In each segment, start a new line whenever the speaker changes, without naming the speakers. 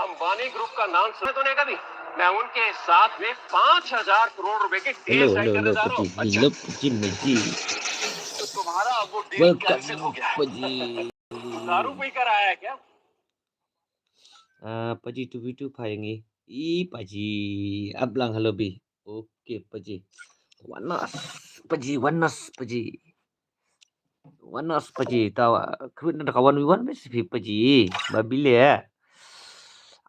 अंबानी ग्रुप का नाम सुना तूने कभी? मैं उनके साथ में 5,000 करोड़ रुपए की डील साइन करने जा रहा हूँ।
Hello, Paji.
तो तुम्हारा अब वो डील
Welcome,
कैंसिल हो गया है।
Paji.
दारू पी कर आया है क्या?
Paji 2v2 payangi. Paji. Ablang halo bi. Oke, Paji. Wanas. Paji, wanas, Paji. Wanas, Paji. Tahu, kau ada kawan Wiwan mesti Paji. Babile ya.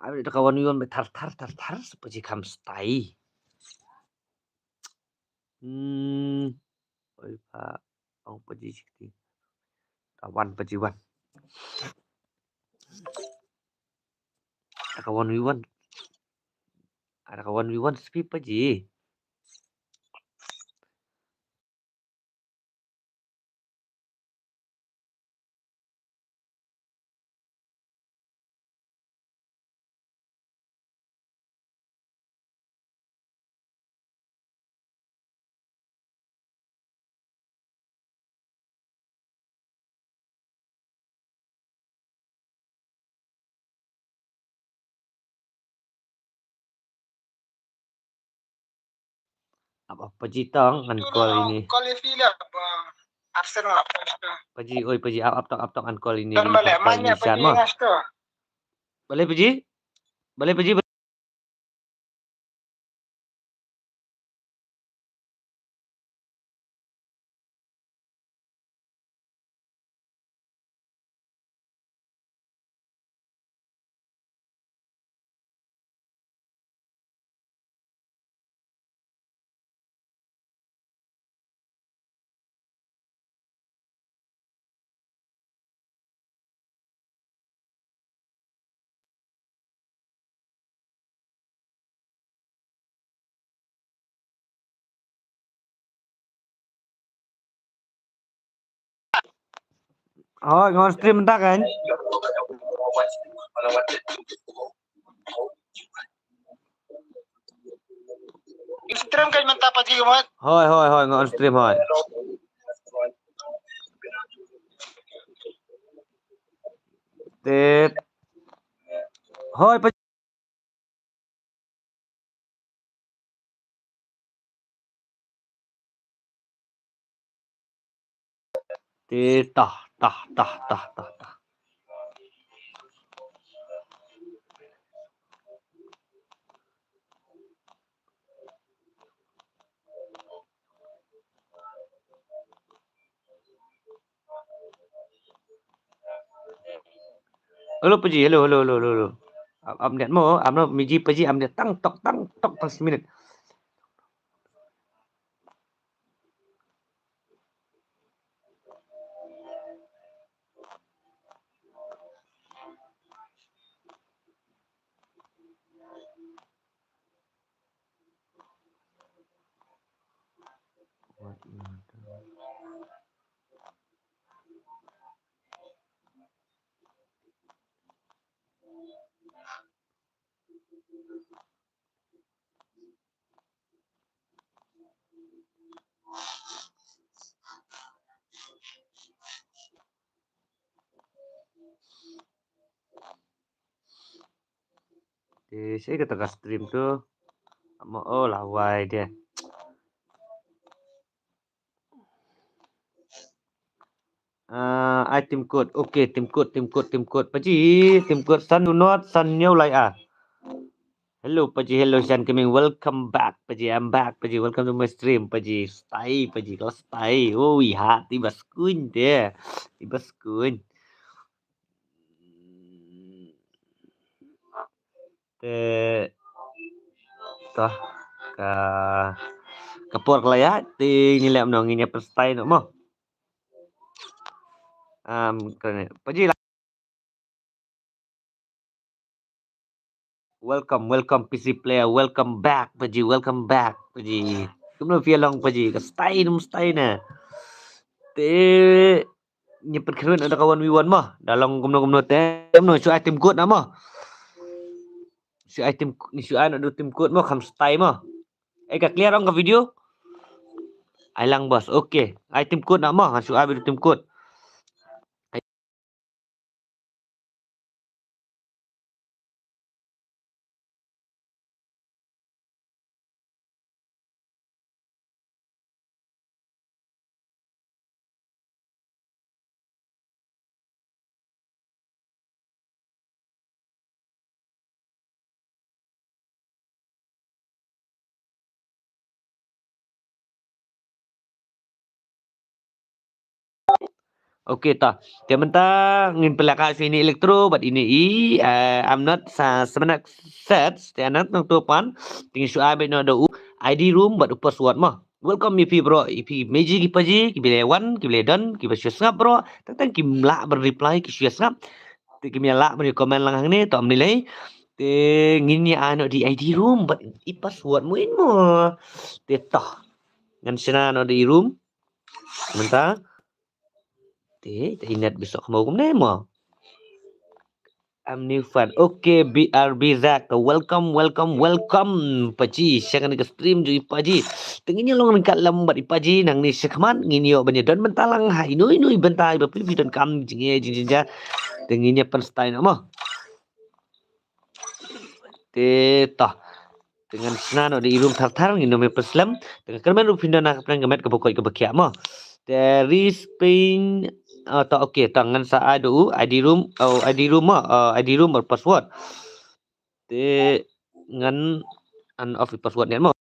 Ada kawan Wiwan tar Paji kam stay. Oi Pak. Ang Paji sikti. Kawan Paji wan. Ada kawan Wiwan. Ada kawan Wiwan sepi Paji. Apa Paji tong kan call ini.
Call Philip Arsenal
Paji, oi Paji, up tong kan call ini
kan
di
balik
call
banyak
Nishan
Paji
mah.
ngas tu.
Boleh Paji? Boleh Paji? Oh, ngon stream bentar kan?
Stream kan minta Paji mat.
Hoi, ngon stream hoi. Tet. Hoi Paji. Tet, tah. Halo Paji, halo. Update mo, amno miji Paji update tang tok pas minute. Saya kata stream tuh. Oh lawai dia. Tim code. Oke, tim code. Paji, tim code Sun do not Sun new like Hello Paji, hello Shan coming. Welcome back Paji. I'm back Paji. Welcome to my stream Paji. Stay Paji, kau stay. Oh iya, tiba skun dia. Tiba skun. Toh ka kapur kelaya ting nyilap no nginya pestai no mo. Keren. Paji lah. Welcome PC player. Welcome back Paji. Welcome back Paji. Kumno long Paji. Stay na. Te nyepet keren ada kawan wiwan mah. Dalam kumno tem no su item code nama. Su item su ada tim code mah kam stay mah. Ka clear ang ka video? Ai lang bos. Okay. Item code nama su ada tim code. Okey tah. Dia mentah ngin pelaka sini elektro bat ini I'm not sebenak set dia not nang topan tinggi su abe no do ID room bat password mah. Welcome EP bro. EP meji ki paji ki bile wan ki bile dan ki basya ngap bro. Tang ki mla berreply ki syas ngap. Ti ki mla beri komen lang ni to menilai. Te ngin ni ano di ID room bat i password mo in mo. Te tah. Ngan sina no di room. Mentah ingat besok mau nema. I'm new fan. Okay, BRB Zack. Welcome. Paji, saya akan ke stream ju Paji. Tenginya long kat lambat Paji nang ni sekman nginyo banya dan bentalang ha inu bentai bapil dan kam jinja. Tenginya Penstein ama. Tah. Dengan senano di room tartar ngino me perslam. Dengan kerman rupinda nak pernah gemet ke pokok ke bekia ama. Dari Spain atau okey tangan sa adu ID room ID room berpassword te ngan an off password ni mo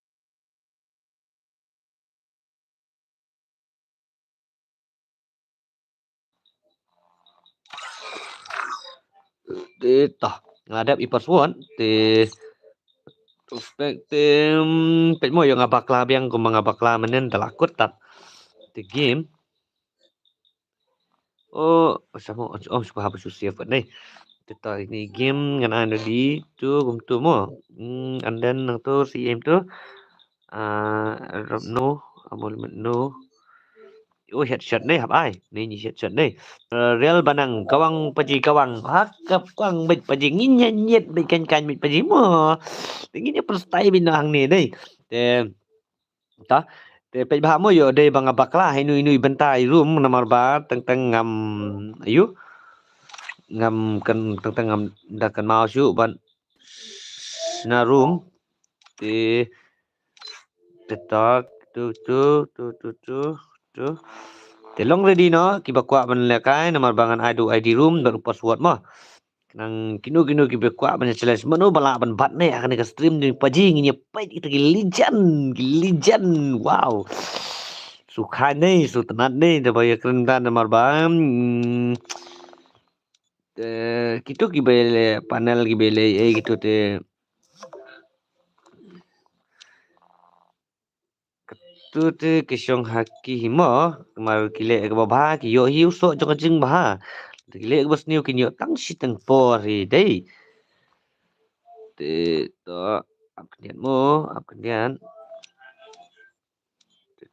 te tah ngadap password te perspektif pet mo yang abakla biang ko mga bakla menen dalakot tap te game sama suka habis usia ni kita ini game ngan ada di tu gumtu mo and then nang tu CM tu no no headshot ni hab ai ni headshot ni real banang kawang paji kawang hakap kawang bit paji nyet bit kan bit paji mo tingin perstai binang ni dei te ta te pe ba mo yo dei bang bakla inu bentai room nomor ba teng ngam ayu ngam kan teng ngam dakan mau su ban na room te tetak tu telong ready no kibakwa ban lekai nomor bangan ID room dan password mah nang kinu ki bakwa ban challenge mano bala ban bat ne akan ke stream ni paji ngi pai kita lijan wow suka ne su tenat ne da baya keren nomor bang kitu ki bele panel ki bele gitu te tu te kisyong haki himo kemar kile ke baba ki yo hiu so jong jing bah kile ke bas niu kinyo tang si tang por ri dei te to ap kendian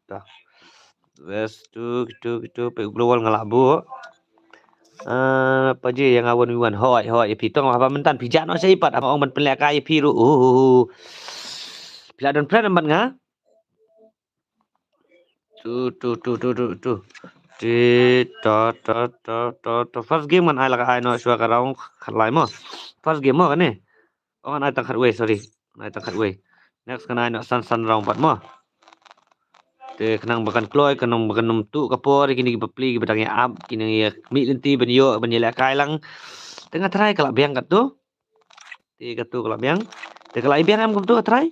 ta wes tu pe global ngalabu apa je yang awan wiwan hoi pitong apa mentan pijak no sei pat apa ong men pelak kai piru pila dan plan empat nga tu to first game man ai la ai no shwa karang khalai mo first game mo kan oh ai tang khat we sorry ai tang khat we next kan ai no san round pat mo te kenang bakan kloy kenang bakan num tu kapor kini ki bapli ki badang ya up kini ya mi lenti benyo benyela kai lang tengah try kalak biang kat tu ti kat tu kalak biang te kalak biang am kum tu try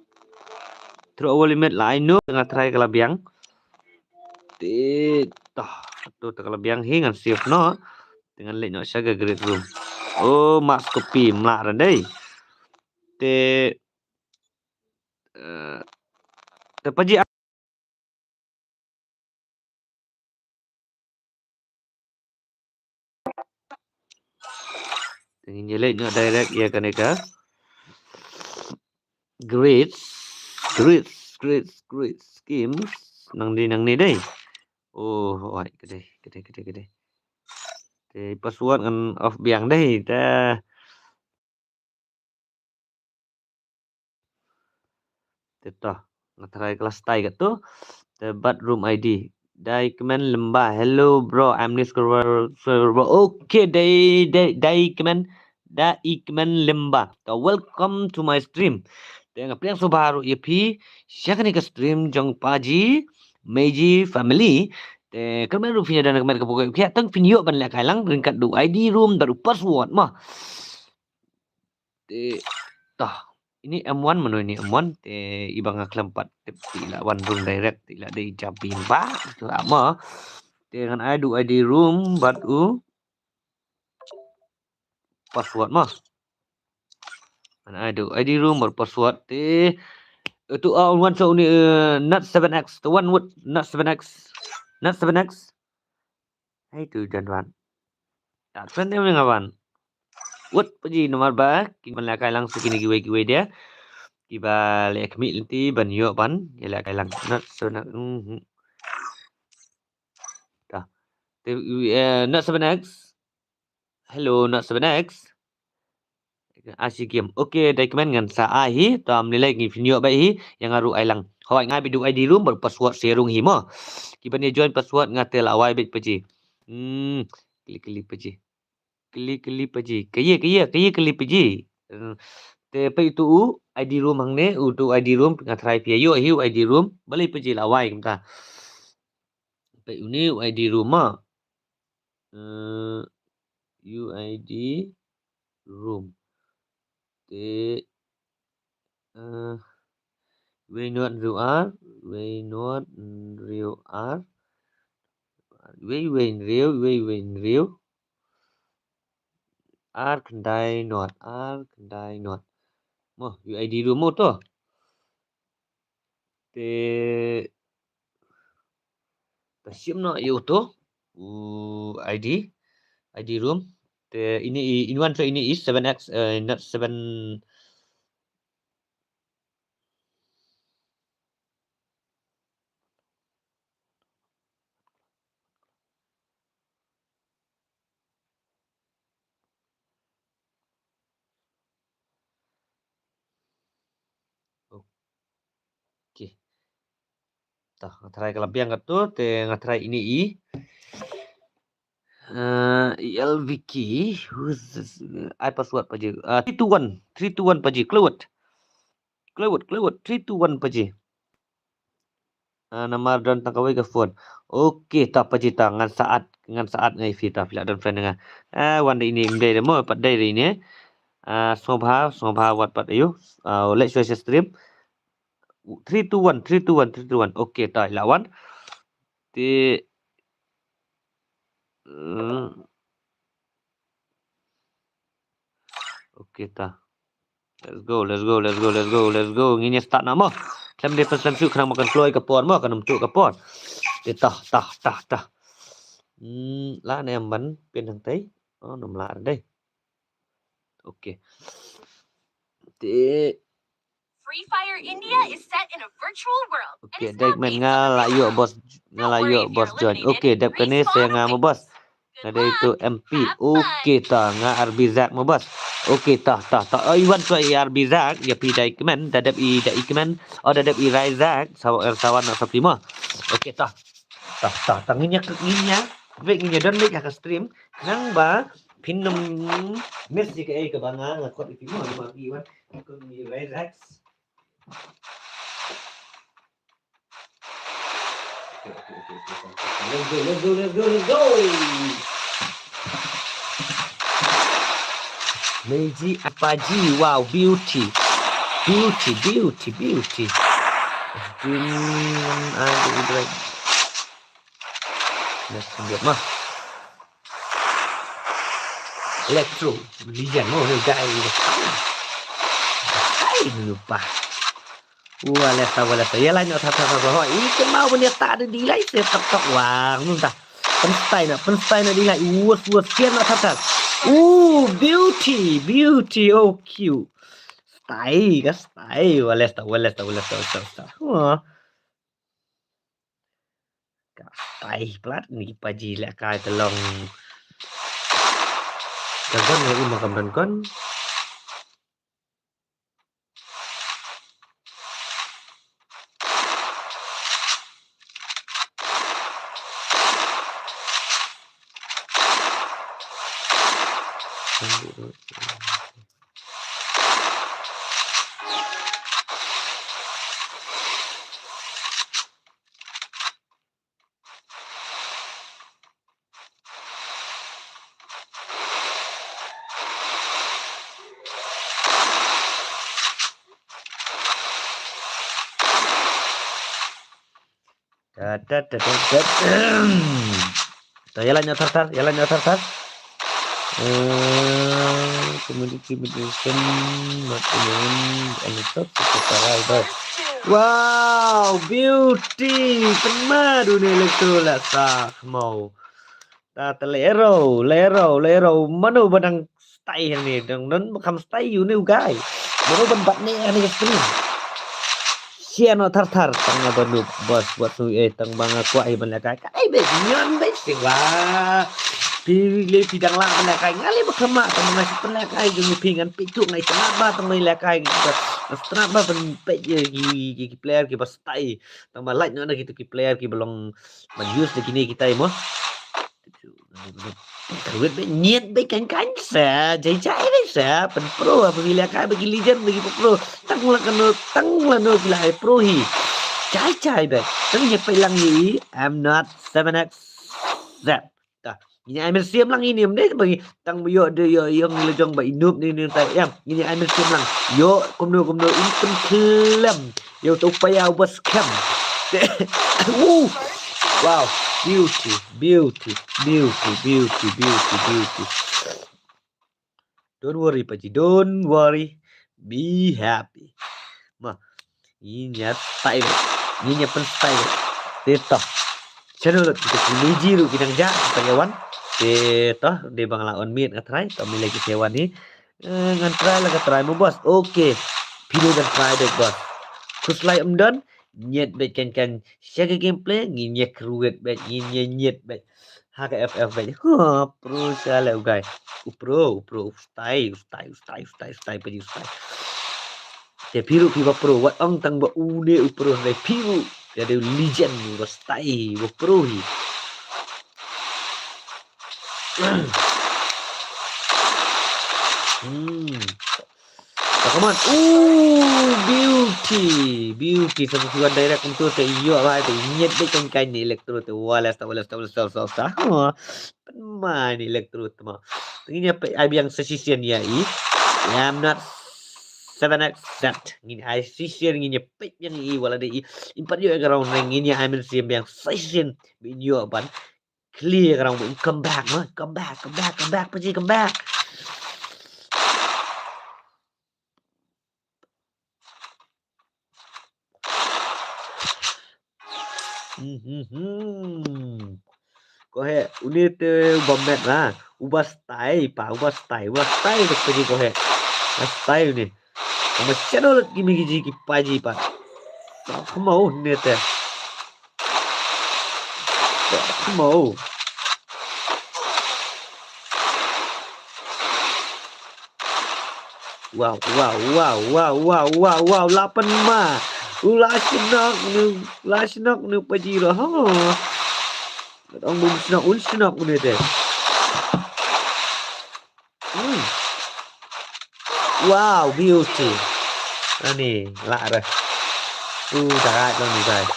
through our limit la no tengah try kalak biang ti tah tu kalak biang hingan siap no dengan lek no saga great room mas kopi mlak ran dei te te paji Dengan jelek nak direct ia kan eka. Grades schemes nang ni deh. Oh, oi kedai. Password ngan off biang deh ta. Tetah. Ngatrai kelas tai kat tu. The bathroom ID. Daikman lembah. Hello bro, I'm this server bro. Okay, Daikman lembah. Welcome to my stream. Dengan apa yang baru EP, siapa ni ke stream jong paji, Meiji family. Kemarin rupanya dan kemarin kebuka kia tang video ban lek kailang ringkat du ID room daru password mah. Tah ini M1 menu ini M1 ibang kelempat tidak one room direct tidak ada japin ba itu ama dengan ID room baru password mah. Mana ID room baru password itu one so ni not 7x the one would not 7x itu jangan tak friend dia ngawan what pergi nomor ba kita lakai langsung kini giveaway dia kiba lek mi nanti ban yo ban ya lakai lang not 7x dah not 7x hello not 7x Asyik game. Okey, dokumen ngan sa ahi tam nilai ngi video bai hi yang aru ailang. Hoi ngai bidu ID room ber password serung hi mo. Kiban ni join password ngatel awai bet paji. Klik paji. Klik paji. Kaya klik paji. Te pe itu ID room hang ne tu ID room ngatrai pia yo hi ID room balik paji lawai kita. Pe ini ID room ma. UID room. We not real R R kendai not mo UID room mo to te pasim no yo to ID room te ini in one so ini is 7x not 7 Okey. Tah ngatrai kelebihan kat tu te ngatrai ini i LVK who's this I password paji 321 paji Cloud 321 paji nama dan tangkawai ke phone okey tak paji tangan saat ngai fita pila dan friend dengan one day ini mday demo pat day ini sobha wat pat ayo let's show stream 321 okey tak lawan ti okey ta let's go ngini start nama klem dia pesan su kena makan keluar ke pon mo kena mcuk ke pon tah la ne amban pen hang tai nom la đây okey ti
Free Fire India is set in a virtual world.
Okey, dek men ngalayo bos join. Okey, dek kene saya ngamo bos. Ada itu MP. Okey ta nga Arbizak mo bos. Okey ta. Iwan so RB Zak ya pi dek men dadap i dadap i Raizak sawan nak sapi mo. Okey ta. Tanginya Vek nginya dan vek ka stream nang ba pinum mes jika ke banga ngakot itu mo ma Iwan ko ni Raizak. Let's go. Meiji Apaji, wow, beauty. Electro, Lijan, oh, guys. Lupa. Wala sa. Yalah nyo tata. Ikan mau punya tak ada dilai saya tok wang nun ta. Penstai na dilai. Uwas kian na tata. Beauty. Oh, cute. Stay. Walas tak. Wah, stay plat ni paji lek kai telong. Kan lagi makan kan. Yalannya tar. Communication Wow, beauty. Penmadu ni elektrolat sah mau. Ta lero. Mano badang stay ni dang non bakam stay you ni guys. Mano ban bat ni ani screen. Siano tar tang banu bos buat tu tang banga kuai ban lakai. Kai be nyon be sing wah. Pilih bidang lah lakai ngali bakama tang nasi pelakai jumi pingan pitu ngai tenaba tang ngai lakai gitu. Tenaba ban pe gi player ki bas stay. Tang malai nona gitu ki player ki belong ban use de kini kita mo. Duit niat baik kan sa jai sa pen pro apabila kai bagi legend bagi pro tang la no bila pro hi cai baik tang ye pai lang ni I'm not 7x that ta ini I'm siam lang ini deh bagi tang yo de yo yang lejong ba inup ni tai yang ini I'm siam lang yo kumno in kelam yo tu paya was cam wow beauty. Don't worry, Paji. Don't worry. Be happy. Mah, ini style. Ini style. Tetap. Channel kita kuniji ru kita ja payawan. Tetap de bang lawan meet ngatrai. Kami lagi sewan ni. Ngantrai lah try mo bos. Okay. Video dan try dek bos. Kuslai done. Nyet bet kan share gameplay nginyek ruwet bet nyet bet HKFF bet pro salah guys pro style pergi style te piru piba pro wat ang tang ba une pro le piru ada legend ba style ba pro hi Come on. Beauty. Sama sudah direct untuk te iyo apa te nyet be kan ni elektro te walas. Penman elektro te mah. Ini apa yang sesisian ya i. I'm not 7x that. Ini ai sesisian ini pe yang i wala de i. Impat yo around ring ini I'm siam yang sesisian be yo ban. Clear around come back. Paji come back. Kohe unit bomber lah ubah style tu pergi kohe style ni sama channel gimi giji ki paji pa mau net mau wow 8 mah Ulah sinak nu pajira ha. Ang bum sinak ni teh. Wow, beauty. Ani, lạ rồi. Tagai lo ni guys.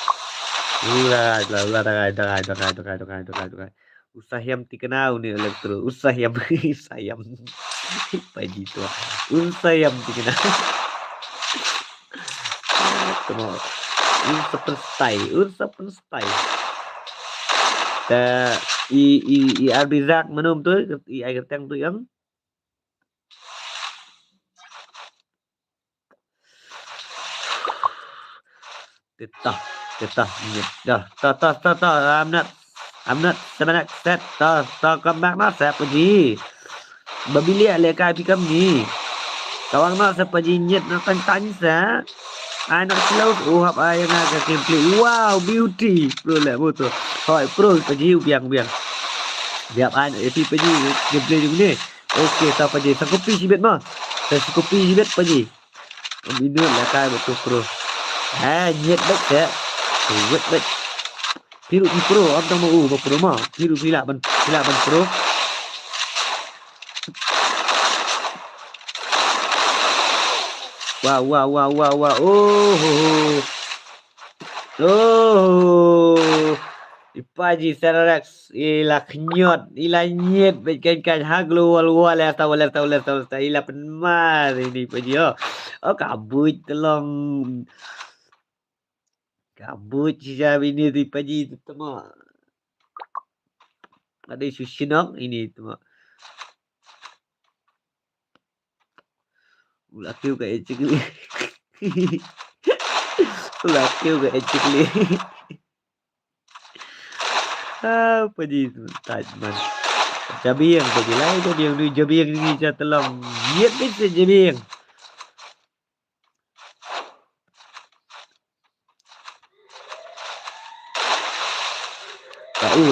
Tagai. Usaham tikenau ni elektro. Usaham. Paji tu. Usaham tikenau. Ursapen style. Ta i arbizak menum tu i air tang tu yang tetah dah ta I'm not sebenarnya set ta come back na set pergi Babilia le kai pikam ni. Kawang nak sepaji nyet nak tan sa. Anak slow hap ai nga ka gameplay. Wow, beauty. Pro le moto. Hoi pro paji biang. Biap an eti paji gameplay ni ni. Okey ta paji sakopi sibet mah. Sakopi sibet paji. Bina lah kai betul pro. Nyet bet ya. Wet bet. Piru di pro am tang mau pro mah. Piru pila ban pro. Wow. Oh. Ipaji Sararex ila kenyot ila nyet kan haglo wal ya tahu ila penmar ini paji kabut telong kabut sejam ini di paji tu mah ada isu sinok ini tu mah ulakiu kayak cikli ulakiu kayak cikli paji tu tajman jabiang paji lain tu dia ni jabiang ni telong nyet ni jabiang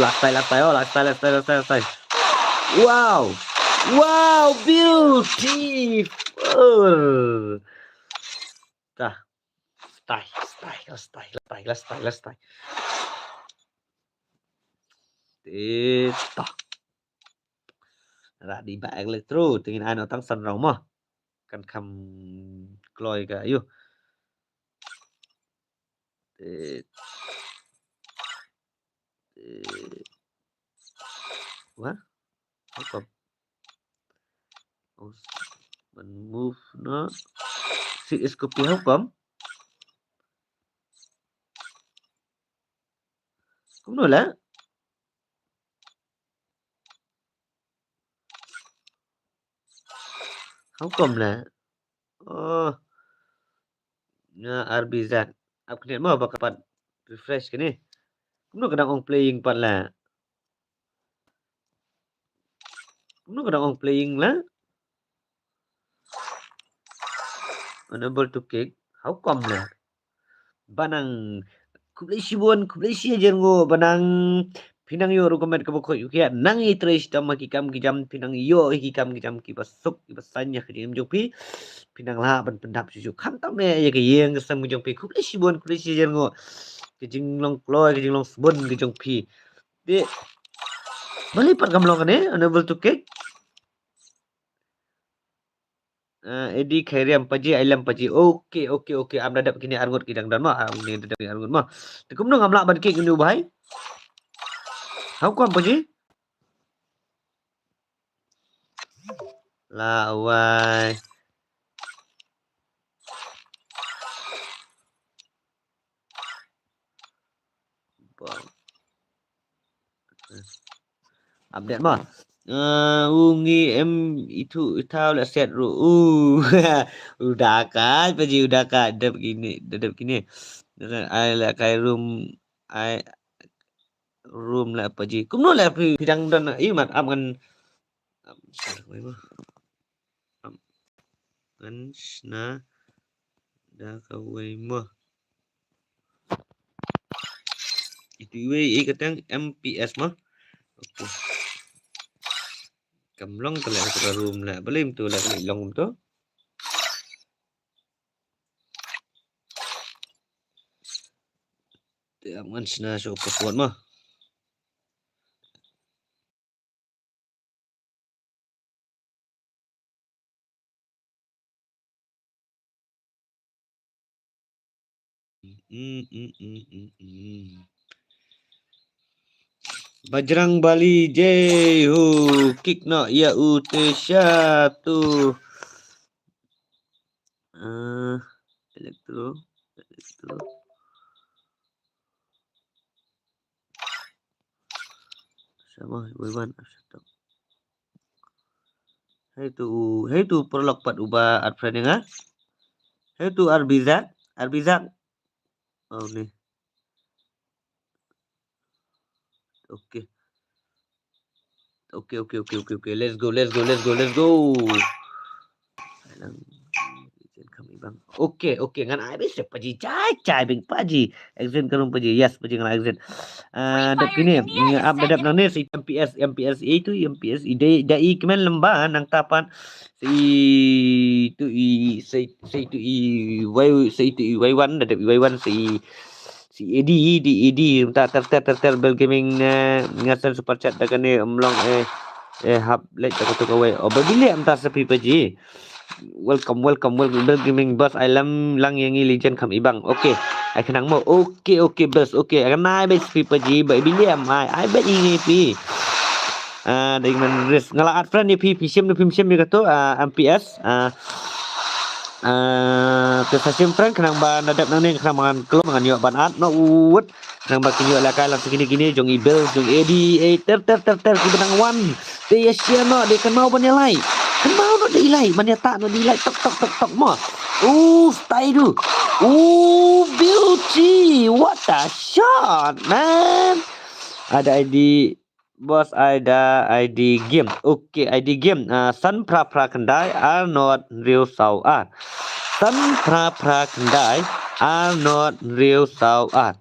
last style. Wow, beautiful. Style. Ra đi bạc electro tingin ano tang san raw mo. Kan kam kloy ka ayo. What? Apa? Mình move nó si copy không? Cũng được là không cầm là RBZ upgrade mo ba kapan refresh kini kuno kadang ong playing pan la kuno kadang ong playing la unable to kick how come la banang kublesi jengo banang pinang yo recommend ka bako yu kya nang itres ta makikam kijam pinang yo hikam kijam ki basuk ki basanya ki jopi pinang la ban pendap suju kam tam ne ya ke yeng sam jong pi kublesi jengo kijing long ploy kijing long sebon kijong pi de malipat kam long ne unable to kick Edi Khairiam paji ailam paji okay am dadap kini argot kidang dan ma ni dadap argot ma tekum no ngamla ban kick ni bahai how come paji la wai update mah ungi em itu tahu lah set ru udah kan paji udah kan dadap gini ai lah kai room lah paji kumno lah pidang dan imat amkan na da kawai mah itu iwe katang MPS mah okay kamlong kala sa room la balim tu la long tu te aman sina so password mah Bajrang Bali Jehu kick no ya utesha tu elektro sama Iwan Hai tu prolog pat ubah art friend nga hai tu Arbizak oh ni okay Okay. Let's go. Kami bang. Okay. Ngan ai bisa paji cai bing paji. Exit karung paji. Yes, paji ngan exit. Dap
Free
kini
Fire India is
update
set
nang ni si MPS itu MPS ide dai kemen lembah nang tapan si tu i si tu i Y1 dap Y1 si Edi minta ter bel gaming ngasal super chat dah kene umlong hab let aku tu kawai bila minta sepi paji. Welcome bel gaming boss alam lang yang legend kam ibang. Okay. Ai kenang mo. Okay boss. Okay. Akan nai bet sepi paji bai bila ai bet ini pi. Dengan risk ngalaat friend ni pi sim ni kata MPS Kesasim friend kenang ba nadap nang ni kenang mangan kelom mangan yo banat no ut kenang ba kinyo la kai lang gini jong ibel jong edi ter ki benang wan de asia no de kan mau banyak kan mau no de lai banyak tak no de lai tok mo stay du beauty what a shot man ada ID bos ada ID game. Okay, ID game. Sun pra kendai are not real sau art. Sun pra kendai are not real sau art.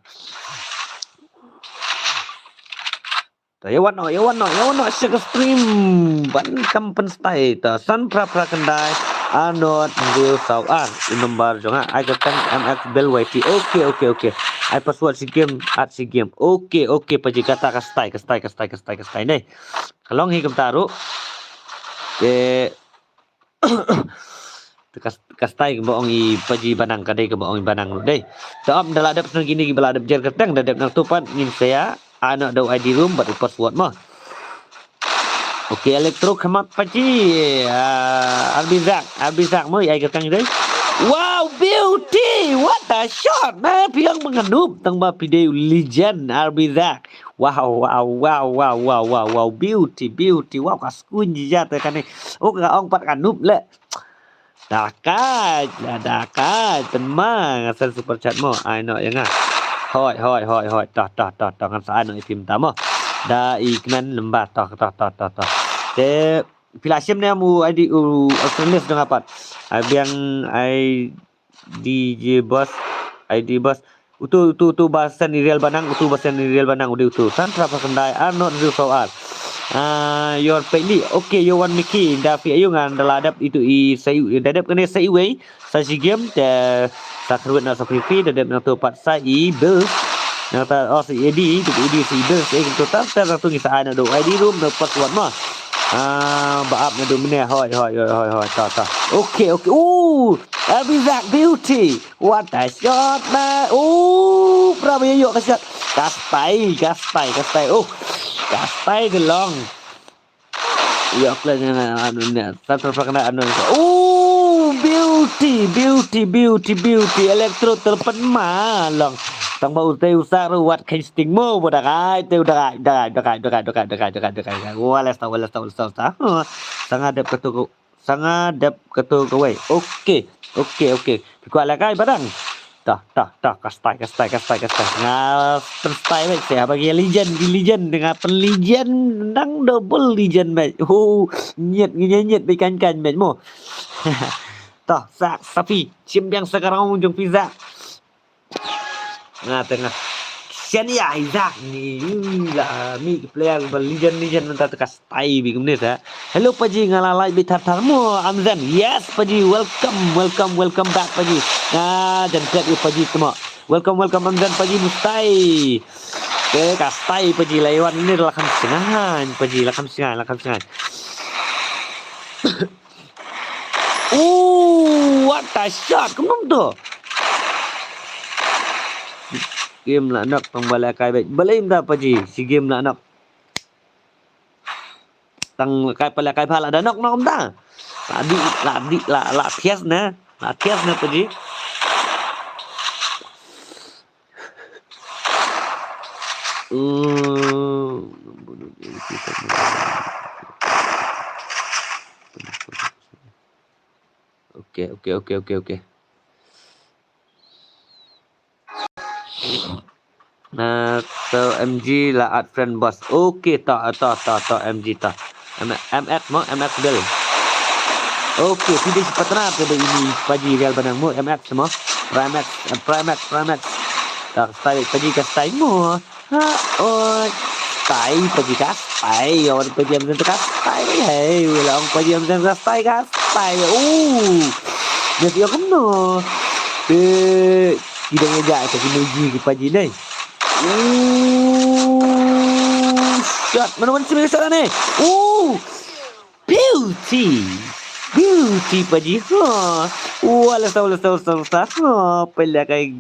Ya wano sugar stream ban kampen stay ta sun pra kendai are not real sau art. Nomor jonga I got MX Bell YT. Okay. I password si game at si game. Okay paji kata kastai nih. Kalau hi kam taruh ke kastai ke bohong i paji banang kadai ke bohong banang deh. Taam dalam ada pesan gini bala ada jar ketang dadap nang tupan ngin saya anak do ID room buat password mah. Okay, elektro kemat paji. Arbizak mo ai ketang deh. Wow, beauty! What a shot, man! Piang mengenup tang ba video legend Arbizak. Wow, beauty. Wow, kaskun jijat kan ni. Oh, ka ong pat kanup le. Dakat, tenang asal super chat mo. Ai no yang ah. Hoi. Tah kan sa ano itim tamo. Da ikman lembat tah. Te Pilasim ni amu ID Australia sedang apa? Biang ID boss utu bahasan real banang udah san berapa kendai not real soal your peli okay you want Mickey dafi ayo ngan daladap itu sayu dadap kena sayu sa game te sakruat na sapripi dadap na tu pat sa bus na ta si edi si bus total tu ngisa ana do ID room na password mah baap na dumne hoi ta okay Arbizak beauty what a shot man berapa yuk kasat kastai kastai gelong yok lah anunya satu perkenaan beauty elektro terpen malong tang bau teu sa ruat casting mo bodak ai teu dak walas ta sangadap ketu kowe okay ku ala kai barang tah kastai ngal terstai wek saya bagi legend dengan penlegend nang double legend match nyet bikan match mo tah sapi simbiang sekarang ujung pizza tengah sian ya Isaac ni lah mi player legend mentah tekas tai bi kemudian ya hello paji ngalalai bitar mo Amzan yes paji welcome back paji dan kat paji semua welcome Amzan paji mustai ke kastai paji laiwan ini lakam sengahan paji lakam sengahan what a shot kemana tu game lah nak pembala kai baik balaim dah paji si game lah nak tang kai pala kai phala dah nak dah ladi la thias na paji okay MG lah art friend boss okay tak MG tak MX mo, MX bel. Okey, tidak sepatutnya pada ini paji real benang mo MX mo. Primax. Tak style paji ka style mo. Ha, oh. Style paji ka style. Orang paji amzen ka style. Hey, orang paji amzen ka style ka style. Dia dia kumno. Tidak ngejak ke sinergi ke paji ni. Shot. Mana si shot ni? Beauty paji. Wala sa. Pala kay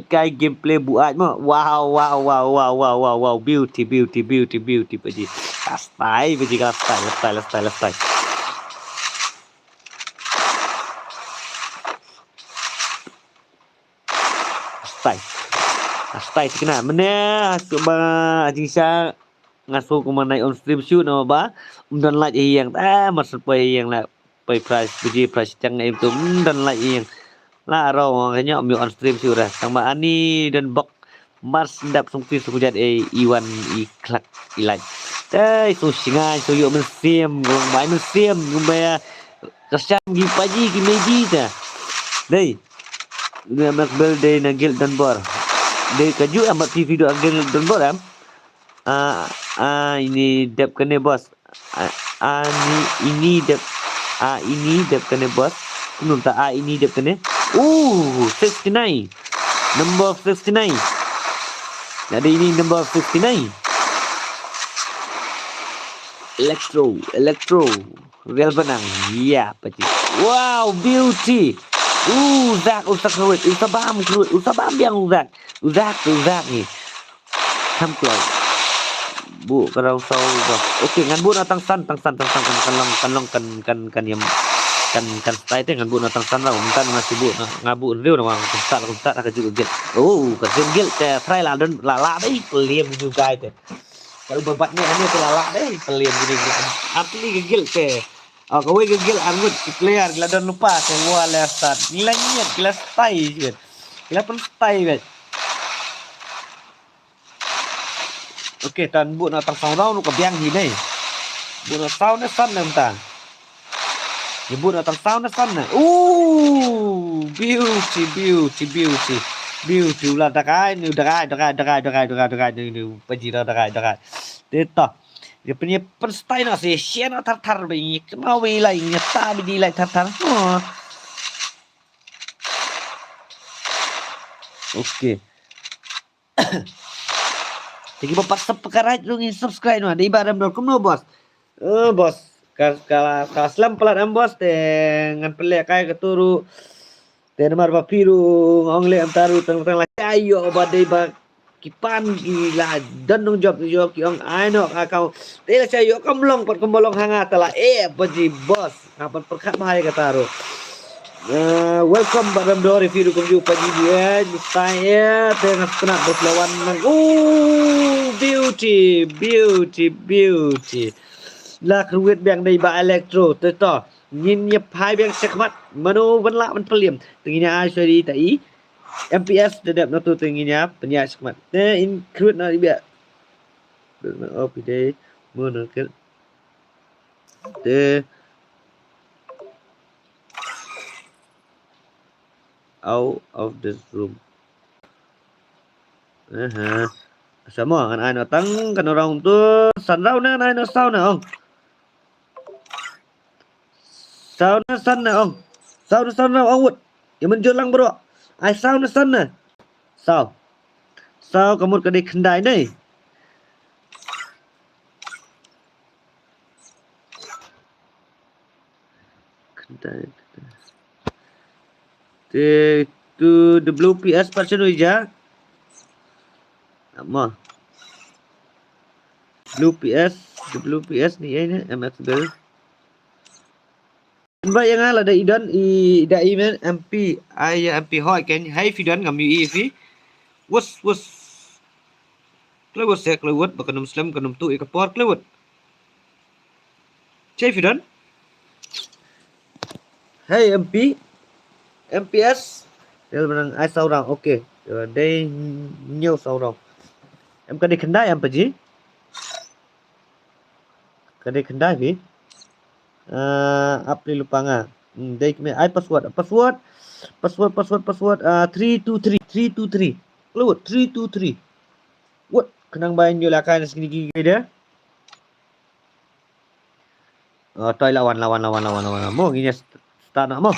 kai gameplay buat mo. Wow. Beauty paji. Style paji ka style. Style kena mana coba jisa ngaso ko man on stream shoot no ba dan like yang maksud pa yang la pai price price chang em tu dan like yang la ro kanya mi on stream shoot dah sama ani dan bok mas dap sung ti sujat iwan iklak ilai so singai so yo men sim gong bai men sim gumba kasam gi paji gi meji ta dei dia mak bel dei na gil dan bor dei kaju amat TV do gil dan bor am ini dep kene bos. Ini dep kene bos. Belum tak ini dep kene. 69. Number 69. Jadi ini number 69. Electro. Real benang. Ya, paci. Wow, beauty. Uzak keruit. Usabam yang uzak ni. Tham cloud. Bu kalau sau bos. Okey ngan bu natang san kan yang kan style tu ngan bu natang san lah minta ngasih bu ngabu riu nawang kumsat ka juga gel. Ka gel te try lah dan lala deh peliem juga itu. Kalau babat ni ane tu lala deh peliem gini. Asli gel te. Kowe gel angut player gila dan lupa te wala start. Gila nyet gila style je. Gila pun style bet. Okey, tan bu nak tang saurau nu ka biang hi nei. Bu na sau na san nam ta. Ye bu na tang sau na san na. Beauty ulah dakai ni dakai ni paji dakai. Deta. Dia punya style na si sian tar be kemau we lai nyata bi lai tar. Okey. Jadi bapak sepekaraj lu subscribe no di baram.com no bos. Bos. Kala selam pelan bos dengan pelek kai keturu. Nomor papiru ongle antaru tang ayo badai ba kipan gila dan nong job ki ong aino akau. Tela sayo kamlong pot kembolong hanga tala paji bos. Kapan perkat bahaya kataru. Welcome Baram do review kum ju paji dia saya dengan penat berlawan beauty la kruit bang dai ba electro to nhìn nhập hai bang sekmat mano vẫn lạ vẫn peliem tenginya asori tai MPS dedap no tu tenginya penya sekmat in kruit na dia oh pide mono ke de out of this room. Sama kan ai nó tăng kan orang tu san rau na ai nó sao na ông. Sao na san na ông. Sao na san rau ông wut. Ya men jolang bro. Ai sao na san na. Sao. Sao kamu ka di kendai ni. Kendai. To the blue PS version ija. Apa? Blue PS ni ini MX Bell. Mbak yang ala ada idan ida email MP MP hoi kan hai fidan ngam UEV. Was Klewat saya klewat bakan Muslim kanum tu ikapor klewat. Cai fidan. Hey MP MPS dia menang ai sau rong okey đây nhiều sau rong em có đi kendai em paji Kedai kendai bi. Apa lupa ngah. Dai kena ai password 323 keluar 323. What kenang bayan yo lakan segini gigi dia. Toy lawan. Mo ini start nak mo.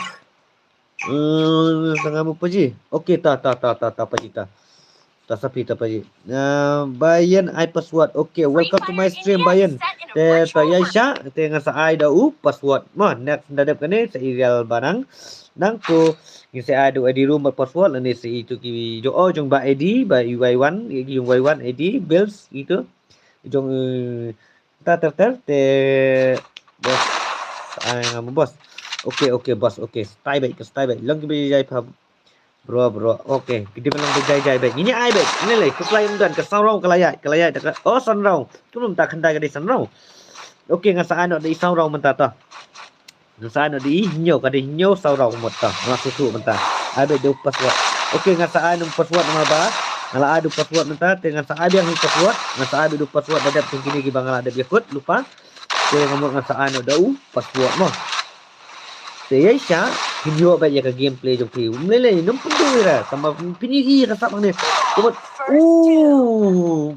Tengah apa je? Okey ta Paji ta. Tak sapi ta Paji. Bayan ai password. Okey, welcome to my stream Bayan. Ta Yaisha tengah sa ai dau password. Mo next dadap kene serial barang. Nang ko ni sa ai di room password ni sa itu ki jo jong ba ID ba UI1 yung UI1 ID bills itu. Jong ta te bos ai ngam bos. Okey bos. Okey, stay baik. Lang ki jai phab. Bro. Okey, kita memang berjaya baik. Ini ai baik. Ini leh keslayan dan ke saurau kelayat dekat. Oh, sanrau. Belum tak kendai ke di sanrau. Okey, ngasaan ada di saurau mentah ta. Ngasaan ada di hinyo ke di hinyo saurau mentah. Masuk mentah. Ada di password. Okey, ngasaan password nama ba? Ngala ada password mentah, dengan saat yang password, ngasaan ada password dadap tinggi ki bangala ada biakut lupa. Okey, ngomong ngasaan ada password mo. Saya Aisyah video baik ke gameplay jom pi. Meleleh nampak tu lah. Tambah pinyi kasap ni. Kebut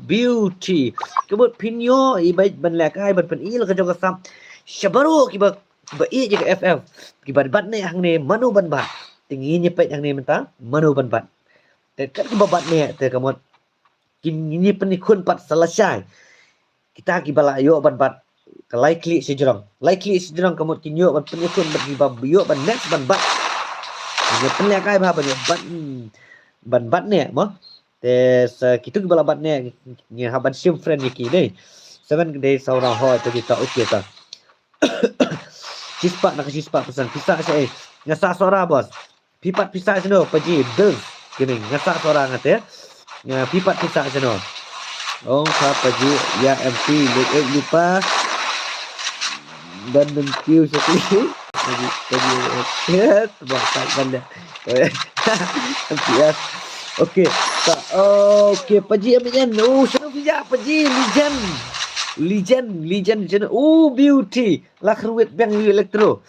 beauty. Kebut pinyo ibaik ban lakai ban pen il ke jong kasap. Syabaru kiba je ke FF. Kiba bat ni hang ni manu ban bat. Tinggi nyepet hang ni mentah manu ban bat. Dekat kiba bat ni te kamot. Kini penikun pat selesai. Kita kiba layo ban bat. Likely sejerang kamut kinyo ban penyekun ban biyo ban next ban bat ni penlek ai ba ban bat ni mo tes kitu bala bat ni haban sim friend ni ki dei seven day saurang ho tu kita okey ta sispa pesan pisah saya ngasa suara bos pipat pisah seno paji bil kini ngasa suara ngate ya pipat pisah seno paji ya MP lupa dan kiu sekali tadi bahkan benda MPS okey Paji ambian seru bija Paji legend beauty lakhruit bang elektro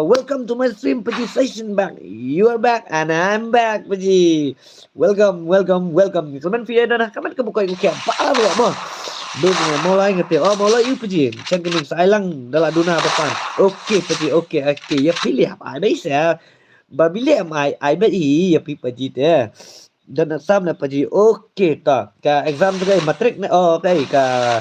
welcome to my stream Paji session back you are back and I'm back Paji welcome kaman via dah kaman ke buka ikut apa mo Dunia mulai ngerti. Mulai you Paji. Macam kening sailang dalam dunia depan. Okey Paji. Okey. Ya pilih apa ada saya. Babili I bet ya pi Paji tu. Dan exam na Paji. Okey ta. Ka exam tu kai matrik na kai ka.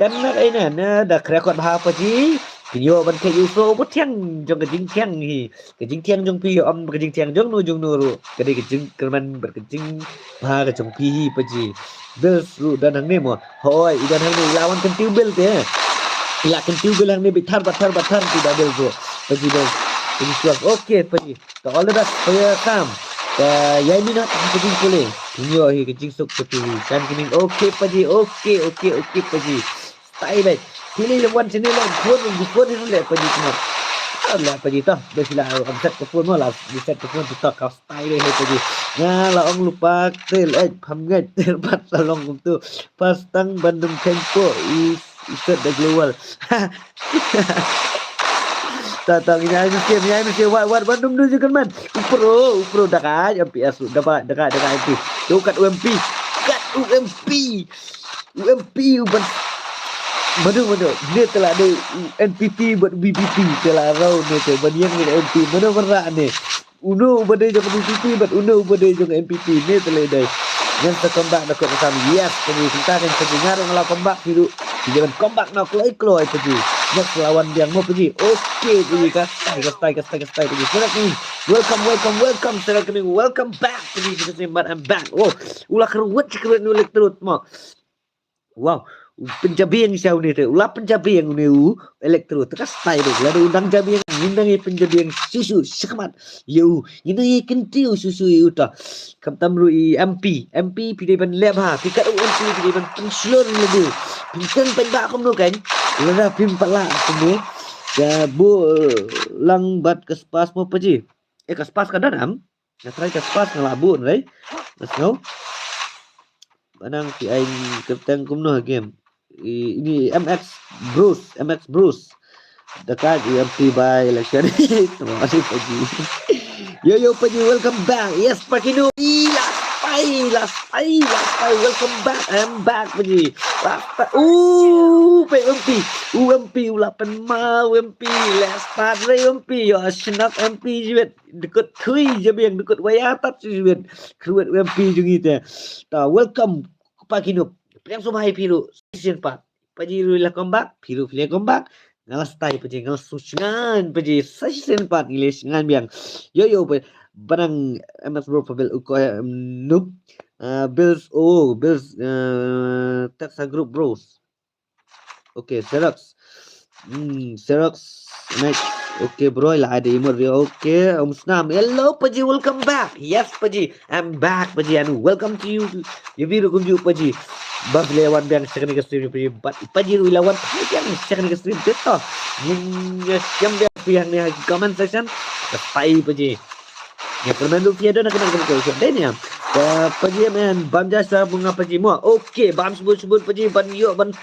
Kan na kai na dah record bah Paji. Pinyo ban ke yuso but tiang jong kejing tiang hi. Kejing tiang jong pi kejing tiang jong nu ru. Kadai kejing kerman berkejing bah ke jong pi Paji. Bills ru dan hang ni mo hoi idan hang ni lawan kentiu bil te ila kentiu bil hang ni bitar batar tidak bil tu Paji bil ini suap okey Paji to all the best for your time yai minat kejing pule inyo hi kejing suk tepi kan kini okey Paji okey Paji stay baik pilih lawan sini lah phone ni le Paji semua lah Paji tah dah sila set ke phone mo lah di set ke phone tu kau stay deh Paji lah orang lupa tel pamgat terbat salong tu pastang Bandung Tempo iset dah global tatang nyai mesti wat Bandung tu juga man upro dekat MPS dekat MP dekat UMP uban Madu dia telah ada NPP buat BPP telah rau ni tu baniang ni MP mana berak ni uno bade jong BPP but uno bade jong MPP ni telah dai yang sekombak nak macam yes kami kita kan dengar ngala kombak hidup jangan kombak nak keluar pergi next lawan yang mau pergi okey pergi kastai pergi serak ni welcome serak ni welcome back pergi kita sembat I'm back ulah keruat elektro mak wow penjabi yang siau ni tu ulah penjabi yang ni elektro tekas tai tu lalu undang jabi yang nindangi penjabi yang susu sekemat you ini kentiu susu you ta kamtamru MP pilih ban lab ha pikat MP pilih ban penslur lagi pinten pendak kom tu kan lada pim pala sini ya bu lang bat ke spas mo Paji ke spas ka danam na try ke spas ngalabun right let's go Manang si aing keteng kumno game Ini MX Bruce dekat UMP by election. Terima kasih Paji. Yo Paji, welcome back. Yes Pakino. Last fight. Welcome back. I'm back Paji. UMP ulapan ma UMP. Let's start UMP. Yo snap MP juga dekat thui je biang dekat wayatat juga. Keruat UMP juga kita. Welcome Pakino. Yang sumai piru season 4. Paji rulah comeback, piru pilih comeback. Ngalas tai Paji, ngalas susungan Paji season 4 English ngan biang. Yo barang MS Bro Pavel uko noob. Bills Texas Group Bros. Okay, Xerox match. Okay bro, lah ada emote dia. Okay, Snam. Hello Paji, welcome back. Yes Paji, I'm back Paji and welcome to you. Yabiru kumju Paji. Bab lawan biang second stream Paji. Paji lawan yang second stream beto. Yang biang ni comment section. Kepai Paji. Ya permen lu dia nak kena dan ya. Paji men bam jasa bunga Paji mo. Okay, bam sebut Paji ban yo ban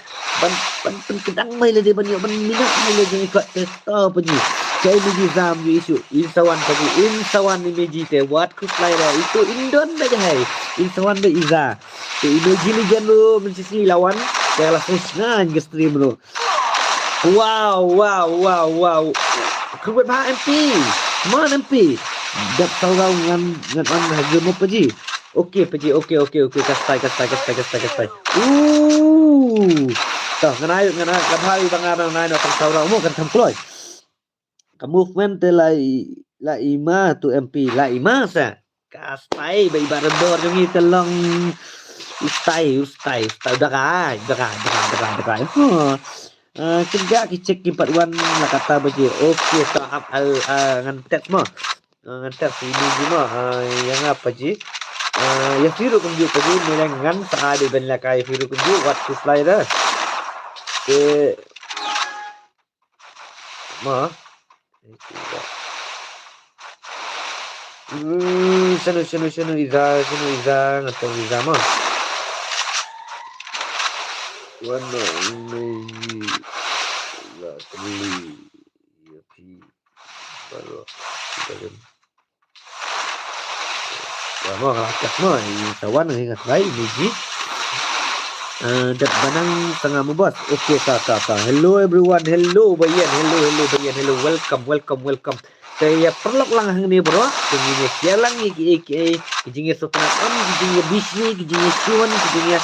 kedang mai le dia ban yo ban minyak mai le jadi kat testa Paji. Saya ni zam isu insawan Paji. Insawan image te what ku slide itu Indon aja hai. Insawan be Iza. Te image ni jan lu mencisi lawan dia langsung ngan ke stream lu. Wow. Keruat bah MP. Mana MP? Dak saurau ngan harga mo Paji. Okey Paji. Okey. Kastai. Tah ngana kabhari bangarang nai no saurau mo kan tamploi. Ka movement te lai ima tu MP lai ima sa. Kastai bai barendor ngi telong ustai udah kai. Kerja cek 41 lah kata Paji. Okey tahap ngan teks mo. Ngantar sini cuma yang apa Ji? Ya firu kunjuk Paji melengan saade ben la kai firu kunjuk what to slider. Ma. Sunu Iza ngatong Iza ma. Warna ini la kali ya pi baru kita mo ngakak mo tawan ng ingat baik Niji dat banang tengah mo boss. Okay ta hello everyone, hello bayan, welcome saya perlok lang ni bro kini share lang iki kijinge sotna kijinge bisni kijinge siwan kijinge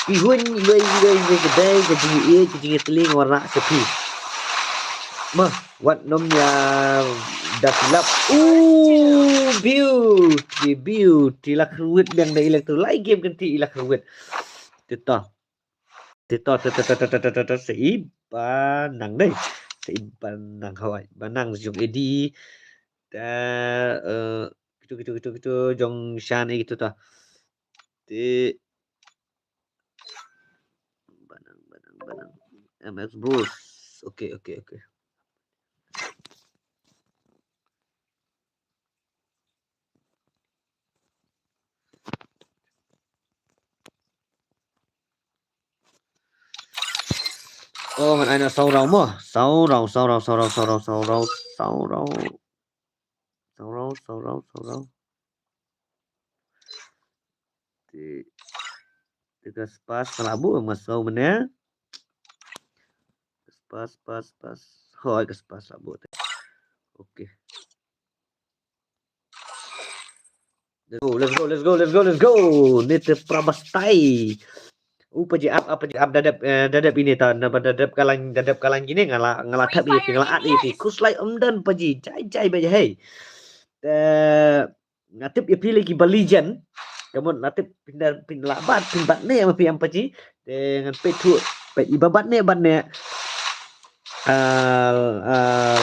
pihun gay kedai kijinge teling warna sepi mah what nomnya datlap beauty lah keruit yang dah ilang tu like game ganti ilang keruit teta seiban nang deh seiban nang hawai banang jong edi gitu jong shan gitu ta ti banang MX Bros. Okay. Oh, man einer Saurau mo. Saurau. Tiga pas kelabu masau mana? Pas. Oh, pas labu. Okay. Let's go. Nite Prabastai. Paji up dadap ini ta dadap kalang gini ngalatap ini ngalaat ini kuslai omdan Paji jai baja hey natip ya pilih ki balijan kamu natip pindah labat pindah ne ama piam Paji dengan petu pet ibabat ne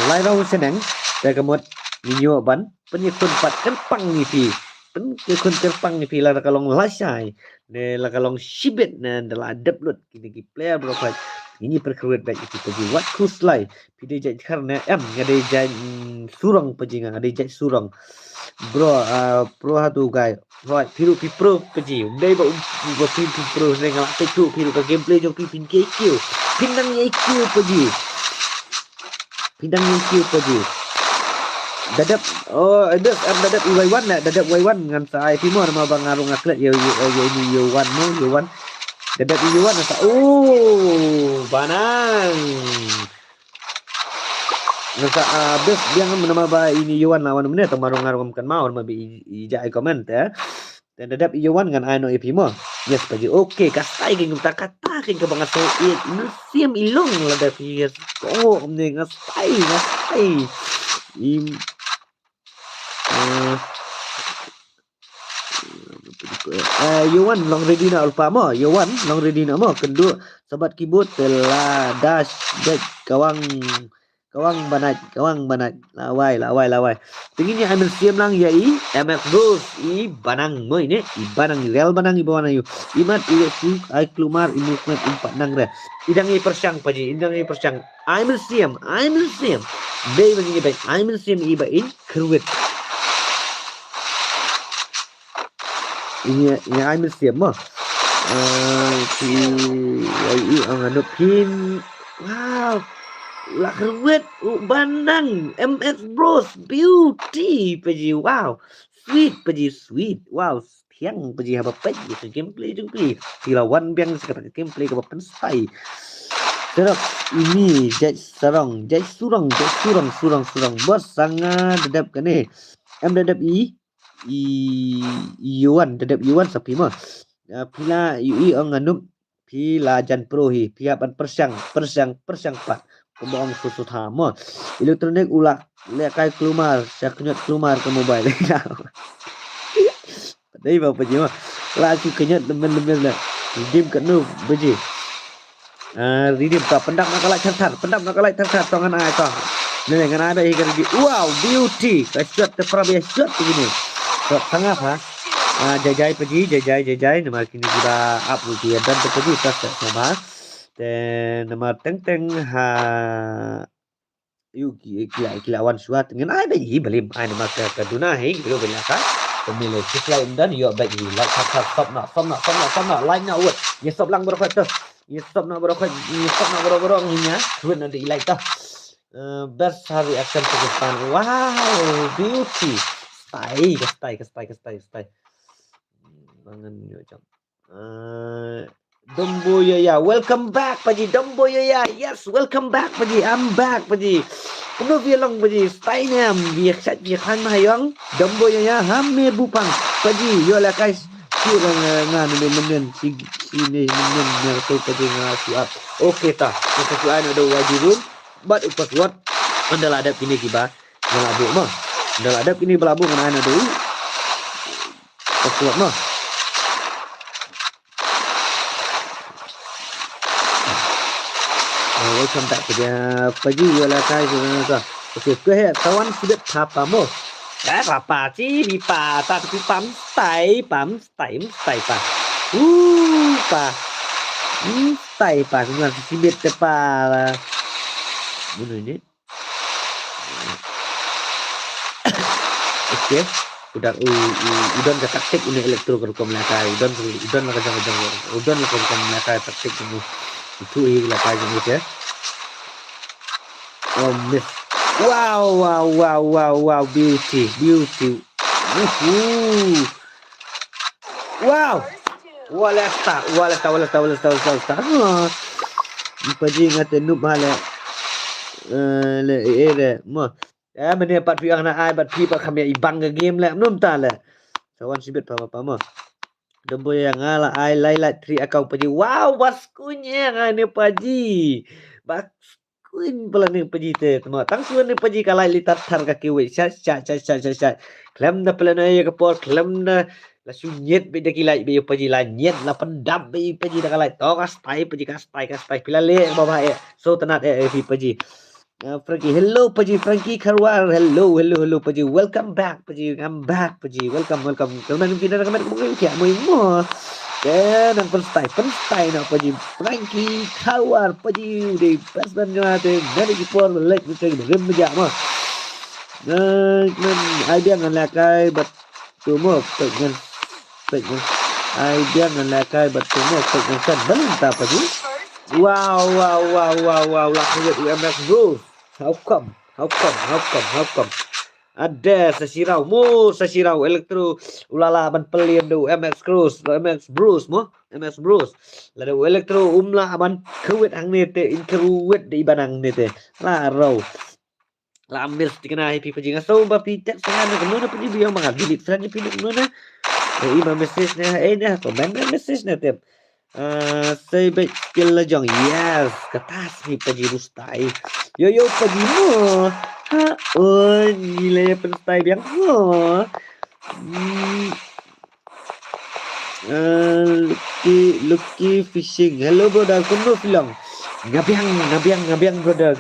lairau seneng dan kamu minyo ban penyekun pat kempang ni pi pen kon terpang ni pila na kalong lasai ne la kalong shibet na dala deplut kini ki player bro fight ini perkruet baik itu pergi what kuslai pide jaj karena ngade jaj surang pergi ngade jaj surang bro pro hatu guy right piru pi pro pergi dai ba pi pro ne ngala teku piru ka gameplay jo pi pin ke IQ pindang IQ pergi pindang IQ pergi dadap ada dadap Y1 nak dadap Y1 dengan sa IP mo nama bang ngarung atlet yo ini Y1 mo Y1 dadap Y1 asa banang nasa bes dia nama ba ini Y1 lawan mana tamarung ngarung kan mau nama bi ija comment ya dan dadap Y1 dengan ano IP mo yes pagi okey kastai ging ta kata king ke bangat so ini siam ilong la da pi ni ngastai Yuan long ready na alpa mo Yuan long ready na mo kedua sobat keyboard telah dash dead kawang banat lawai tingginya ambil siam lang ya MF Bros i banang mo ini i banang real banang i bawa na yu imat isu ai klumar movement 4 nang re idang i persyang paji idang i persyang ambil siam day begini baik ambil siam i ba in kruet ini ambil siap mah si ang ano pin wow lah kruet bandang MS Bros beauty paji wow sweet wow tiang paji haba paji so gameplay tilawan biang sekarang gameplay ke papan spai terus ini jaj surang bos sangat dedap kene dadap Yuan dadap Yuan sapi mah pila UI ang anup pila jan pro hi pihak persyang pak pembohong susu tama elektronik ulah lekai keluar syaknyot keluar ke mobile dai bapa je mah lagi kenyot lemen lah dim kenu beji ridim ta pendam nak kalai tertar tangan ai ta dengan ada higar di wow beauty shot terpera shot begini tengah jajai nama kini kita up dia dan terpergi tas sama dan nama teng yuki kilawan suat dengan ada beli nama kaduna gitu belaka pemilik selain dan yo bagi like stop nak like nak word ya stop lang berapa tu ya stop nak berapa nya duit nanti like tah best hari action Pakistan wow beauty Stai. Bangan yo jam. Dombo ya. Welcome back Paji. Dombo ya. Yes, welcome back Paji. I'm back Paji. Kuno bilang Paji. Stai nam biak sat biak han mahayong. Dombo ya. Hamme bupang Paji. Yo lah guys. Kira ngan men si ni men tu Paji ngasuap. Okey ta. Kesuaan ada wajibun. But upas what? Andal ada ini kiba. Ngalabu mah. Dah ada ini belabung dengan anak dulu. Kuat mah. Welcome back ke pagi ialah kai sebenarnya. Okey, ke kawan sudah apa mo? Apa sih pipa tapi pam stay pa. Stay pa dengan sibet tepa. Mana ni? Okey, udah ke taktik ini elektro ke melaka udan lah ke melaka taktik ini itu melaka gitu ya. Oh miss, wow beauty wow walasta paji ngate nup hala le mo mana pat piang na ai bat pi pa khamya ibang ke game la nom ta la sawan sibet apa mo dombo yang ala ai lailat 3 account paji wow baskunya ngane paji baskun pelan paji te temo tang suan ni paji kalai litat thar ka kiwe cha klam na pelan ay ka por klam na la sunyet be de kilai be paji la nyet la pendap be paji da kalai to ka stai paji ka stai pila le baba so tanat pi paji Frankie, hello Paji, Frankie Karwar, hello Paji, welcome back Paji, I'm back Paji, welcome. Kemarin kita mungkin kayak mau dan penstay nak Paji, Frankie Karwar Paji, di pasban jawate, dari kipor lek macam rem bijak mah. Idea ngan lakai bat semua pengen idea ngan lakai bat semua pengen kan bentah Paji. Wow, lakukan UMX bro. How come? Ada sesirau elektro ulala ban peliem do MX Cruise, MX Bruce mo, MX Bruce. Lada elektro umla ban kuwet hang nete inkeruwet di banang nete. La raw. La ambil tikana happy pajinga so ba pitek sangan no na paji biang mga dilit friend ni pinuk no na. Ima message na na comment message na tip. Say back skill lejong. Yes, ketas ni Paji Rustai. Yo Paji mo. Ha, oh, gila ya penstai biang mo. Lucky fishing. Hello brother, kumno film. Ngabiang brother.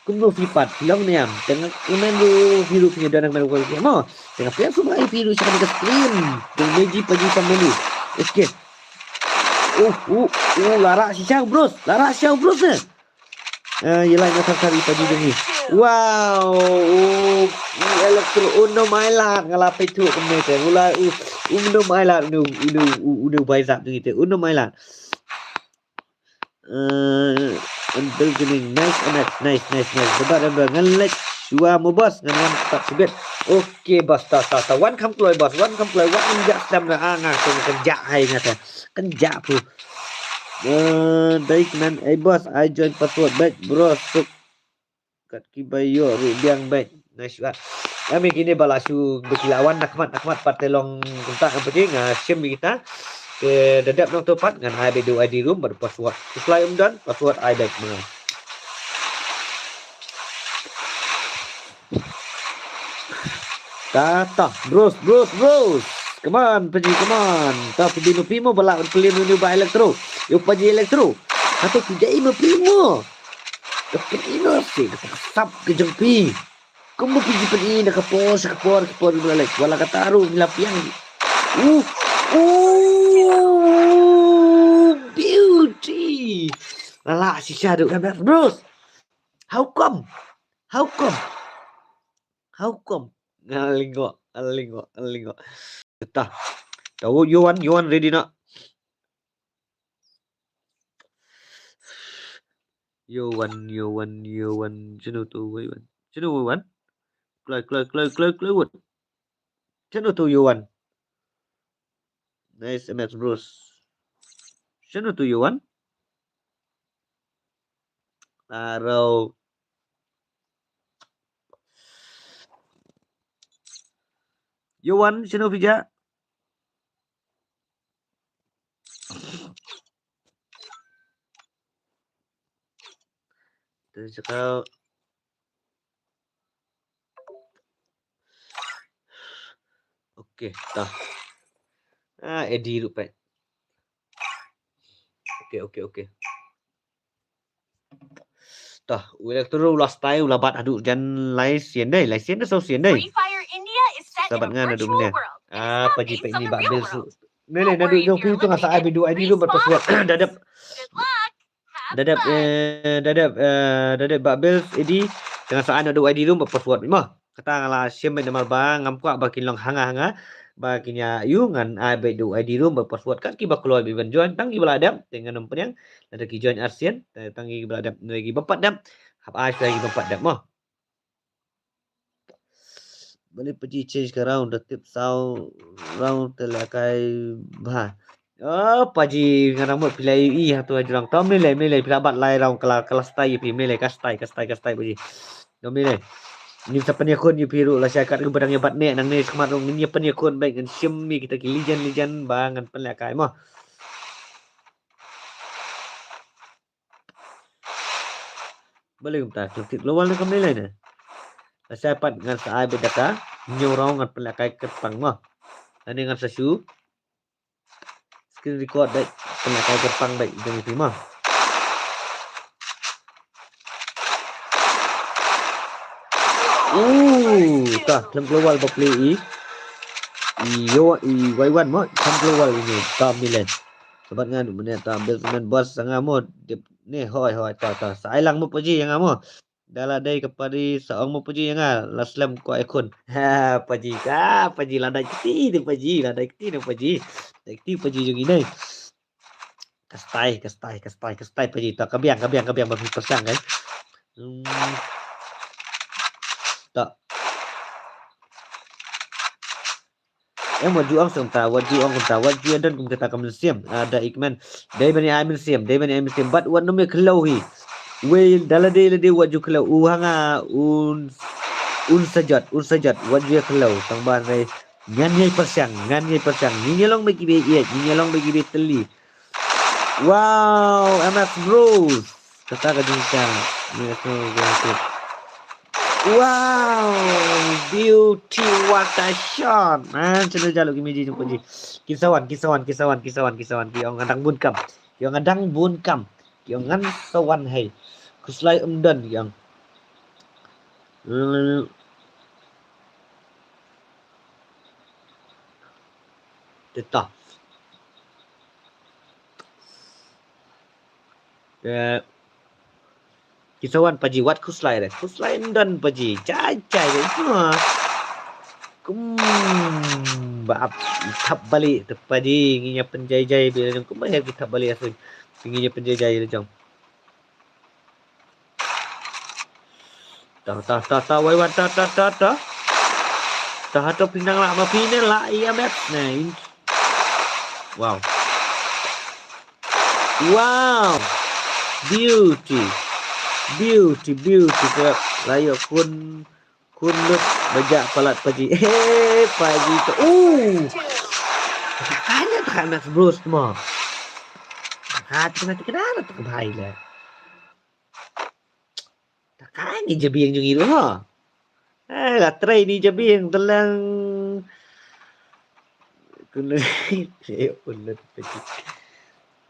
Kumno fipat film ni am. Tengah kemen do hidup punya dan nak malu mo. Tengah pian semua hidup siapa dekat screen. Tengah meji Paji family. Okay. Lara siapa bros ni. Yelah nak cari tadi ni. Wow, elektro uno mailat ngalapai tu kemete. Mula uno mailat uno baizat tu kita. Uno mailat. Until gini nice. Bebar ngelet dua mo bos dengan tak sebet. Okay bos ta. One come keluar bos. One injak sedam na angang kerja hai ngata. Kenjak tu. Baik man. Bos, I join password baik bro. Suk kat kibayo biang baik. Nice one. Kami kini balasu berkilawan nakmat patelong kontak yang penting sim kita ke dadap nang tepat dengan IB2 ID room ber password. Setelah dan password I baik mana. Tata, bros. Come on. Tapi dino primo balak pelino ni ba elektro. Yo Paji elektro. Atau tidak imo primo. Dapat ino sih, sab ke jengpi. Kamu pergi pen ina kapor balak. Wala kataru nilapiang. Beauty. Lala si shadow bros. How come? Ngalingo. Tah. Tahu Yuan ready nak? Yuan. Chanu tu Yuan. Keluar. Chanu tu Yuan. Nice MX bros. Chanu tu Yuan. Taruh. Yuan chanu pija. Cakap okey dah. Eddie rupai. Okey. Dah, elektro ulas tai ulabat aduk jan laisien dah sau sien dah.
Free Fire India is set in a virtual world.
Paji pe ini bak bil su. Nele nadu jong pi tu ngasa IB2 ID lu berpasword. Dadap bak bil idi dengan saan ada ID lu berpasword mah. Kata ngala sim ben mal bang ngampuak bakin long hanga bakinya yungan IB2 ID lu berpasword kan ki bak keluar bi join tang ki beladap dengan nomor yang ada ki join ASEAN tang ki beladap lagi bapak dap. Hap ai lagi bapak dap mah. Boleh pergi change ke round tip sau round telakai bah. Paji ngaramut pilai tu ajrang tom nilai pirabat lai round kelas tai pi nilai kastai paji. Dom nilai. Ni sapanya kon yu piru la syakat ke badang yabat ne nang ne semarung ni apanya kon baik ngan sim mi kita ki lijan bangan pelakai mah. Boleh kita klik lawal ke nilai ne. Saya dapat dengan saya bedaka nyorong dengan pelakai kepang mah. Dan dengan sesu screen record baik pelakai kepang baik dari mah. Tah dalam keluar play yo Waiwan mo dalam keluar ini tam Milan. Sobat ngadu menit ambil semen bos sangat mo ni hoi ta sai lang mo paji yang mo. Dala dai kepada seorang mo paji yang laslam ko ikon. Ha paji ladai keti ni paji ladai paji yang ini. Kastai paji tak kabiang bagi pasang kan. Tak. Yang waju ang sengta waju dan kum kata kam siam ada ikman dai bani amin siam but wan no me klau hi we dalade waju klau hanga un sajat waju klau tang ban rai ngan nyai persang ni long bagi be teli. Wow, MX Bros. Kata ka din siya. Wow, beauty, what a shot. Cina jaluk imiji jumpa ji. Kisawan. Kiong ngadang bunkam. Kiong ngan sawan hai. Kuslai umdan yang. Tetap. Kisawan paji wat kuslai dan paji cai baap thap balik tu paji nginya penjai bila jom kembali kita balik asyik nginya penjai jom ta wai wat ta hatop pinang lah mapine lah iya met nah wow beauty sebab layak kun lut bajak palat paji paji tu kan bros semua hati kenapa tu bahai lah takkan ni jabi yang jungi tu lah try ni jabi yang telang kun lut paji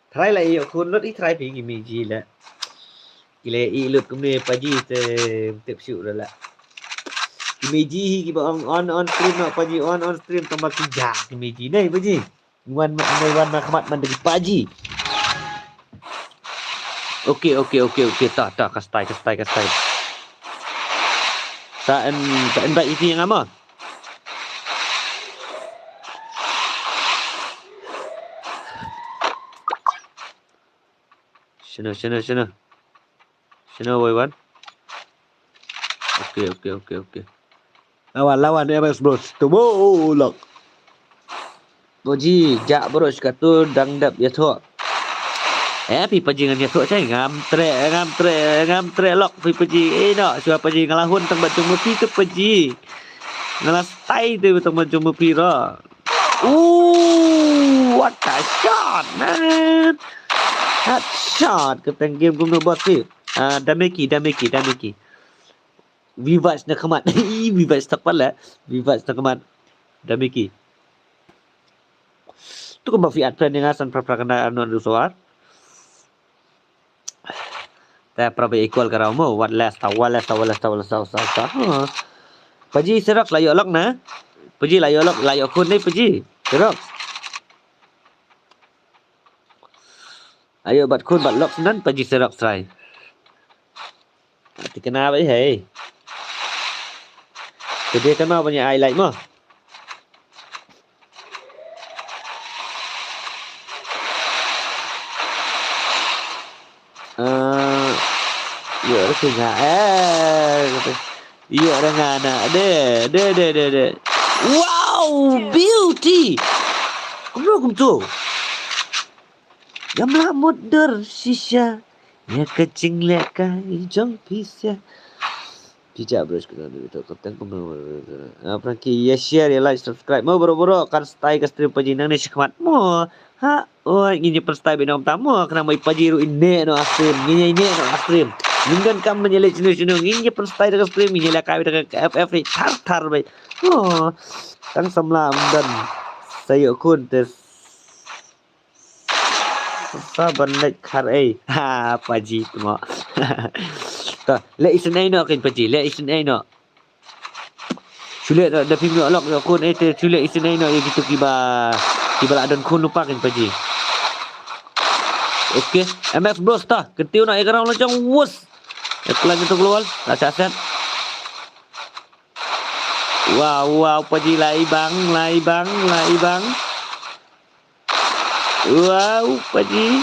try lah kun lut try pergi meji lah gila ilut kemne paji tep syuk dah lah imeji ki on stream nak paji on stream tambah kerja imeji nai paji wan makmat mandiri paji okey tak kastai saan baik itu yang ama Sana Waiwan. Okey. Lawan MX Bros. Tu bolak. Boji, jak bros katu dangdap ya tu. Pi pajingan ya tu cai ngam tre lok pi paji nak siapa paji ngalahun tang batu mupi tu paji. Ngalas tai tu tang batu mupi ra. What a shot, man. That shot keteng game guna bos ni. Dameki. Vivac nak kemat. Vivac tak pala. Vivac tak kemat. Dameki. Tu kan fiat plan yang asan pra-kena anu suar. Ta prabe equal karau mo. What less. Paji serak layok lok na. Paji layok kun ni paji. Serak. Ayo bat kun bat lok nan paji serak try. Thì cái nào vậy hề thì cái nào banyak highlight mo iya đó sih nggak iya dah nggak ada deh wow beauty kum tu gamla modern shisha ya kecing leka jong pisah pijak bros kita itu konten apa ki ya share ya like subscribe mau boro-boro kan stay ke stream paji nang ni sikmat mo ingin per stay benom tamu kena mai paji ru ini no stream ini no stream minggan kam menyelek sinu ingin per stay ke stream ini lah kawit ke FF tar bai tang samlam dan saya kun tes saban lek khar paji tu mo ta le isun ai no kin paji le isun ai no Chulet dah film lock kun chulet isinai no gitu kiba lah don kun lupa kan paji. Okey, MX Bros ta. Ketiu nak ikan lancang wus. Pelan itu keluar. Aset. Wow, paji lai bang. Wow, paji.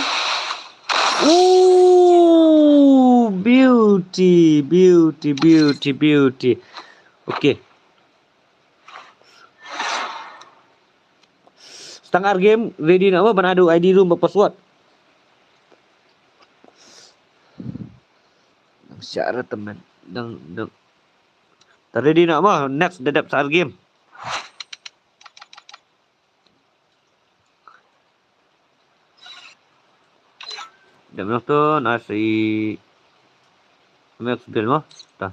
Beauty. Okey. Setengah game ready nak apa? Manado ID room berpassword. Syarat teman. Dang. Tak ready nak apa? Next dedap saat game. Dah tu nasi Max bill mah. Dah.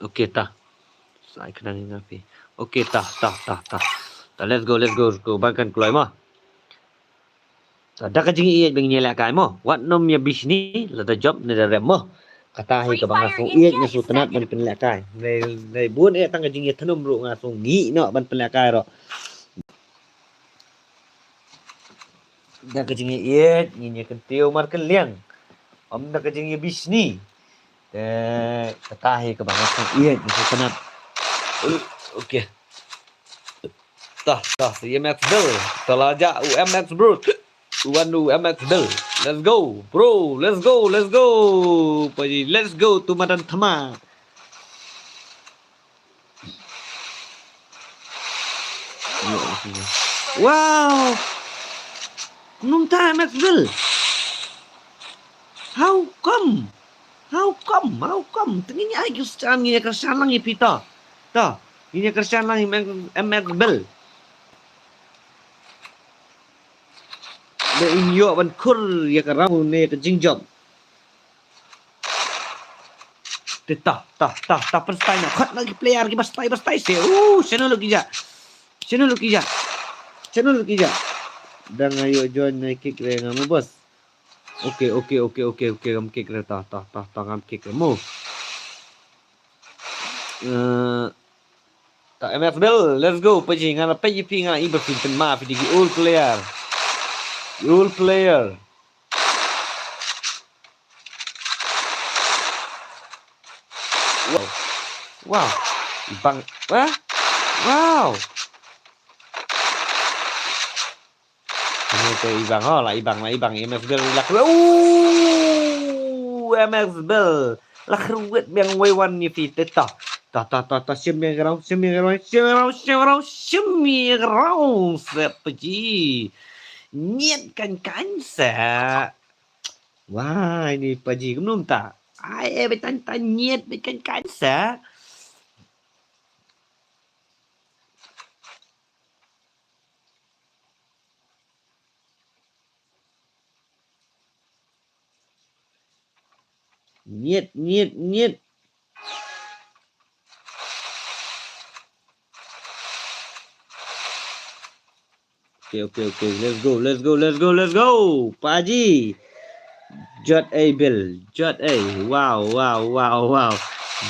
Okey tah. Saya kena ni api. Okey tah. Let's go. Bahkan keluar mah. Dah kajing iet bang nyelak kai mo. Wat nom ya bis ni la da job ni da rem mo. Kata hi ka bang asung iet ni su tenat ban penlak kai. Nei buon e tang kajing iet thanum ru ngasung ngi no ban penlak kai ro. Dah kajing iet ni kentiu mar kan liang. Om dah kajing iet bis ni. Kata hi ka bang asung iet ni su tenat. Okey. Tah. MX Bill. Talaja UMX Bro. Wanu MX Bill. Let's go, bro. Let's go. Paji, let's go to Madan Thama. Wow. Nunta MX Bill. How come? Tingginya aja sekarang ini kersan lagi pita. Dah, ini kersan lagi MX Bill. Inyo ban kur ya karamu ne ke jingjom. Tah perstai nak khat lagi player ki bastai se. Channel lagi ja. Dan ayo join naik kick re ngamu bos. Okey, ngam kick re tah ngam kick re mu. Tak MF Bill, let's go paji ngana paji pi ngana iba pinten ma fi digi old player. Wow. Ibang. Wow. Ini ke ibang lah ibang MX Bill lah. MX Bill. Lah keruat yang wewan ni fit tah. Semia gerau. Sepaji. Niat kan sa. Wah, ini paji belum tak? Ai betan niat kan sa. Niat. Okay. Let's go. Pak Haji. Jot A Bill. Wow.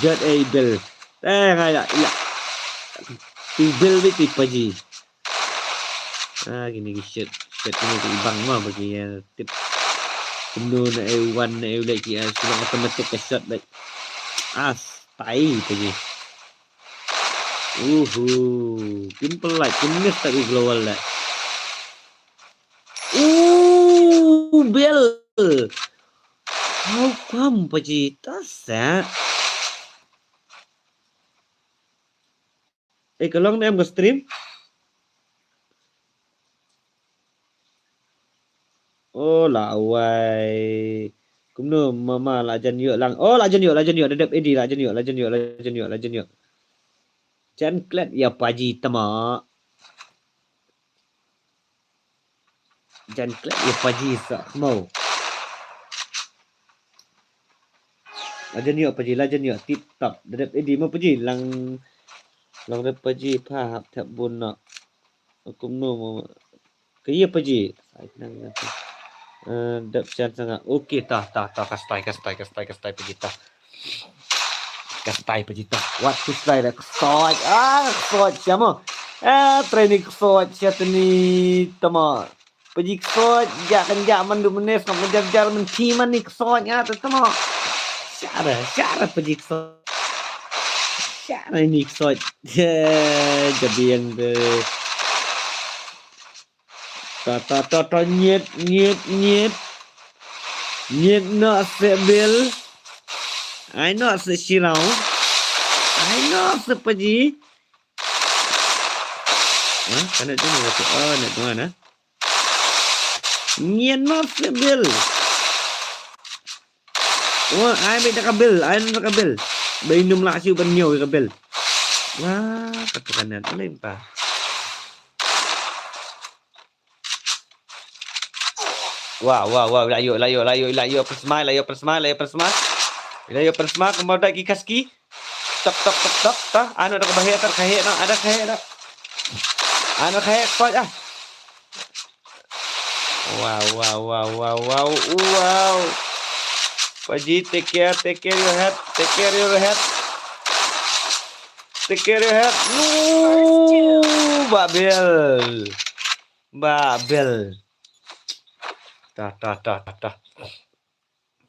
Jot A Bill. Ngaya. Ti Bill ni Pak Haji. Gini shit ini ibang mah bagi tip. Penuh na one na lagi sudah automatic shot like. Tai Pak Haji. Simple like. Kumis tak global lah. Bill. How come paji tasa? Kalau em ke stream? Oh lawai. Kumno mama lajan yuk lang. Oh lajan yuk. Dedap edi lajan yuk. Jan klat ya paji tama. Jan klat ya paji sak mau. Lajan yuk tip top. Dedap edi mau paji lang Long de paji pha hap thap bun no. Kum no kaya paji. Dap chan sangat. Okey tah kastai paji tah. Kastai paji tah. What to stay dah kastai. Kastai siapa? Training kastai siapa ni tama. Paji kastai jak mandu menes nak menjar mentiman ni kastai tama. Syara paji kastai. Syara ni kastai. Jadi yang nyet nak sebil. I know se shirau. I know se paji. Kana tu nak nak mana? Nyet nak sebil. I nak kabel. Minum lah siu penyo kabel. Wah, katakan lempar. Wow, layo persma. Layo persma kemudian lagi kaski. Tok tah. Anu ada bahaya terkait nak ada kait nak. Anu kait kuat ah. Wow. Paji take care your head. Babel. Tah.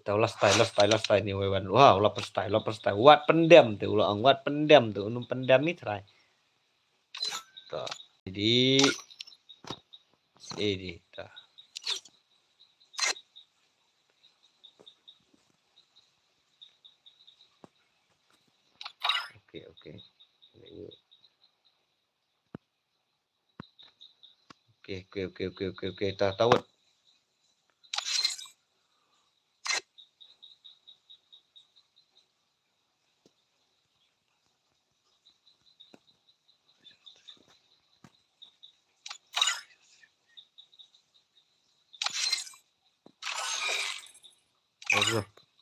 Tahu last style ni wewan. Wow, lapar style. Wat pendam tu ulang, unum pendam ni try. Tah. Jadi ini tah. Okey. Tah tahu.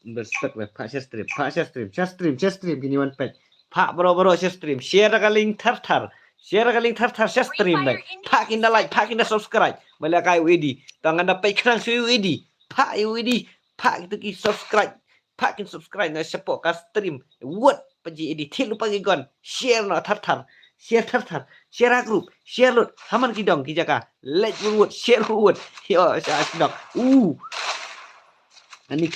Berspek web Pak share stream gini one page. Pak boro share stream. Share ka link thar. Share stream baik. Pak inda like, pak inda subscribe. Mala kai wedi. Tangan dapat kerang suyu wedi. Pak wedi. Pak itu ki subscribe. Pak kin subscribe na support ka stream. What paji edi thilu pagi gon. Share na thar. Share group. Share lut. Haman ki dong ki jaka. Like wood. Share wood. Yo sa dong. Anik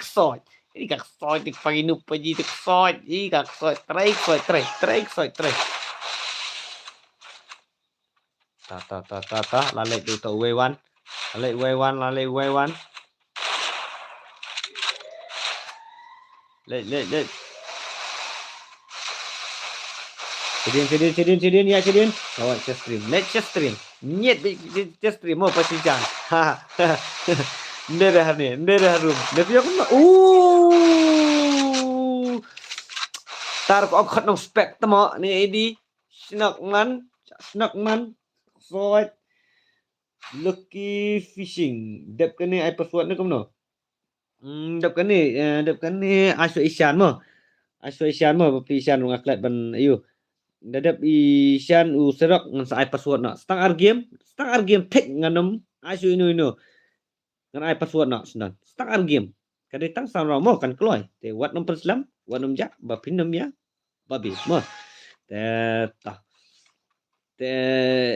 soy. Ini kak soy tik pagi nu paji tik soy. Ini kak soy. Try. Ta. Lalek tu to way1. Lalek way1. Let. Cedin. Kawan stream. Let's stream. Nyet stream mau pasti jangan. Nera room. Tapi aku tar ko khot nong spek tamo ni edi snakman void lucky fishing dep kene ai password ni komno dep kene aso isyan mo papi isyan ng aklat ban ayo dadap isyan u serok ngan sa ai password na stang argame tek nganom aso ino ngan ai password na senan stang argame kadang sang romo kan keluar te wat nom perslam wat nom ja ba pinom ya babi mo te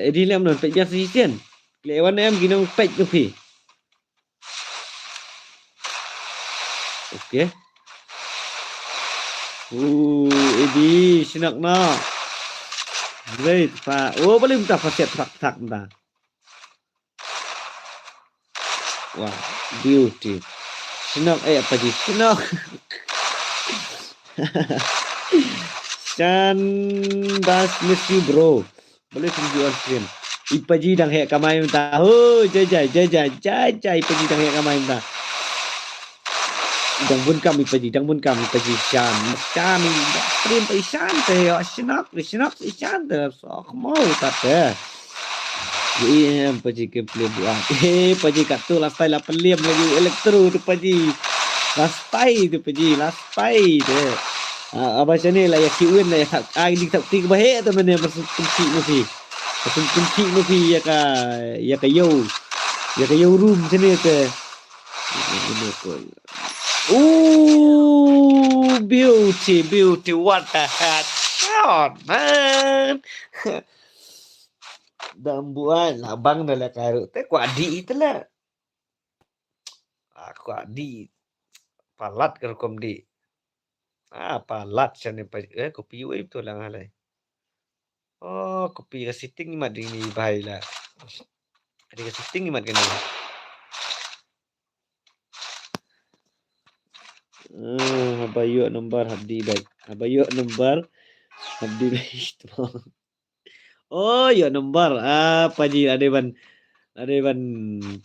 edilam non pej biasa sisian klewan em ginong pej tu pi okey edi sinak na great pa boleh minta faset tak dah wah beauty sinak apa di sinak Chan das miss you bro boleh tunggu on stream ipaji dang hek kamai minta jajai ipaji dang hek kamai minta dang bun kam ipaji Chan stream pa isan te sinak isan te so mau tate paji ke play buat paji kat tu last time 8 liam lagi elektro tu paji last time tu Abang channel lah ya kiwin lah ya di tak ti bahe tu mana pasal kunci mesti. Pasal kunci mesti ya ka yo room sini ke. Ooh, beauty, what a headshot, man. Dambuan, abang dah lah karut. Tapi ku adik itu lah. Aku adik. Palat ke kom di. Palat sana kopi wave tu lang halai. Oh, kopi ka sitting ni mat ni bahai lah. Ada ka sitting ni mat kan ni. Habayuk nomor habdi baik. Habayuk nomor habdi baik. Oh, ya nomor. Paji ada ban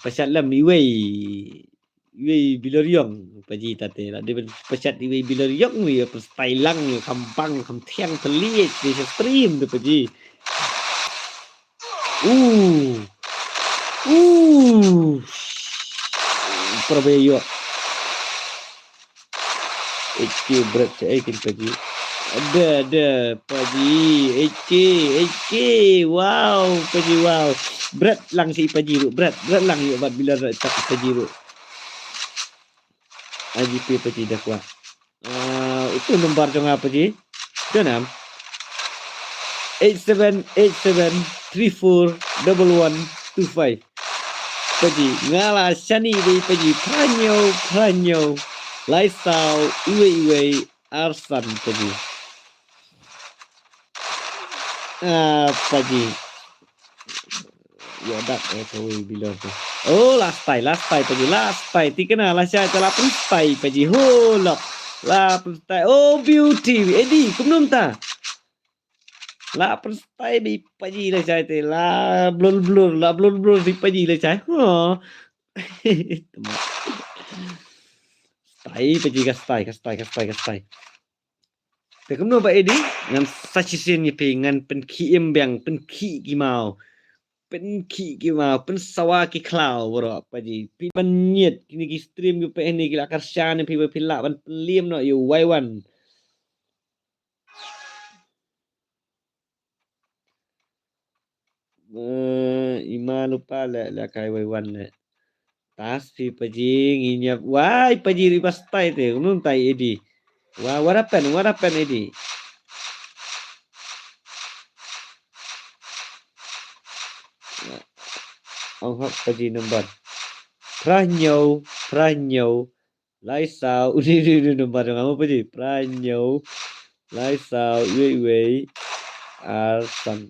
pasal lam iwei biloriong paji tate ada ban pasal iwei biloriong wi pas Thailand kampang kam thiang telit di stream tu paji. Perbayo. HK berat saya kan paji. Ada paji HK wow paji wow berat lang si paji ru berat lang ya bat bila tak paji ru IGP paji dah kuat itu nombor jong apa paji tu nam 8787341125 paji ngala shani di paji pranyo laisau iwe arsan paji paji ya dak kau bila tu last time paji tikena lah saya telah pristai paji holok la pristai beauty edi kumnum ta la pristai bi paji lah saya te la blur bi paji lah saya stai paji kastaiแต่ก็นู่นไปดิงั้นซัชเซียนนี่เพงั้นเป็นขี้เอ็มแบงเป็นขี้กี่เมาเป็นสวากี่คลาวบรอปะจีพี่มันเนียดนี่กี่สตรีมกูไปนี่กี่ละกัรชานี่พี่ไปพิละมันเลี่ยมเนาะอยู่ไว้วันima lupa lah kaiไว้วันเลยtasพี่ปะจีงิบว้ายปะจีริปัสไตเตกูนู่นไตเอดีwhat happened edi ông học cái gì number pranyo lai sao đi number kamu apa sih pranyo lai sao wei arsan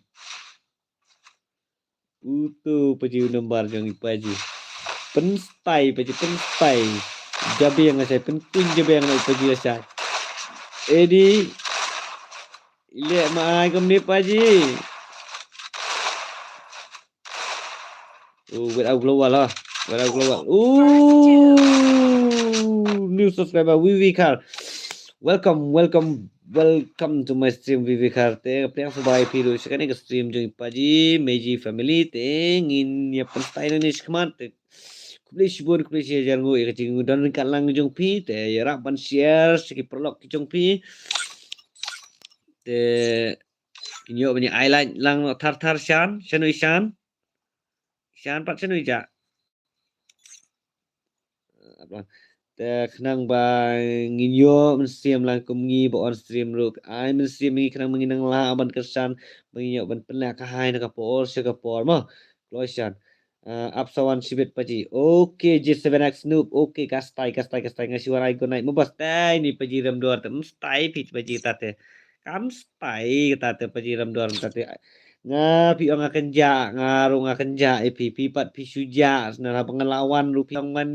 utu paji number yang ipaji penstai jabe yang saya penting jabe yang paji saya edi lihat mai komni paji without global lah. New subscriber Vivikar. Welcome to my stream Vivikar. Te apne subai phiru sekane ke stream jong paji meji family te ngin ya pentai ni skmat te kubli share ngo e jing dan kan lang jong pi te ya rak ban share siki prolog ki jong pi te kinyo bani highlight lang thar shan chanui shan pat chanui jaแต่ขนังบางงินโยมันเสียมลังกุมงีบ่ออนสตรีมรูปมันเสียมมีขนังมึงนังลาบันกระชันมึงโยบันเป็นแลกหายนะครับปอสกับปอร์มั้งกลอยชันอัพสวรรค์ชีวิตปะจีโอเค J7X Noob โอเคกัสไตngasi warai go naik mubas tai ni paji ram dor tem stai pit paji tate kam stai tate paji ram dor tate ngapi ang akan ngarung akan pipi pat pisuja senara pengelawan rupi man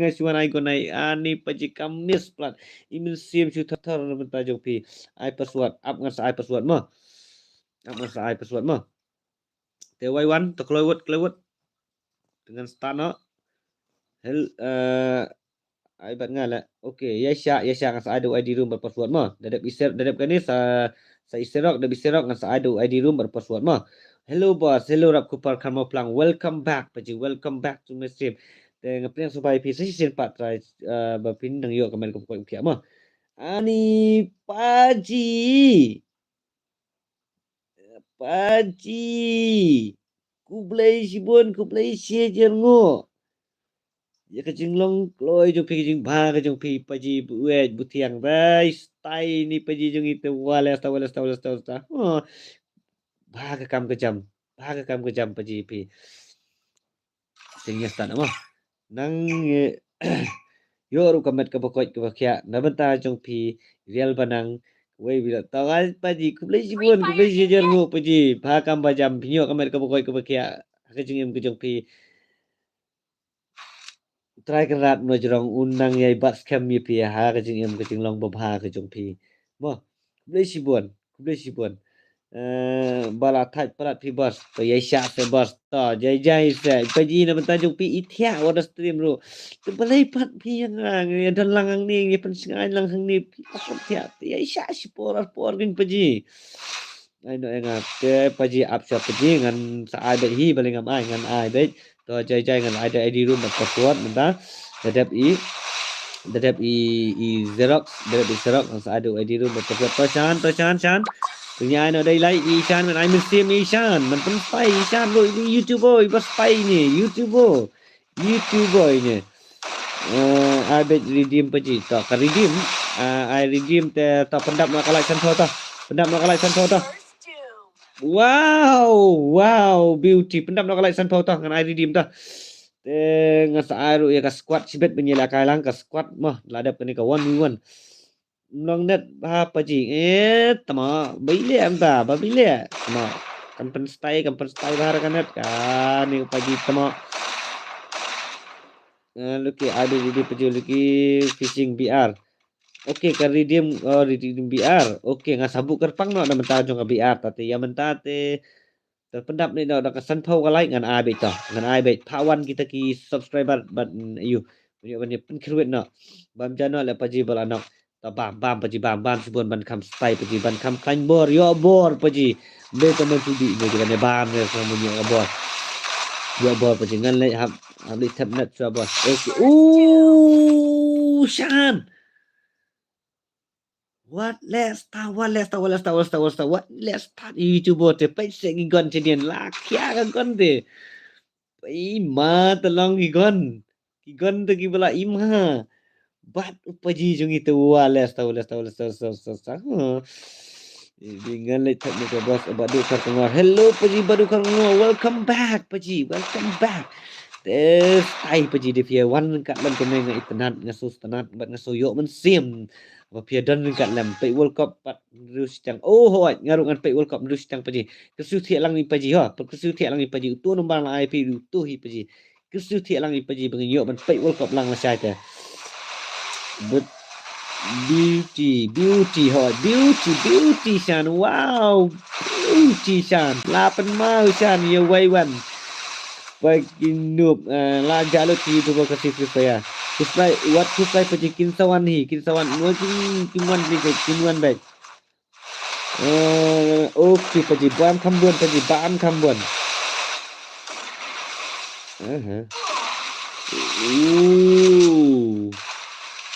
ngasuan ai gonai ani paji kamis plat imin sim chu thar mentajong pi ai password up ngas ai password mo te wai wan to klewet dengan stano hel ai bat ngala okey yasha ngas adu ID room berpassword mo dadap kani sa iserok ngan sa adu ID room berpassword mo hello boss hello rap kupar kamo plang welcome back to my stream te ngapeng subai pi session pat try bapin nang yo kamen ko pia mo Ani Paji. Paji. Kublai sibun kublai sia jerngok. Ya kajing long kloi jong pi kajing ba kajong pi Paji buet butiang bai stai ni Paji jong itu wala sta. Oh, ba ka kam kejam. Ba ka kam kejam Paji pi. Sing yastan mo. Nang yo ru kamet ka pokoj ka bakya nabenta jong pi real banang wei bila tagal Paji kublai sibun kublai sia jerngok Paji ba kam bajam pinyo kamet ka pokoj ka bakya kajing em kajong pi try kan rat no jrong unang yai bat scam mi pi ha kajing em kajing long babha kajong pi mo kublai sibun bala thaj parat pi bas to yai sha se bas to jai se Paji na benta jong pi ithya order stream ru to balai pat pi yang ang dan lang ang ni ngi pen singai lang hang ni pi pasot thya yai sha si por gin Paji ai no enga te Paji up shop Paji ngan sa ai bet hi baling am ai ngan ai bet to jai ngan ai ID room mat pasword menta dadap i xerox sa ada ID room mat pasword to chan punya ai no dai lai i chan ngan ai sim i chan man pen spy i chan lo ini youtuber i bas spy ni youtuber ni ai bet redeem Paji to ka redeem ai redeem te to pendap nak kalai san to
First doom.
Wow, beauty. Pendam nak kalai san pau tah ngan ai redeem tah. Ngan sa ai ru ya ka squad sibet penyela kai lang ka squad mah ladap kani ka 1v1. Long net ba Paji tama bile am ta ba bile tama kan pen stay bahar kan net kan ni Paji tama luki ada di Paji luki fishing BR. Okey kan redeem BR. Okey ngan sabuk kerpang no na menta jong ka BR tati ya menta te terpendap ni dah kesan pau kalai ngan ai bet tah ngan ai bet pawan kita ki subscriber ban you punya ban pen kirwet nak bam jano la Paji bal anak ta bam Paji bam sibon ban kam stay Paji ban kam kain bor yo bor Paji be teman tudi ni dengan bam ne sama punya bor yo bor Paji ngan le hab li tap net so bor Shan what let's start YouTuber te pai se ngi gon chedian la kya ka gon te ima talong igon te ki bala ima bat Paji jung itu wales tahu dengan le tak ni bos badu kar tengah hello Paji badu kar welcome back Paji Des ai Paji dia pia wan kat lam kemeng ngai tenat ngasus tenat bat ngaso yo men sim và phía đơn kat lam pe World Cup pat rus chang oh hoi ngaru ngan pe World Cup rus chang Paji ke su thia lang ni Paji ha ke su thia lang ni Paji tu nombang lang IP tu hi Paji ke su thia lang ni Paji bang yo ban pe World Cup lang la sai te but beauty hoi beauty san wow beauty san 8 mau san ye wai wan bagi noob la jalo ti tu ba kasi saya kusai wat kusai Paji kinsawan no kinwan ni kinwan baik okey Paji bam kambuan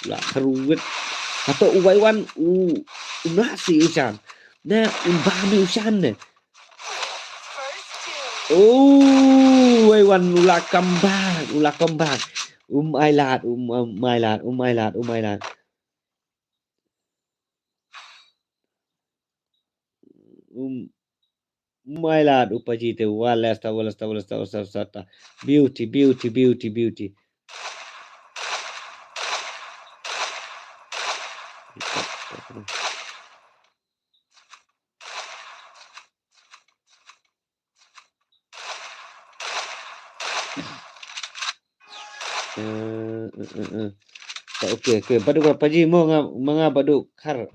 la keruwet atau uwaiwan nasi usan na bami usan ne
First doom.
Waiwan ula kembang Ailat Mailat Paji te walasta beauty okey badu Paji mo nga badu khar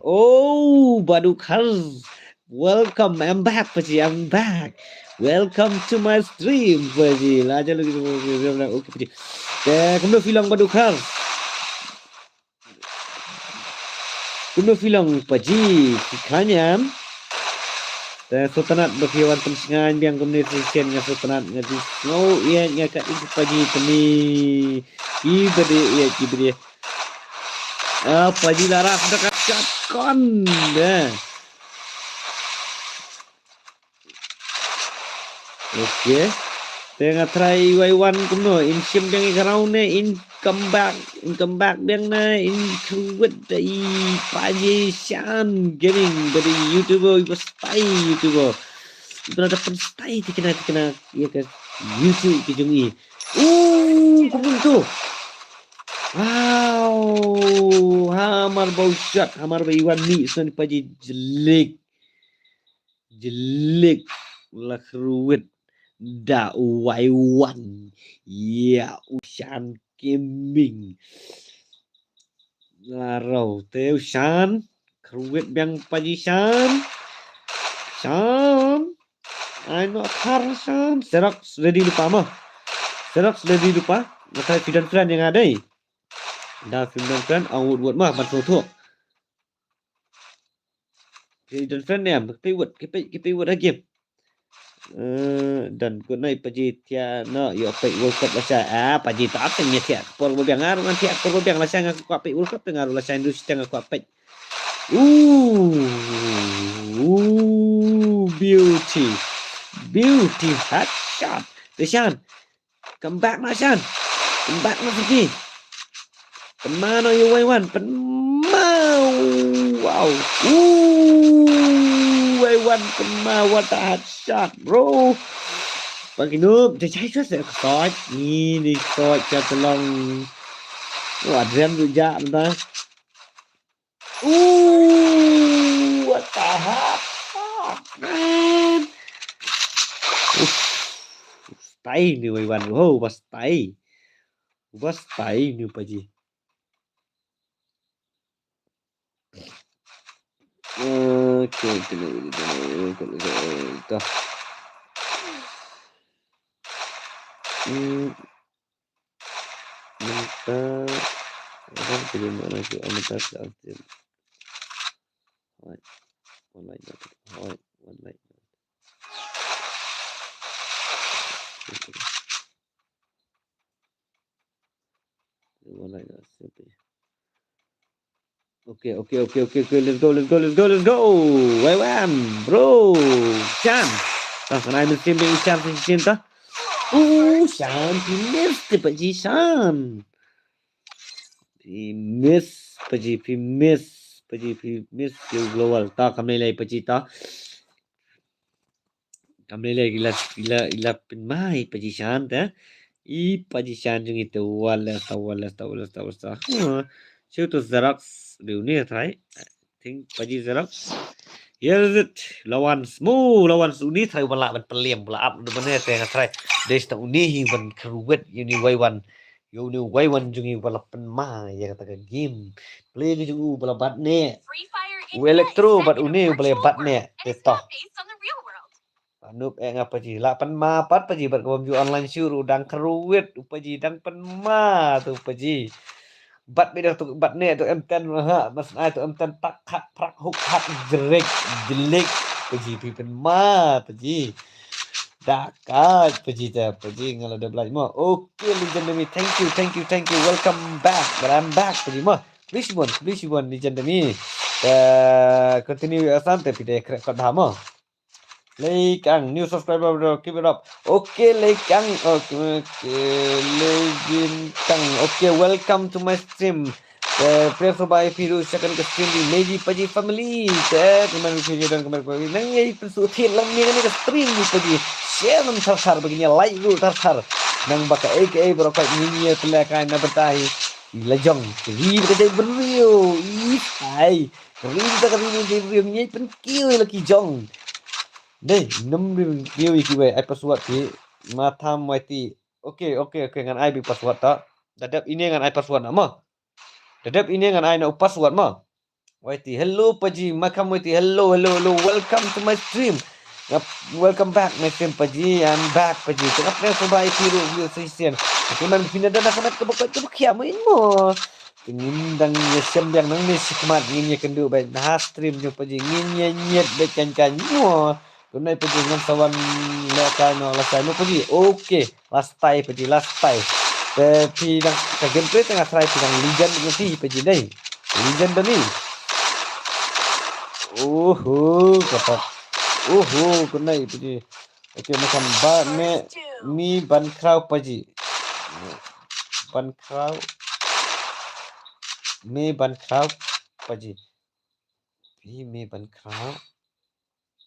badu khar welcome I'm back Paji welcome to my stream Paji la jalo okey Paji kumno filang badu khar kumno filang Paji kanyam Sultanat berfiawan pensingan biang komunikasi dengan Sultanat ngadi ngau ia ngakat Paji teni ibade Paji laras dekat shotgun. Okay. Tengah try Y1 kumno in sim yang ikarau ne in come back biang na in kuwet dai Paji Shan getting dari YouTuber ibu stay YouTuber. Berada stay tikena ya ke YouTube kijungi. Kumun tu. Wow, hamar bau shot, hamar bau Y1 ni son Paji jelek lah keruwet. Da Y1 ya Ushan Gaming larau te Ushan keruwet biang Paji Shan ano akhar Shan Xerox ready lupa mah Xerox ready lupa maka fidan friend yang ada dah fidan friend awut buat mah bantu tu fidan friend ni kepi buat lagi dan kunai Paji tiana yo pe World Cup lasa Paji tak apa nya tiak por biang ngaru nanti por biang lasa ngak ku pe World Cup ngaru lasa Indonesia ngak ku pe beauty hot shot Deshan come back Shan pergi kemana you Y1 mau wow Y1 kemana what a hot shot bro bagi noob dia cai tu saya koi ni koi cho tolong Adrian juga bentar what a hot shot man stay ni Y1 stay ni Paji okay dah minta orang kirim mana tu minta update online Okay, let's go. Y1, bro. Chan. Sana ada tim yang Chan cinta. Chan, miss Paji Chan. Miss Paji global. Ta kami lagi Paji ta. Kami lagi gila penmai Paji Chan ta. Paji Chan jung itu wala. Show to Xerox dunia try. I think Paji Xerox. Here's it. Lawan uni try wala ban peliem bla up de mana tengah try. Des ta uni ban keruwet uni Y1. Uni Y1 jungi wala penma ya kata game. Play ni jungu bala batne.
Free Fire
Elektro
India is
bat
set in a
uni bala
virtual
batne.
world, and it's not based on the real world.
Anup ngapa Paji. La penma pat Paji bat kau online syuru dang keruwet Paji dang penma tu Paji. Bat beda tu bat ni tu M10 mas ai tu M10 tak hak prak huk hak jelek Paji pipen ma Paji dakat Paji kalau dah belajar mah okay legendary thank you welcome back but I'm back Paji mah please one legendary continue asante pide kret dah mah like ang new subscriber bro keep it up okay like ang okay legend kang okay welcome to my stream pray for by Firu second ke stream di Meji Paji family kemarin video dan kemarin nang yai persutin lang ni ke stream di Paji share nam thar begini like dulu thar nang baka aka berokat ni pelakai na bertahi lejong ri ke brio hai ri ka ri ni pen kiu lagi jong đây 6 view iki we ai password ki matham waiti okay ngan ai bi password ta dadap ini ngan ai password nama dadap ini ngan ai na password ma waiti hello Paji makam waiti hello welcome to my stream welcome back my stream Paji I'm back Paji tengap yang coba Firu view session keman pindah dah sangat kebakia main mo Pengindang sembiang nang ni sikmat nginya kendu baik nah stream nyo Paji nginya nyet becancan mo Kunai Paji dengan sawan lekano lasano Paji. Okay, last time Paji. Tapi dang gameplay tengah try tengah legend nanti Paji dai. Legendary. Dapat. Kena Paji. Okey, macam mi ban kraw Paji. Ban kraw. Mi ban kraw Paji. Mi ban kraw.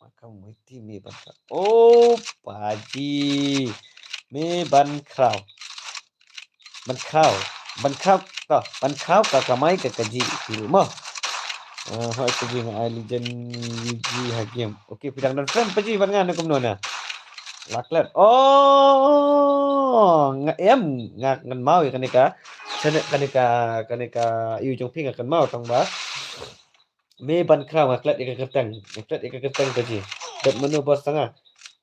Maka mesti mi ban kraw. Paji. Mi ban kraw. Ban kraw ka kamai ka kaji di rumah. Hoi Paji dengan Legend Yuji Hakim. Okey, pidang dan friend Paji ban ngan aku menona. Laklat. Ngak ngan mau ya kanika. Kanika yu jong ping akan mau tong ba. Me ban kraw ngaklat ika ketang. Paji. Dat menu bos tengah.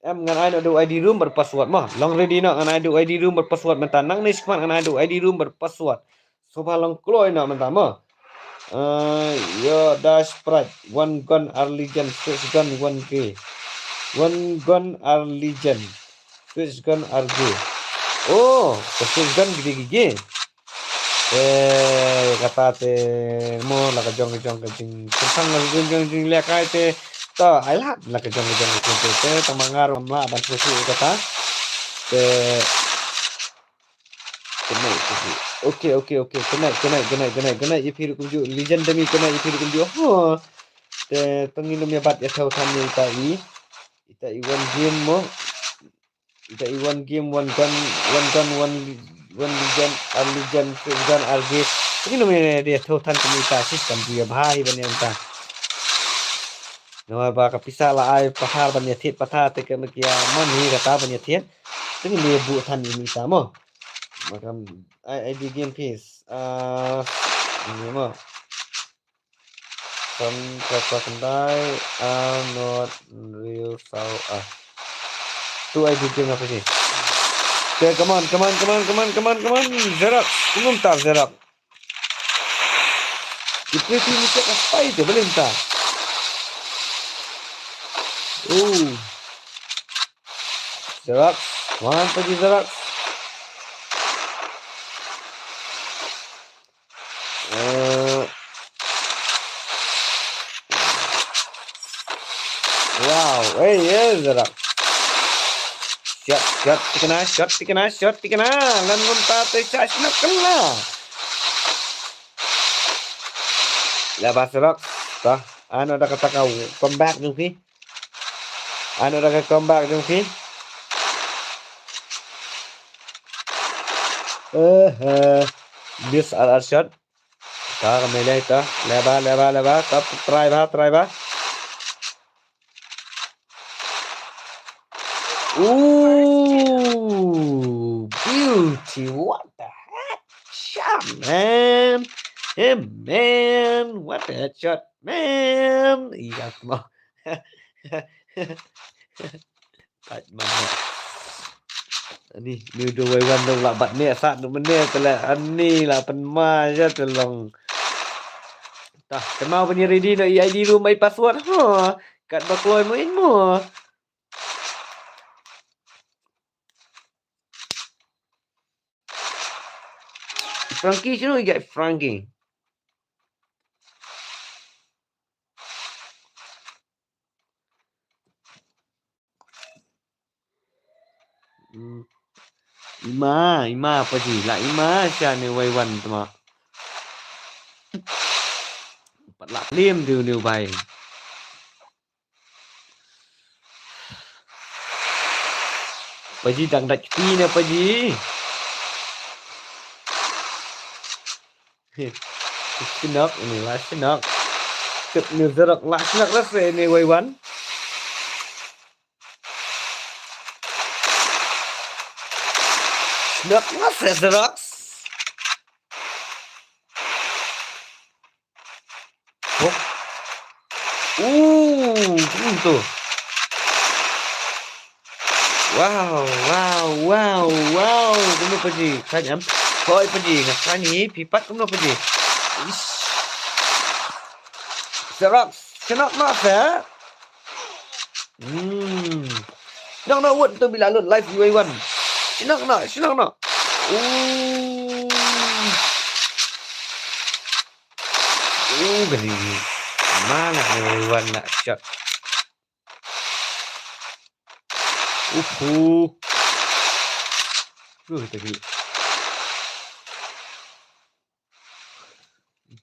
Ngan ai do ID room berpassword mah. Long ready nak ngan ai do ID room berpassword mentanang ni skman ngan ai do ID room berpassword. Soba long kloy nak mentama. Yo dash pride. One gun are legend. Switch gun 1K. One gun are legend. Switch gun are gay. Switch gun gede-gede. Kata te mo la ka jong kajing. Tentang jong liak ai te to ai la ka jong te tamangar ma ban susu kata. Te Okey. Kena ipiru kunju legend demi kena ipiru kunju. Te tengin me bat ya thau tham ni ita i one game mo. Ita i one game one gun one legend switch gun RG. Tengin me dia thau tham ni ta system dia bhai ban ta. No ba ka pisa la ai pahar ban ya thit patha te ke mekia man hi kata ban ya thit. Tengin me bu than ni ta mo. Macam ID game piece. Ini mah. Some kendai are not real tu ID game apa sih? Okay, come on. Zerak, tunggu bentar Zerak. Kita sini cek apa itu boleh bentar. Zerak, mana pergi Zerak? Wow, Zerak. Shot tikena. Lan gunta te charge nak kena. Lepas Zerak, dah. Anu dah kata kau come back jom pi. This RR shot. Tar mele ita. Leba. Tap try ba. Beauty. What the heck? Shot, man. Hey, man. What the headshot, man. Iya, mau. Tak mana. Ni udah waiwan dong lah bat ni saat menit telah ani lah penma je telong. Tah, kemau punya ready nak ID room my password. Kat bakloy mo in mo. Frankie, you know you get Frankie. Ima apa sih? Lah Ima siapa ni waiwan tu mah. 4 lak lim tu ni bai. Paji dang dak cuti ni Paji. Sinak ini lah sinak. Kep ni Zerak lah sinak rasa ni waiwan. Sinak rasa Zerak. Tu. Wow. Kamu pergi. Kanyam. Koi pergi. Ngakani pipat kamu pergi. Zerak. Sinak rasa. Sinak nak buat tu bila load live UI1. Sinak nak. Beli mana nih warna shot. Tadi.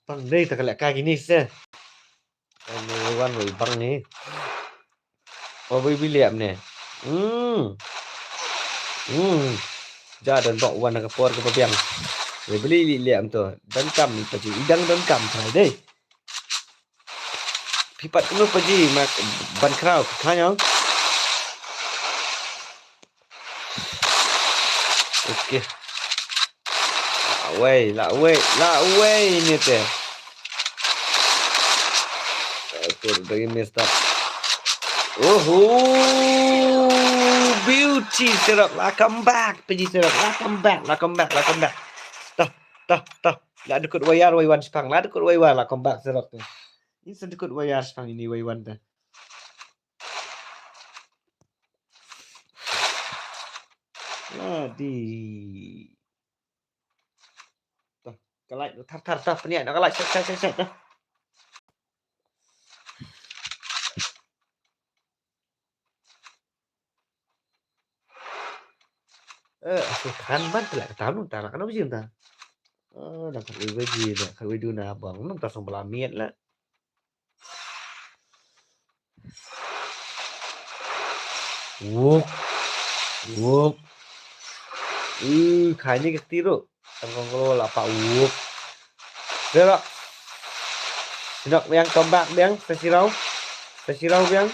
Bang đây tak lek kaki ni se. Ini wan wei bang ni. Oh wei biliam ni. Ja dan bok wan ka por ka pabiang. Wei beli liam tu. Dan kam paji idang dan kam sai dei. Pipat nu paji mak ban krau khanyang. Okey. La wei ni teh. Okey, bagi mesta. Beauty syrup. Come back. Pergi syrup. Come back. Tah. Lah dekut wayar waywan sepang. Lah dekut waywan lah come back syrup tu. Ini sedekut wayar sepang ini waywan tu. Ladi. Tah, kalai tar peniak nak kalai set dah. Kan ban telak tahu tak nak kenapa sih tak? Dah kat wei dah kat wei duna abang nak tasung belamiat lah. Wuk. Kayaknya ketiru. Tangkong kalau lapa wuk. Dah. Sinak yang tombak biang sesirau biang.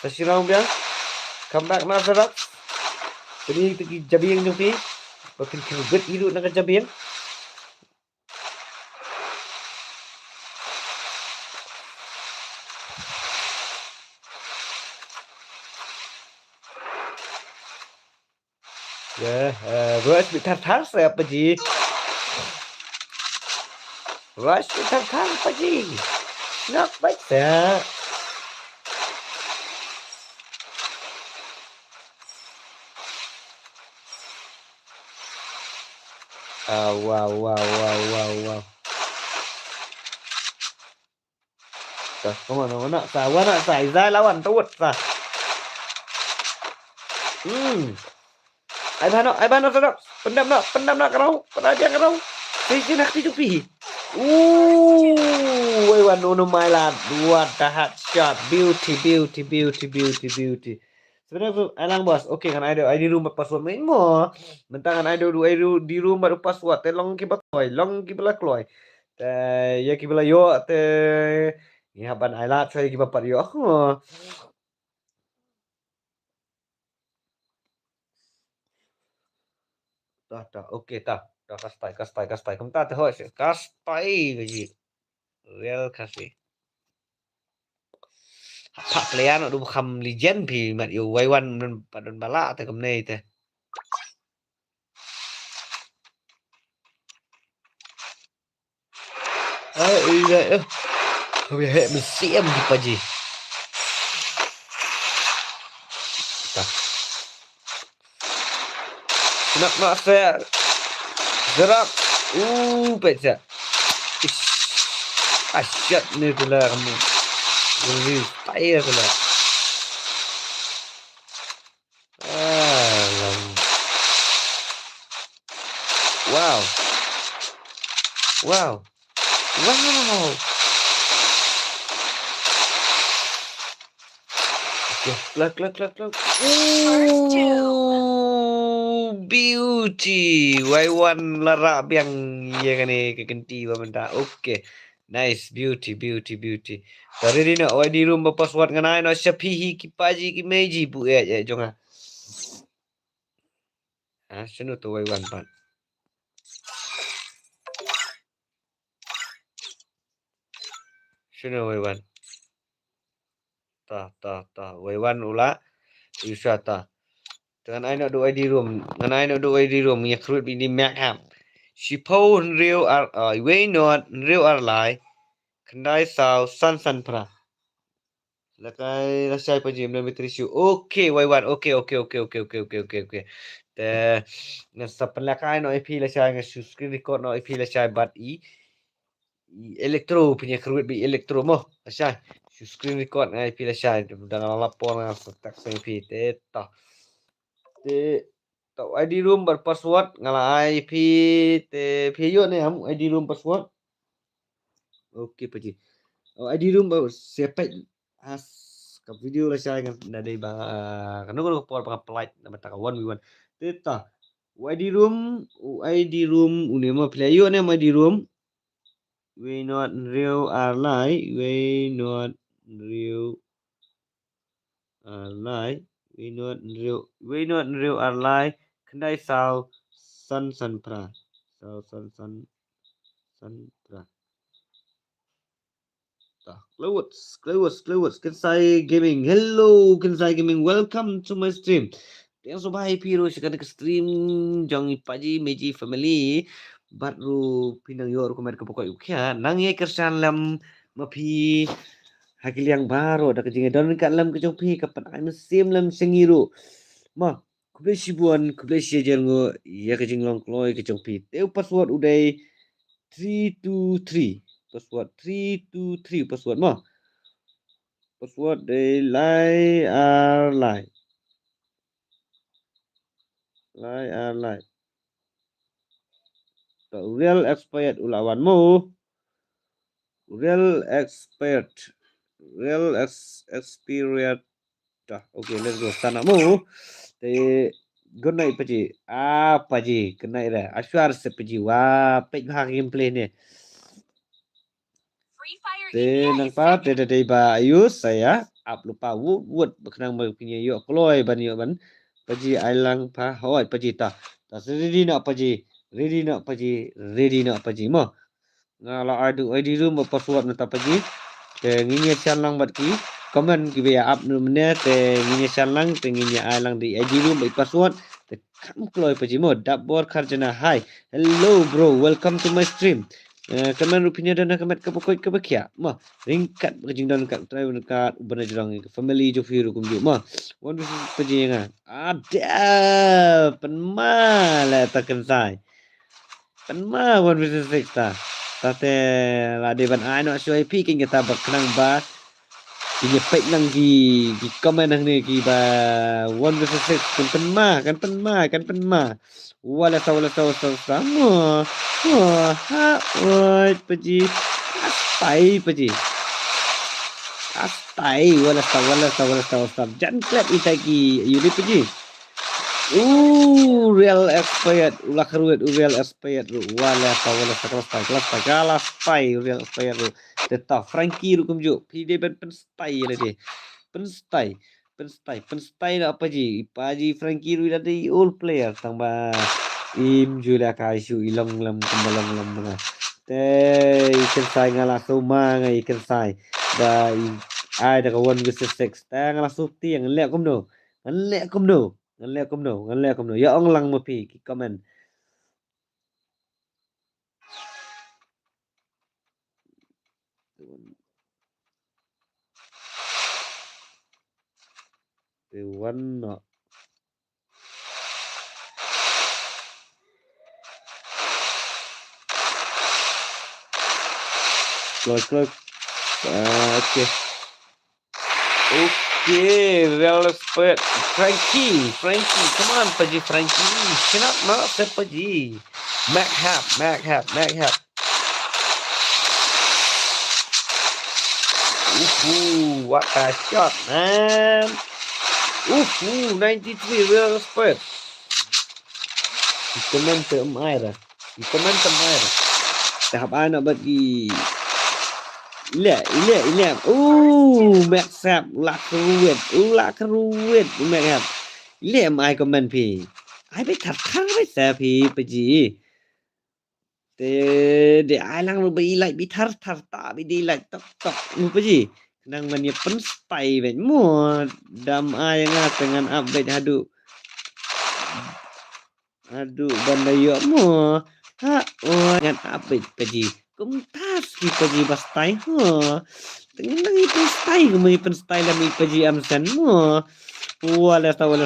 Sesirau biang. Comeback na serak. Jadi tegi jabiang tu pi. Pakin kibet hidup nak jabiang. Ya, ruas bitar saya apa ji? Ruas bitar apa ji? Nak baca. Wow. Tah, mana sawan nak sai ra lawan tawut sah. Ai ban nak sedap. Pendam nak kerau. Penadian kerau. Sisi nak tijupi. Wei wan no my lad. What the hot shot. Beauty. Sebenarnya tu alang bos. Okey kan ada ID room password main mo. Mentangan ID di room baru password long ki bala kloy. Ya ki bala yo ni haban ailat saya ki bapat yo. Dah. Okey dah. Dah kastai. Kamu tak tahu kastai lagi. Real kasih. Pak pelayan nak become legend pi mat yo waiwan padon bala te kamne te. Iya. Kau hek mesiam di paji. Dah. Nak saya gerak. Pecah. Asyik ni tu lah kamu. Jadi payah tu lah. Wow. Okay, plug. Beauty. Waiwan larak biang iya kan ni kekenti benda. Okay. Nice, beauty. Dari ni nak di room password nganai nak sepihi kipaji ki meji bu ya jonga. Sino tu waiwan pan. Sino waiwan. Ta. Waiwan ula. Isa ta. Dengan ai nak do ID room. Dengan ai nak do ID room ya create ini mac ham. Sipo real way not real lai. Kendai sao san pra. Lakai rasai paji melalui trisu. Okey, Y1. Okey. Te nasa penlakai no IP rasai ngan screen record no IP rasai bat elektro punya keruit bi elektro mo rasai. Screen record ngan IP rasai dalam lapor ngan setak IP teta. Te tau ID room berpassword ngala IP te pio ni am ID room password. Okey paji. ID room baru sepet as ka video lah saya kan dari bang kan ko por pa polite na mata 1v1 teta ID room uni mo play yo ne ID room we not real are lie we not real are lie we not real are lie kendai sao san pra sao san pra Close. Kansai Gaming. Hello, Kansai Gaming. Welcome to my stream. Yang sobat piro sekarang ke stream jang ipaji meji family. Baru pinang yo komen ke pokok ukya. Nang ye kersan lam mapi hakil yang baru ada kejingan don kat lam kejong pi kapan ai mesim lam sengiru. Ma kuble sibuan kuble siajar ngo ya kejing long kloi kejong pi. Teu password udai 323. Password 323 password ma. Password they lie are lie. So, real expired ulawanmu. Real expired. Dah. Okay, let's go. Tanakmu. Te good night paji. Paji. Good night dah. Asyar sepaji. Wah, pek gameplay ni.
Free Fire
Te
India is
nampak
set in
te ba ayus saya up lupa wood berkenang punya yuk kloy ban yuk ban paji ailang pa hoi paji ta ready nak paji mo ngala adu ID room password nata paji te nginya chanlang bat ki comment ki ya up mene te nginya chanlang te nginya ailang di ID room password te kam kloy paji mo dabor kharjana hi hello bro welcome to my stream Kamen rupinya dan kamet kapokoi kabakia mah ringkat berjing dan kat try dekat ubana jurang family jo firu kum ju mah wan bisu pejinga ada penma ta kensai penma wan bisu sekta tate la de ban ai no shoi pi king kita baknang ba ki pek nang ki komen nang ni ki ba wan bisu sek kan penma wala sama oi paji astai wala jangan klep itaki yuri paji real expired ulah keruit real expired wala kelas pai real expired tetap Frankie rukum ju pide ben penstai lagi penstai nak paji Frankie ru dari old player tambah im jula kaisu ilong lam kembalong lam mga te ikan sai ngala suma ngai ikan sai ba ai da kawan gu six ta ngala suti yang lek kum no ya ong lang mapi ki comment the one no close okay real expert Frankie come on paji Frankie cannot not paji Mac hap what a shot man 93 real expert comment air tahap anak bagi Ilek. Max hap. Ulah keruit. Max hap. Ilek mai komen pi. Aiไปถัดข้างไปแซ่พีไปจีde ai lang lu bi like bi thar ta bi di like tok lu pa ji nang man ye pen stay ben mo dam ai nga dengan update hadu banda yo mo ha dengan update pa ji kumtas ki paji bastai ha. Tenang ipan style kami ipan style kami paji amsan mo. Wala sta ha.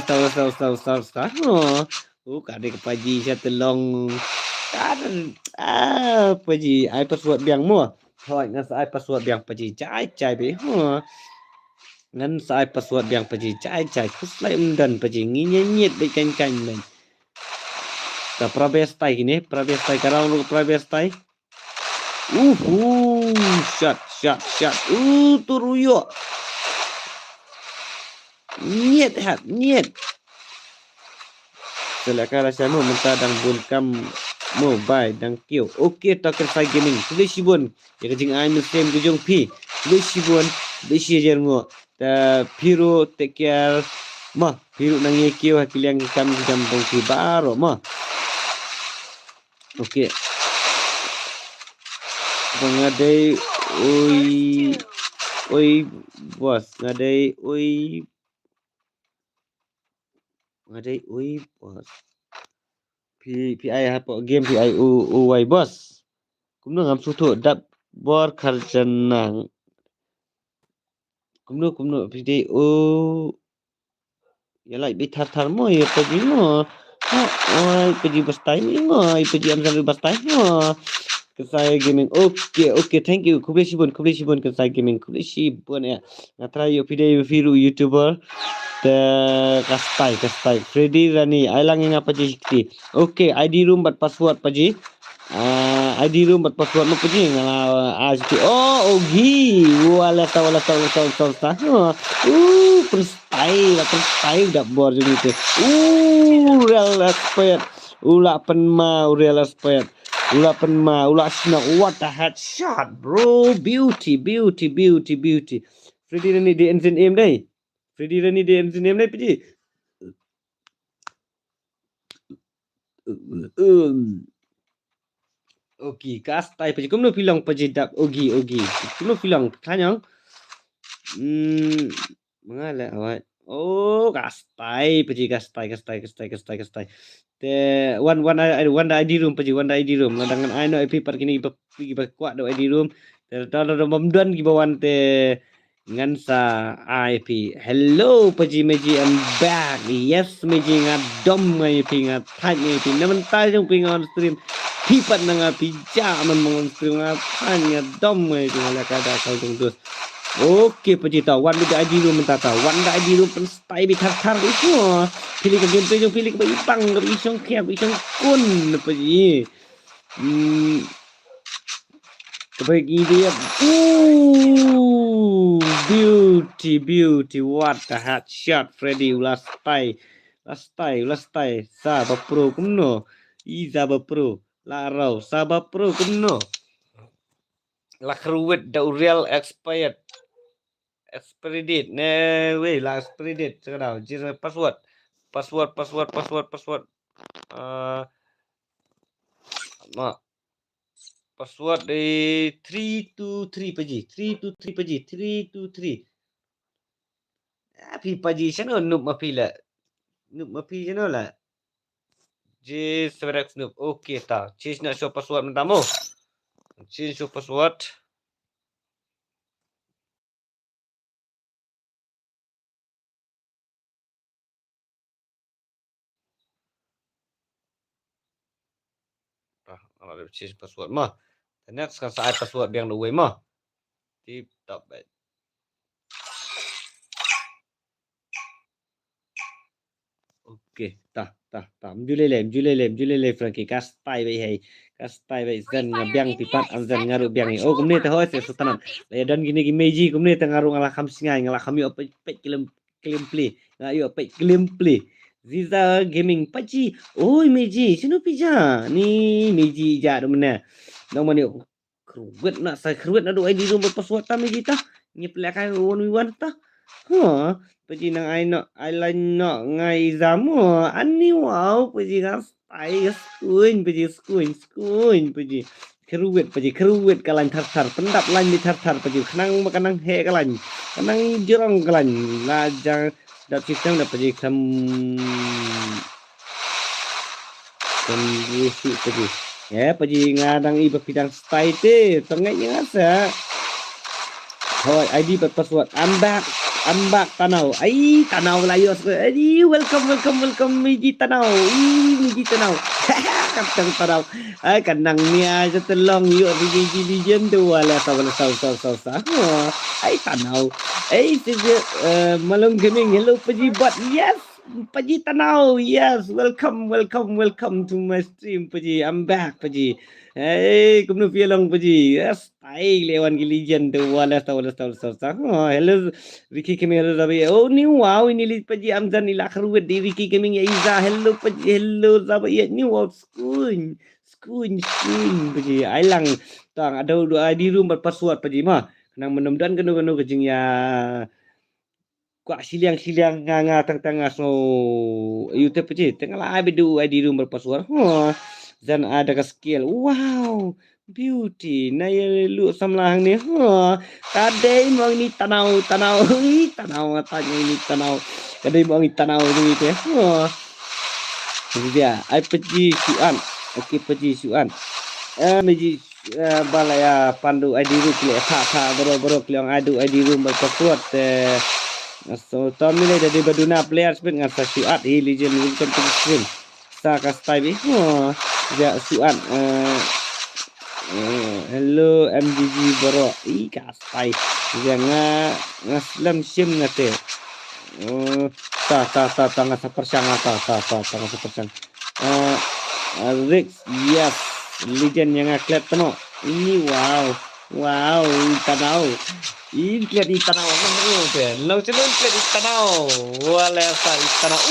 Kade ke paji saya telong. Kan paji ai password biang mo. Hoi ngan sai password biang paji cai be ha. Ngan sai password biang paji cai kuslai undan paji nginyet be kan men. Ta prabestai gini, prabestai karang lu prabestai. Shot. Turuyo. Niet. Silakan rasa mo minta dang bunkam mobile dang kio. Okey token sai gaming. Tulis sibun. Ya kejing ai muslim gujung pi. Tulis sibun. Besi ajar mo. Ta piro take care. Ma, piro nang ye kio hakiliang kam jam bongki baro ma. Okey. Pengadai oi bos, ngadai oi bos. PI apa game PI oi bos. Kumno ngam sutu dap bor kharjanang. Kumno pidi ya lai bi thar mo ya padi mo. Oi padi bastai mo, padi amsan bastai mo. Kesai gaming. Okay, thank you. Kubesibun kesai gaming. Kubesibun ya. Natry yo video viru YouTuber. Kastai. Freddy Rani. Ailang yang apa jikti. Okay, ID room but password paji. ID room but password mo paji ngala ajti. Ogi. Wala ta. Perstai dak bor jeng itu. Real expert. Ula penma real expert. Ula penma, ula sina, what a headshot, bro. Beauty. Freddy Rani di engine aim dai. Pergi. Okey, kastai pergi. Kumno pilang pergi dap ogi. Kumno pilang kanyang. Mengalah awak. Kastai pergi. One ID room pergi. Ladangan I know IP par kini pergi kuat do ID room. Dalam memduan ki bawan te ngansa IP. Hello pergi meji I'm back. Yes meji ngadom IP ngatai IP. Naman tayo pingon stream. Pipat na pijaman mga stream ngatai ngadom IP ngalakada kau tunggus. Okey pecita wan di ID room mentata wan di ID room pen stay bi thar itu pilih ke game tu pilih ke ipang ke isong kep isong kun peci kebagi dia beauty what the headshot Freddy last time Sabah Pro kumno Sabah Pro larau Sabah Pro kumno la kruwet da real expired expedit we la expedit sekarang jira password password di 323 paji 323 api paji sana noob mapi sana la je seberak noob okey ta change nak show password mentamu change show password ada change password mah. Next kan saya password yang luwe mah. Tip top baik. Okey, tah. Mjulele Frankie kastai bai zan ngabiang pipat anzan ngaru biang ni. Kumne teh hoy sutanan. Dan gini meji kumne teh ngaru ngala kham singai ngala kham yo pek kilim play. Ngayo pek kilim play. Ziza Gaming paji. Oi meji, sino pija? Ni meji ja do mana. Nama ni kruwet nak adu ID room password ta meji ta. Ni pelakai 1v1 ta. Paji nang ailan nak ngai zamu. Ani wow paji kastai skuin paji. Keruwet kalan thar pendap lain di thar paji kenang makanang he kalan. Kanang jerong kalan. Lajang dat sistem dapat jadi isi pergi Ya, paji ngadang iba pidang style te. Tengah yang asa. Hoi, ID password. Ambak tanau. Ai, tanau layos. Ai, welcome Miji tanau. Miji tanau. Kadang tanau. Ai, kadang ni aja telong yuk Miji Legend tu wala sa. Ai, tanau. Ai, malam gaming. Hello paji bot. Yes. Paji Tanau, yes, welcome to my stream, Paji. I'm back, Paji. Hey, kumno long Paji. Yes, ay lewan gilijan tu wala tahu. Oh, hello, Ricky Kemi, hello Zabi. Oh, ni wow, ini li Paji Amzan ila keruat di Ricky Kemi ya Iza. Hello Paji, hello Zabi. Ya, ni wow, skun, Paji. Ay lang, tang ada dua di room berpasuat Paji mah. Nang mudah-mudahan kenu kejing ya. Kuak siliang nganga tang so YouTube je tengah lah bedu di room berpasuar dan ada ke skill wow beauty na ye lu samlang ni kadai mau ni tanau tanau tanya ini tanau kadai mau ni tanau ni tu jadi dia ai pergi suan okey pergi suan meji balaya pandu di room le tha boro kliang adu di room berpasuar so terminate dari baduna player spin ngan suat legend welcome to the stream sa ka style ya suat hello MGG bro ka style ya ngaslam sim ngate ta tanga sepersang Rex yes legend yang aklet teno ini wow tanau ini lihat di tanau lo celon lihat di tanau wala sa di tanau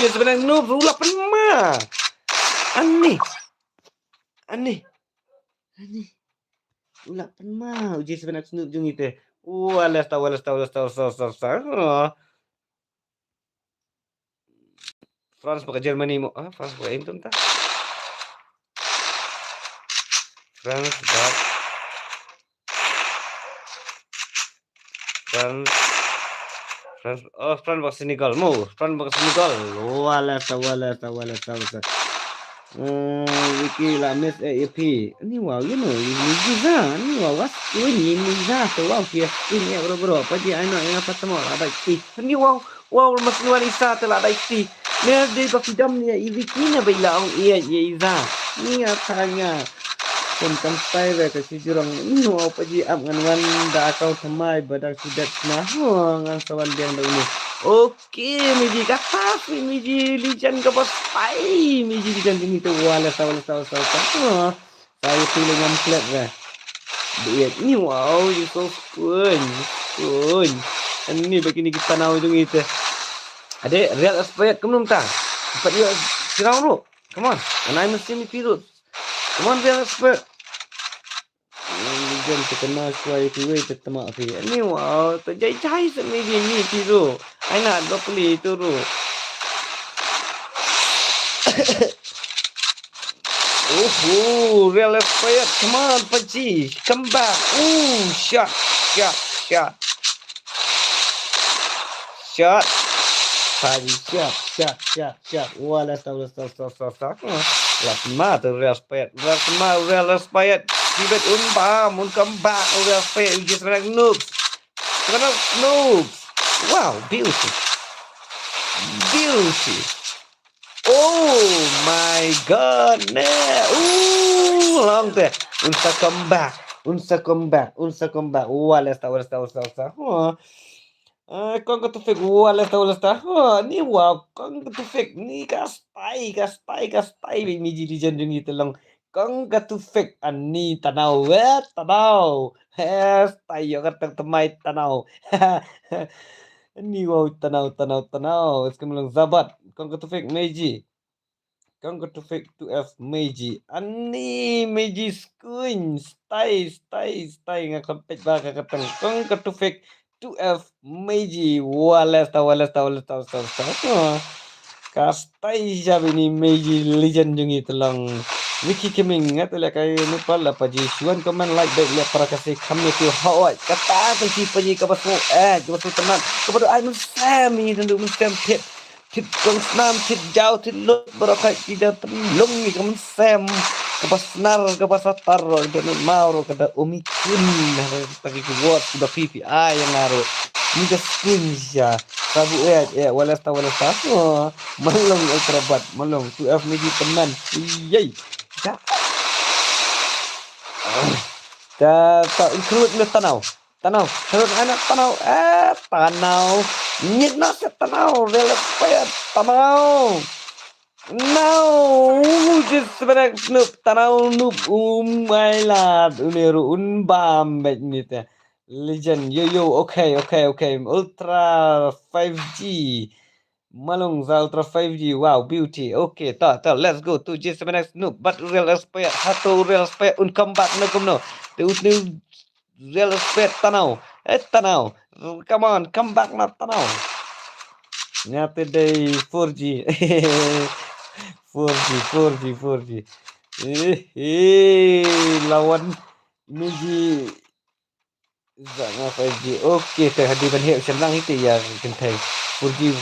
dia sebenarnya noob rula penma aneh rula penma dia sebenarnya noob jung itu wala sa France pakai Germany mo France pakai itu entah France pakai Senegal mo France pakai Senegal wala sa Wiki la miss AP ni wow you know ni giza ni wow was ni giza so wow kia ini bro apa dia ano yang apa temo ada iti ni wow mas luar isa telah ada iti ni dia bafidam ni Wiki ni bilang iya iza ni atanya tentang style ke si jurang ni wow apa dia am ngan da kau semai badak sudat nah ngan sawan dia ini Oke, miji kapas, miji lijan kapas pai, miji lijan ini tu wala sa. Saya pilih ngamplet lah. Dia ni wow, you so kun. Ini begini kita tahu itu gitu. Ada real aspect kamu tak? Cepat dia sirau bro. Come on, and I must see me pirut. Come on real aspect. Lijan terkenal suai kuih tertemak fi. Ini wow, terjai-jai semedi ni pirut. I nak dua peli itu tu. Real fire. Come on, Paji. Come back. Shot. Paji, shot. Wala stop. Last mata real fire. Real fire. Tibet mun come back. Real fire. You just like noobs. Wow, beauty. Oh my god, long there. Unsa come back. Wala sta. Kong ka to fake wala sta. Ni wow, kong ka to fake ni ka spy miji legend yung ito lang. Kong ka to fake ani tanaw. Tayo katang tamay tanaw. Ni wow tanaw. Es kami lang zabat. Kong ka to fake Meiji. 2F Meiji. Ani Meiji skun. Stay nga kompet ba kakatang. Kong ka to fake 2F Meiji. Wala sta. Kastay sabi ni Meiji legend yung ito lang. Wiki Kiming nga tala kayo pala Paji suan komen like baik lihat para kasih kami tu hawai kata si Paji kapas mo kapas teman kepada ai Sami dan Sam tit kong snam tit jauh tit lut berakai tidak terlung ni kamu Sam Kapasnar, kapasatar, ganun mauro kada umikun pagi kuat sudah pipi yang ngaro. Nika skun siya. Sabu walasta oh, malong ultrabat malong 2F meji teman. Iyay. Ka ta include na tanaw. Tanaw, sarod anak tanaw. Tanaw. Nyit na sa tanaw. Relas pa tanaw. Now, just sebenarnya Snoop tanaw noob my lad uniru unbam bet nita legend yo okay ultra 5G malung za ultra 5G wow beauty okay ta let's go to just sebenarnya Snoop but real aspect satu real aspect un comeback no kumno the real aspect tanaw tanaw come on come back na tanaw nyata day 4G 4G. Lawan Miji Zanga 5G. Oke, kehadiran Heo senang itu ya kentai. 4G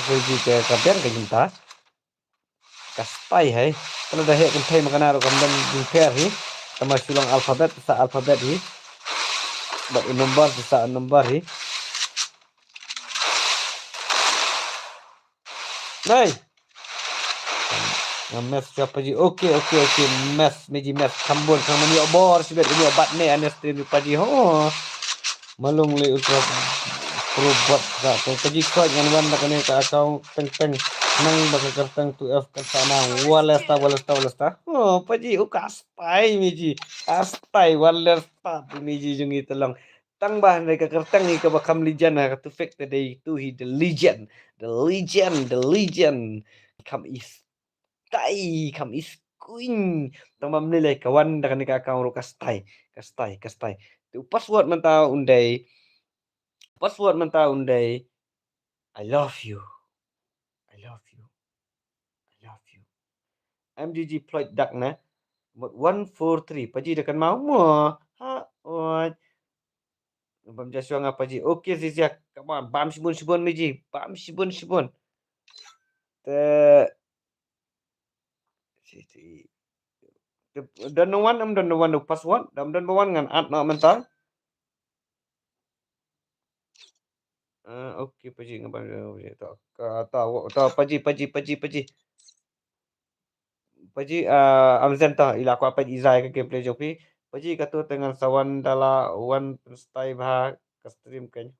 ke kabar ke kita. Kaspai hai. Kalau dah Heo kentai makana ro kamdan jumper hi. Sama sulang alfabet hi. Ba nomor hi. Nay. Mes siapa ji? Oke. Mes meji mes kambon sama ni obor sudah ini obat ne anes tri paji ho. Malung le ultra robot ka to paji ko ngan wan da kane ka kau peng nang baka kartang tu F kan sana walesta. Oh paji ukaspai meji. Aspai walesta meji jungi telong. Tang bah ne ka kartang ni ka bakam lijan ka tu fake today tu he the legend. Come is kam iskuing tama menilai kawan dengan ka kau kastai tu password mentau undai I love you MGG Floyd Duck na 143 paji dekan mau mo ha oi bam jaswa ngapa ji okay zizia come on bam sibun meji bam sibun te dan no one no password dan one ngan at no mentang okey paji ngabang ta paji amzen ta ila ko apa izai ke gameplay jopi paji katu dengan sawan dala one stay bha stream kan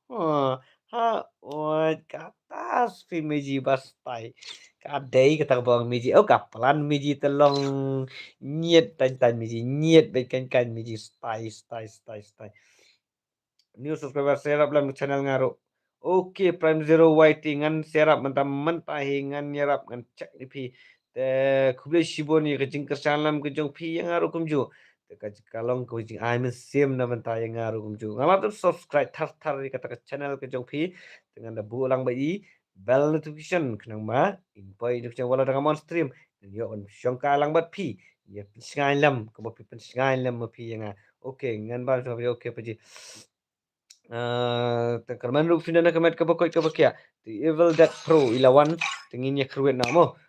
ha oi katas fi meji bastai kadai kata bang meji kapalan meji telong nyet tan meji nyet kan meji stay new subscriber serap lang channel ngaro okay prime zero YT ngan serap mentam mentahi ngan nyerap ngan cek pi te kuble shiboni ke jing kersalam ke jong pi yang ngaro kumju te ka kalong ko jing ai men sim na mentai yang ngaro kumju ngala tu subscribe tar kata ke channel ke jong pi dengan da bu lang bai bell notification kenang ma info notification wala dengan mon stream yo on syong ka lang bat pi ya pensingai lam ko pi pensingai lam pi yang okay ngan ba okay pa ji Tengkarman ruk finana kamat kabakot kabakia. The Evil Dead Pro ilawan tenginya kruet namo.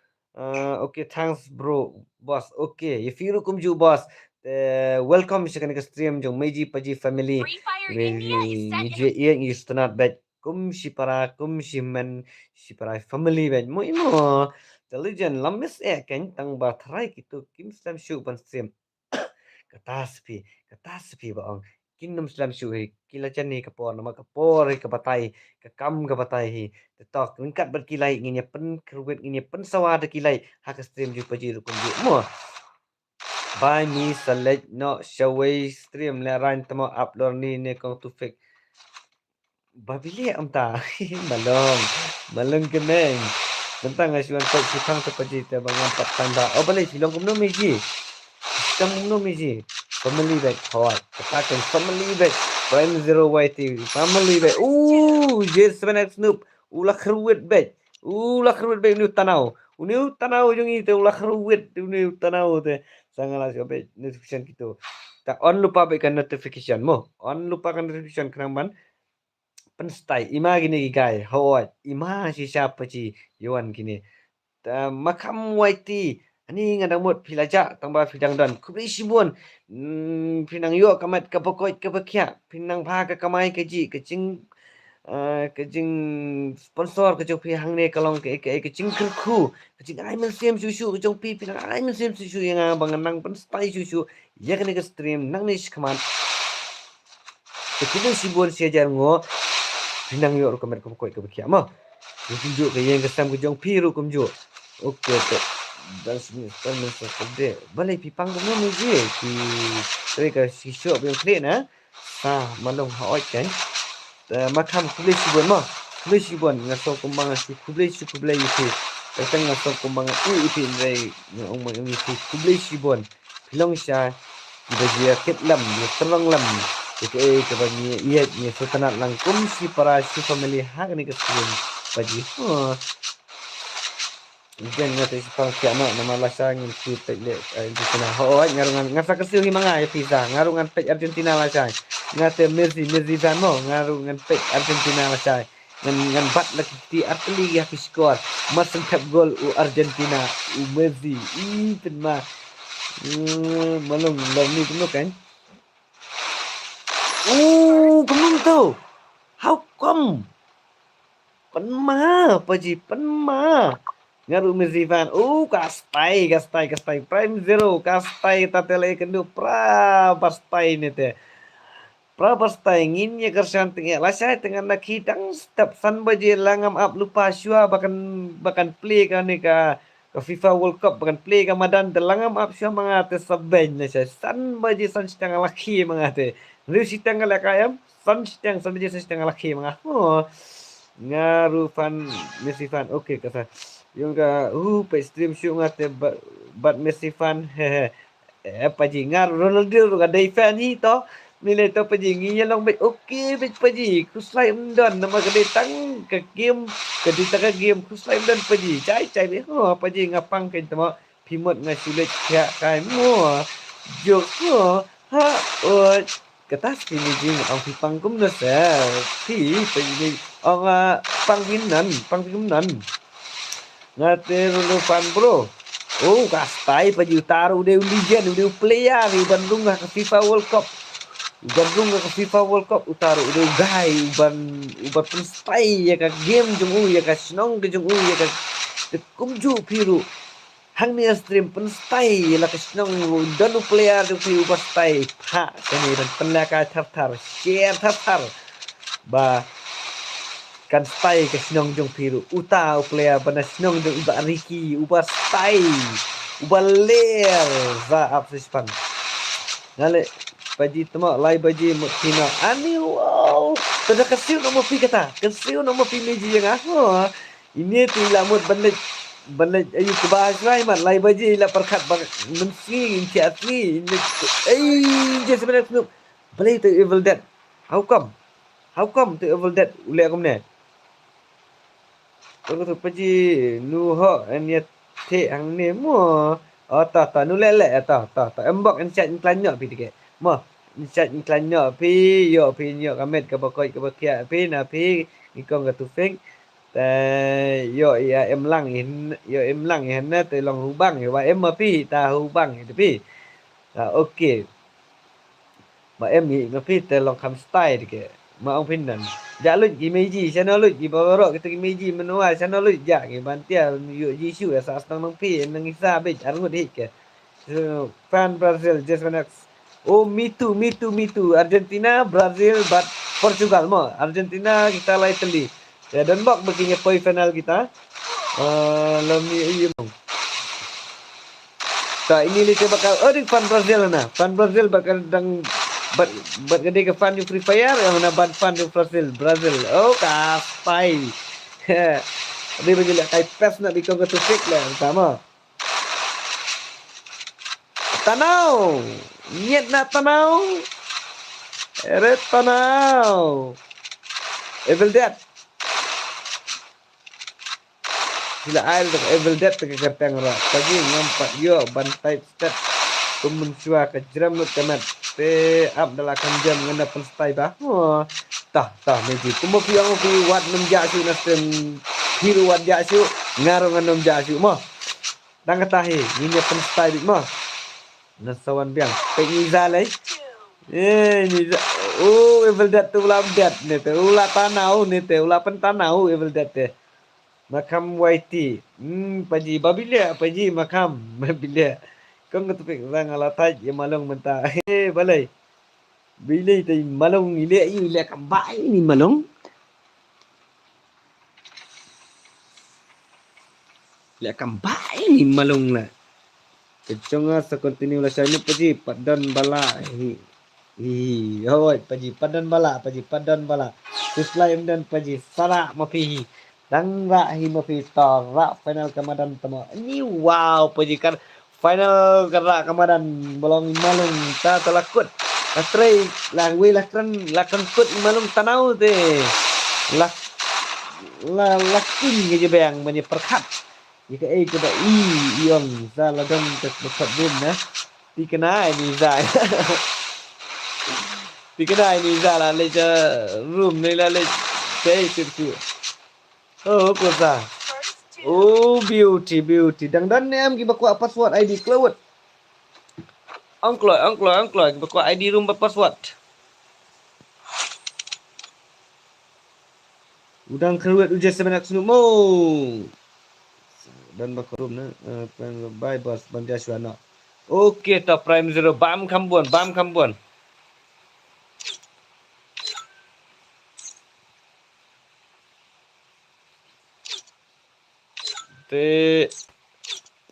Okay, thanks bro, boss. Okay, if you kum ju boss. Welcome sekarang ke stream jong Meiji Paji family.
Free Fire India is set in
Yang istanat bet kum si men si para family bet mo imo. The legend lamis kan tang batrai gitu kim slam show pan stream. Kataspi baong kinum slam shui kila chani kapor nama kapor kabatai kakam kabatai hi tok lengkat berkilai nginya pen kruwet nginya pen sawa de kilai hak stream ju paji rukun ju mo by me select no showay stream le ran tamo upload ni ne kong tu fake babili amta malong keneng tentang asuan kau sifang seperti te bangan patang da oh balai silong kumno meji kumno meji family back hot katakan family back prime zero YT family back J7X Snoop ulah keruwet back new tanau jung itu ulah keruwet new tanau te sangalah back notification gitu tak on lupa baikkan notification mo on lupakan notification kenang penstai ima gini guys hot ima si siapa ci Yohan gini makam YT Ani ngadang mut pilajak tambah pidang dan kubri sibun pinang yo kamat kapokoi kapakia pinang pha ka kamai keji kecing kecing sponsor kecing pi hang ne kalong ke kecing kerku kecing ai men sem susu kecing pi pinang ai men sem susu yang abang nang pen spai susu ya kan ke stream nang ni kaman kubri sibun siajar ngo pinang yo kamat kapokoi kapakia mo tunjuk ke yang kesam kejong pi ru kumjuk okey tu dan sebenarnya seperti balai pipang tu ni je ki mereka sisuk yang clean malum hoi kan makam kubli sibun mah kubli sibun ngaso kumbang si kubli itu datang ngaso kumbang itu dari ngong mang itu kubli sibun pilong sya dia ketlam dia terang lam ke bagi ia ni sultanat langkum si para si family hak ni kesun bagi Jen ngate sipang kiana nama lasang si pele Argentina. Hoai ngarungan ngasa kesil himanga ya pizza ngarungan pej Argentina lasang. Ngate Messi van mo ngarungan pej Argentina lasang. Ngan bat lagi ti arteli ya skor. Masen tap gol u Argentina u Messi. Pen ma. Malum ni penuh kan. Penuh tu. How come? Penma, paji penma. Ngaru Mezivan, kastai prime zero, kastai tatele kendu bastai ni te. Bastai nginnya kersan tengah lasai tengah nak hidang step san baje langam up lupa syua bahkan play kan ni ka FIFA World Cup bahkan play ka madan langam up syua mangate saben ni san baje san setengah laki mangate. Lu setengah lakayam san baje setengah laki mangah. Ngaru Messi fan okey kata. Yung ka pe stream show ngate bat Messi fan paji ngar Ronaldo ka day fan hi to nilai to paji nginya long bet okey bet paji kuslai mdan nama ka tang ka game ka dita ka game kuslai mdan paji cai be paji ngapang ken tamo pimot ngasulet kya kai mo jok kata sini jing ang pipang kum na sa pi paji ang pangkinan ngate relevan bro kastai paji utaru udah legend udah player di Bandung ke FIFA World Cup utaru udah gai uban penstai ya ka game jung ya ka snong ke jung ya ka kumju piru hang ni stream penstai la ka snong dan player tu pi ubastai kani dan penlaka tar share tar ba kan stay ke sinong jong piru uta player bana sinong jong iba Ricky uba stay uba ler za up sispan ngale baji temo lai baji mutina ani wow tada kasiu no pi kata kasiu no pi meji yang ini tu lamut banlet ayu ke bahasa man lai baji la perkat bang mensi inci atli je sebenarnya beli tu Evil Dead how come tu Evil Dead ulek aku ni tu paji nu ho ania te ang ni mo ta nu lele ta embok encet klanyo pi tiket mo encet klanyo pi yo kamet ke bakoi ke bakia pi na pi ikong ke tufeng ta yo ya em lang na te long hubang yo em pi ta hubang itu pi okey ba em ni pi te long kam style tiket ma ong pinan jalut imeji channel lut di bawah kita imeji menua channel lut ja ke bantia yu jisu asa astang nang pi nang isa be arngut hik ke fan Brazil just next me too Argentina Brazil but Portugal mo Argentina kita lai teli ya dan bak begini poi final kita lami iya tak ini kita bakal fan Brazil bakal dang But gede ke fan di Free Fire yang mana ban fan di Brazil kaspai dia berjelak kai pes nak bikin ke tufik lah sama tanau niat nak tanau eret tanau Evil Dead sila air Evil Dead ke kertang rak pagi ngampak yo bantai stat kumun-sua ke jeram lut kamat pe up dalam jam ngena penstai ba tah meji kumo piang pi wat nem jasu nastem hiru wat jasu ngarung nem jasu mo đang cái tahi ini pen style di mah nasawan biang pe niza lai niza evil dat tu ulam dat ni te ula tanau ni te ula pen tanau evil dat te makam waiti paji babila paji makam babila kong ketepik orang ala taj ya malong menta balai bila tai malong ile kambai ni malong le kambai ni malong la keconga sa continue la saya ni paji padan bala hoi paji padan bala tuslaim dan paji sara mafihi dang ra hi mafi tara final kamadan tama ni wow paji kan final kara kamadan bolong malong ta talakut astray langwi lakran kut malong tanau te lakin ge bang mani perkat jika kada iong za ladam tek bekat bum na tikena ni za tikena ni za la le room ni la le tei tu oh ko za oh beauty dang dan em ki bakwa password ID cloud angklo ki bakwa ID room password udang keruat ujar sebenak sumo dan bakrum na by boss bandia suana okay top prime 0 bam kambuan te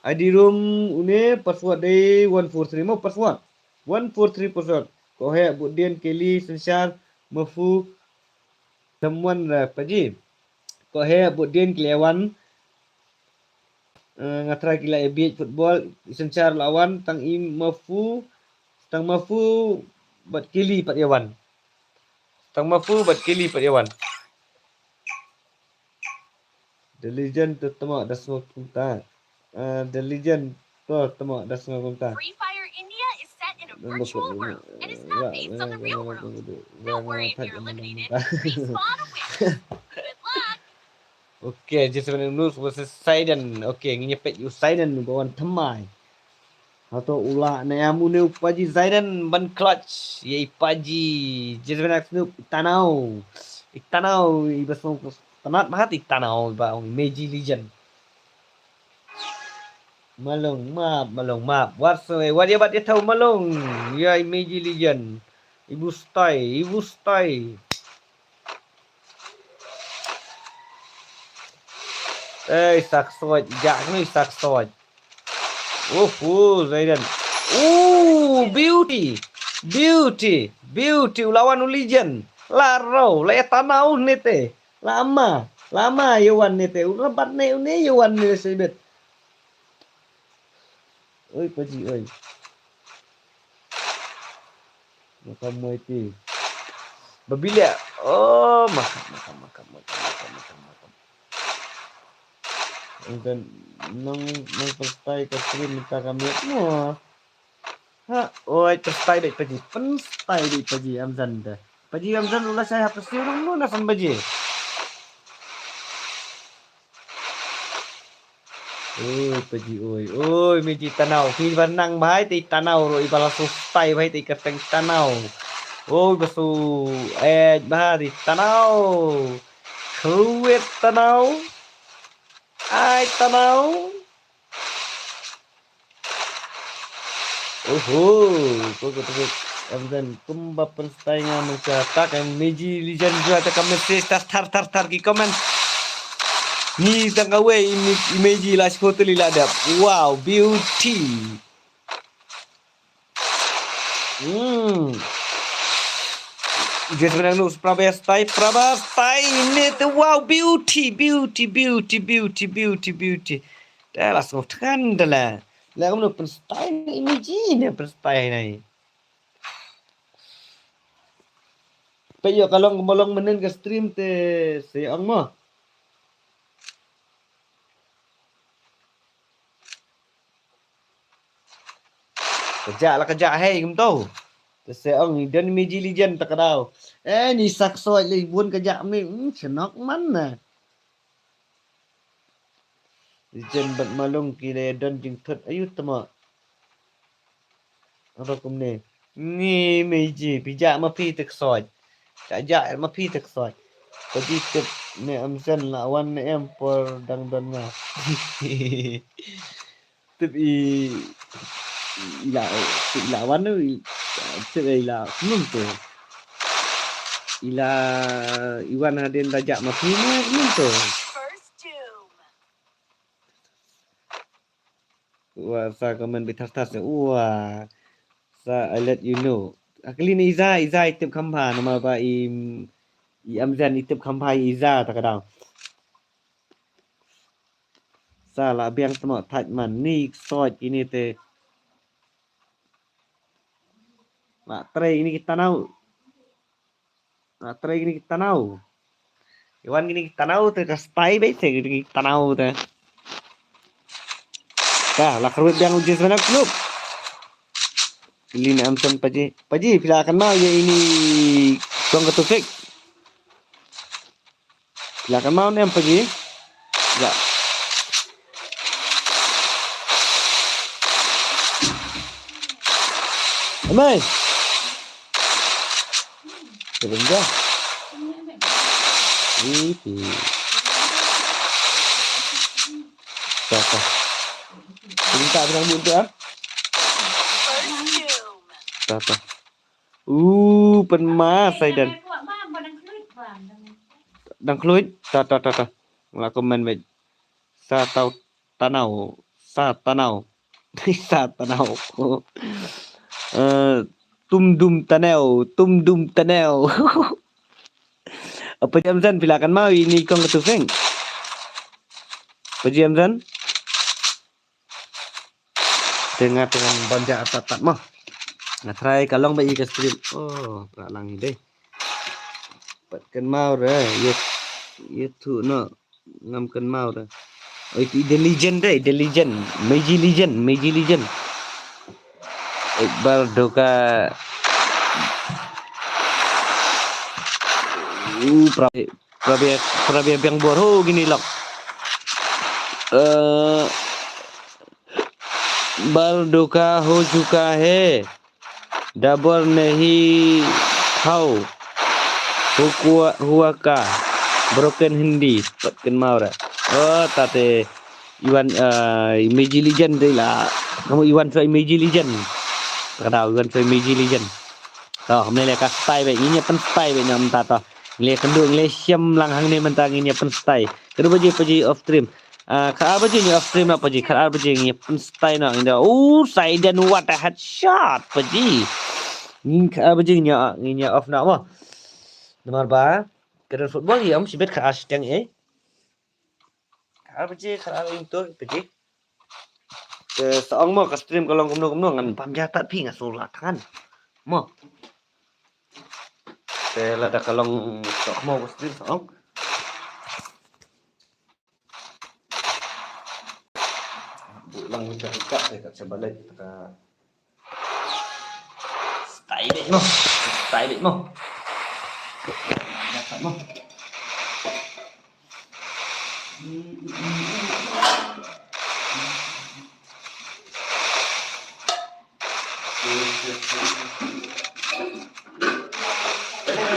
ID room une password day 143 mo password 143 password ko he budien keli sensar mafu temuan paji ko he budien kelewan ngatra kila ebit football sencar lawan tang mafu bat kili pat yawan the legend tu tama dasma kunta the legend tu tama dasma kunta
Free Fire India is set in a virtual world and is not based on the real world. Don't worry if you're eliminated. Respawn a winner. Good luck.
Okay, J7 News versus Saiden. Okay, ngepek you Saiden bawan temai. Atau ula na amu ne paji Saiden ban clutch ye paji J7 News tanau. Itanau ibasong tanat mahat itanau ba ong Meiji Legend. Malong map. What dia bat dia tahu malong. Ya Meiji Legend. Ibu stay. Saksoj, jakno saksoj. Zaidan. Beauty lawan Legend. Laro, le tanau nete. Lama yawan nete. Urat ne yawan ne sebet. Oi paji oi. Makam moiti. Babila. Oh, makam. Dan nang perstai ke stream minta kami semua. Oi perstai dek paji. Penstai dek paji Amzan dah. Paji Amzan ulah saya hapus orang lu nasan paji. Oi paji oi meji tanau ki banang bahai ti tanau ro ibala sustai bahai ti keteng tanau. Oi basu bahari tanau. Kruet tanau. Ai tanau. Kau Amzan kumba penstai nga mencatak yang Meiji Legend juga tak message tar ki komen. Ni tanggawe ini Meiji lah foto lila dap. Wow, beauty. Just menang nus Prabastai ini tu wow beauty. Dah langsung kan dah. Lah kamu penstai ini penstai ni. Payo kalau ngomong menen ke stream te seang mah. Kerja hei kamu tahu. Seang ni dan Meiji Legend tak tahu. Ni saksoi libun kerja ni senok mana. Legend bat malung kile don jing thot ayu tama. Apa kumne? Ni meji pijak ma pi tek soj. Kajak ma pi tek soj. Tadi tep ne amsan lawan ne em por dang don nga. Tep lawan tu tep ila kunum tu. Ila Iwan Hadin rajak ma pi ne kunum tu.
First doom.
Wah, sa komen bitas-tas. Wah. Sa I let you know. Kali ni Iza itip khampa nama ba i amzan itip khampa Iza takadang. Sa la biang tamo thaj man ni soj ini te. La tre ini kita nau. La tre ini kita nau. Iwan ini kita nau te ka spy be te ini kita nau te. Dah la kerwet biang uji sebenar klub. Ini ni amsan paji. Paji bila akan mau ya ini tuang ketufik. Bila akan mau ni am paji. Ya. Amai. Sebentar. Ini. Siapa? Minta bilang buntu ah. Tata. Penmas saya dan. Đang khluit. Ta. Là comment về sa tao tanau. Sa tanau. Sa tanau. Tum dum tanel. Apa jam zan bila akan mau ini kong ketufeng. Apa jam zan? Dengan banjak tatat mah. Nah, try kalong ba ikas stream. Oh, tak lang ide. Patkan mau re. Tu no. Ngamkan mau re. Oh, itu the legend re, the legend. Meiji legend. Iqbal doka Prabia biang bor gini lok. Baldoka ho chuka hai. Double nahi how huwa ka broken Hindi patkan maura. Oh tate Iwan Meiji Legend deh lah. Kamu Iwan soal Meiji Legend. Kadang Iwan soal Meiji Legend. Toh kami lihat style ini pen style nyam tata. Lihat kendung lihat siam langhang ni mentang ini pen style. Kedua paji off stream. Kak apa je ni off stream apa je? Kak apa je ni pen style nak ini. Oh Saidan what a headshot paji. Ni apa je ni off nak mah. Nomor ba. Kerana football ni am sibet kak asyang Kak apa je? Kak apa itu paji. Seorang mah ke stream kalau kumno ngan pamjatat pi ngasulah kan. Mah. Saya ada kalau sok mau ke stream seorang. Bulang udah ikat saya tak bisa balik ke style mo. Dapat mo.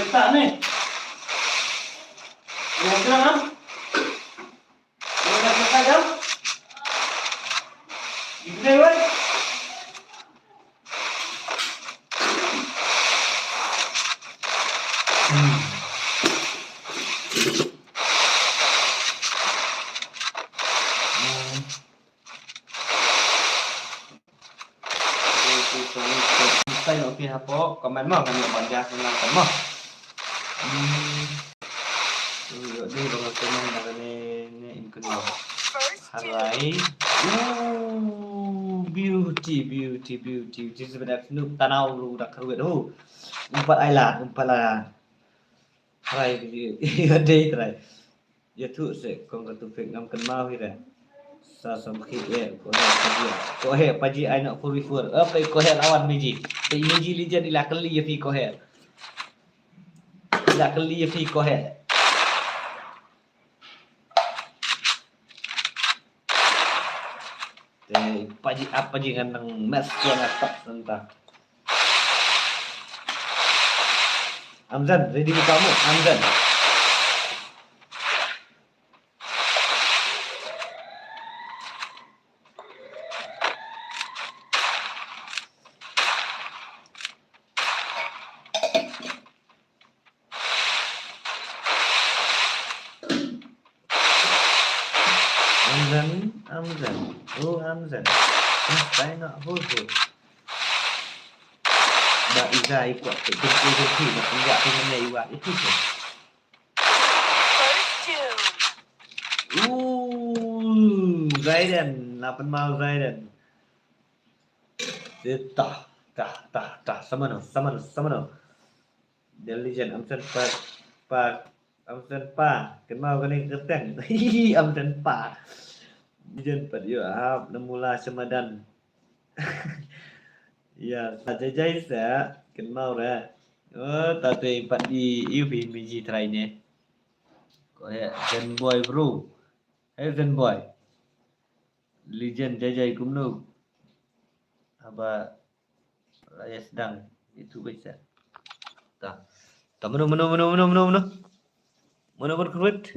Tak ni. Yang kenapa? Yang kita jam? Ini kan? Saya nak pergi apa? Komen mah kami banyak menang mah. Di bawah komen ada ni include harai. Beauty. Sebenarnya nu tanau lu dak keruat tu. Umpat ailat. Harai dia try. Ya tu se kong tu fik ngam kenal kita. Sa samkhit ko he paji ai nak fur. Apa ko he lawan Meiji. Meiji Legend ila kali ya fi ko he. Ila kali ya fi ko he. Paji apa jangan nang match yang atas entah. Amzan, ready ke kamu? Amzan. Amzan. Oh, Amzan. Saya nak hol. Mbak Iza ikut kecil-kecil nak tunjuk dengan iwak itu je.
First doom.
Zaidan, 8 mile Zaidan. Dia tah. Sama no. The legend Amzan Amzan Pa. Kenal kan ni keteng. Amzan Pa. Legend pada you up namula semadan. Ya, saja saya kenal dah. Oh, tapi empat di UP biji try ni. Kau ya, Zen Boy bro. Hey Zen Boy. Legend jajai kumnu. Apa raya sedang itu bisa. Tak. Tak mana. Mana berkerut.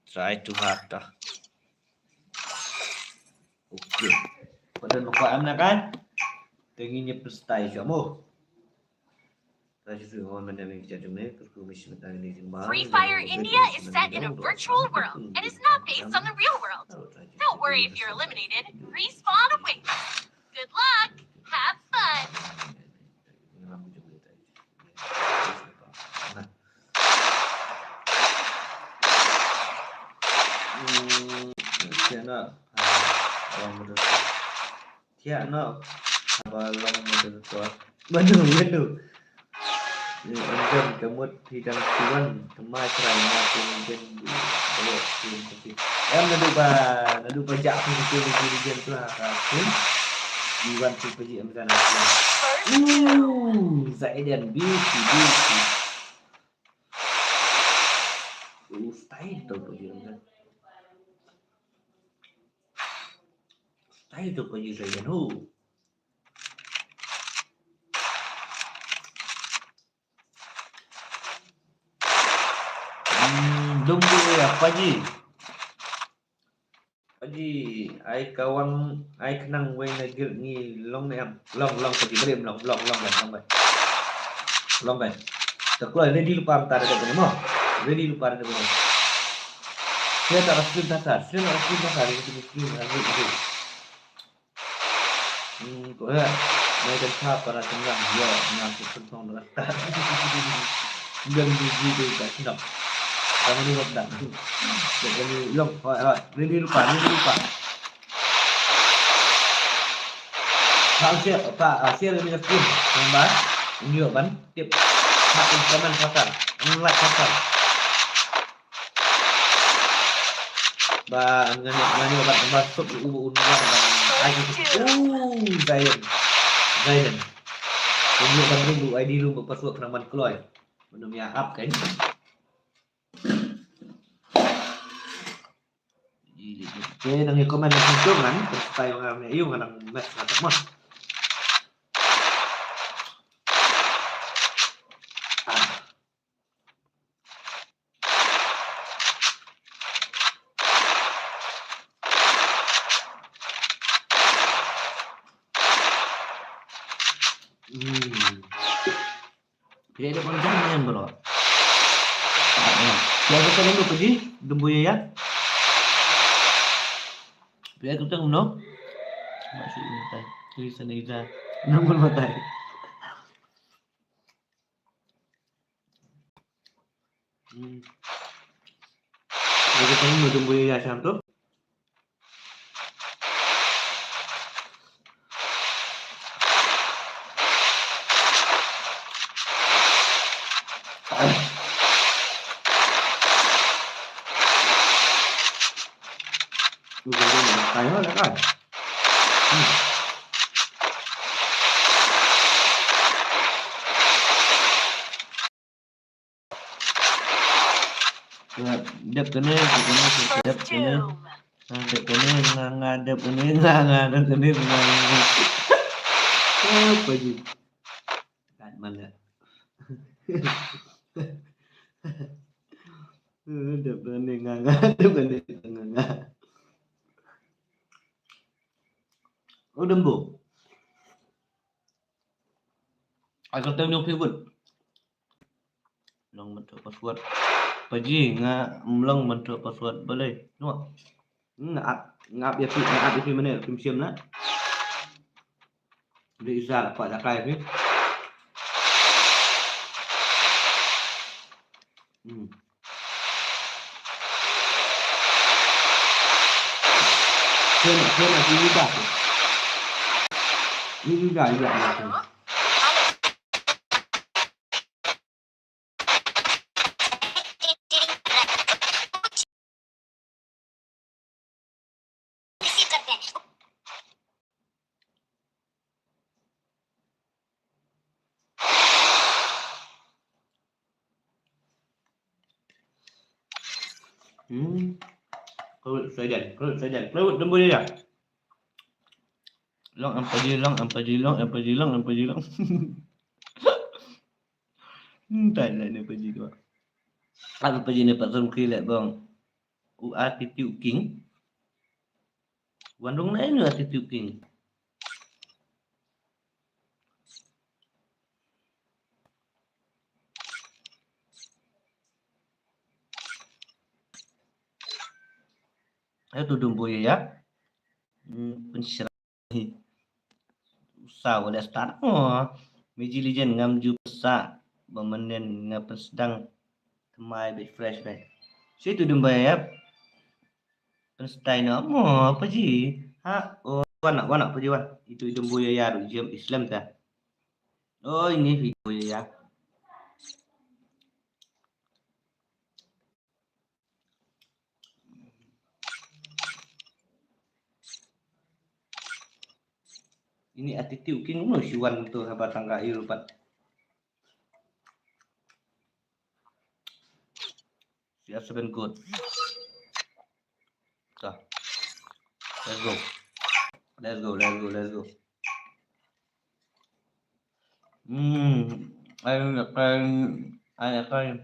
Try to hard dah. Okey. Pada nampak amna kan? Tenginya pestai kamu.
Free Fire India is set in a virtual world and is not based on the real world. Don't worry if you're eliminated. Respawn awaits. Good luck. Have fun.
Tiada abang moderator. Betul. Anjam kemud hidang tuan temai kerana kemudian boleh sini. Nadu pajak pun kemudian tu akan diwan tu pajak amkan aku. Zaidan beauty. Style tu pajak amkan. Style tu pajak Zaidan. Dumbu ya Paji, ai kawan ai kenang we negil ni long Paji beri long kan. Terkeluar ready lupa antara ada mana? Ready lupa ada mana? Saya tak rasul dasar itu mesti ada. Kau ya, mereka cakap para tengah dia mengaku tentang rata. Dan begitu tak sedap. Kamu ni buat tak? Jadi long, ready lupa. Share lebih sekali. Nampak? Ini ban tip. Makin kanan pasal. Like pasal. Ngani obat masuk ubu unang dan Zaidan. Ini kan dulu ID lu berpasuak penaman keluar. Belum ya up kan? Jadi nang komen itu kan, supaya orang ni nang match ngatak mah. Dia ada panjang yang bro. Dia kita dulu pergi dumbu ya. Biar kita ngono. Masuk mata. Tulisan Iza. Nombor mata. Biar kita ngono dumbu ya macam tu. Tayo lah kan. Dep kene dep
First
kene
doom.
dep kene ngadep kene ngadep kene apa ji kan mana dep kene ngadep kene ngadep oh dembo aku tahu yang favorite long bentuk password paji long bentuk password boleh đúng không ngap ya fi mana film siam na đi ra là phải là cay biết thêm là cái gì cả Kalau saya tunggu dia. Long apa jilang. Tak nak ni pergi tu. Apa pergi ni pasal kilat bang. Attitude King. Wandung lain ni Attitude King. Itu dumbo ya. Pensyarah. Usah udah start. Miji Legend ngam ju pesak. Bemenen ngapa sedang kemai be fresh be. Situ dumbo ya. Penstay na mo apa ji? Ha? Oh, wana apa ji wan? Itu dumbo ya jam Islam ta. Oh, ini video ya. Ini Attitude King no si wan tu batang kayu lupa. Siap seven good. So, let's go.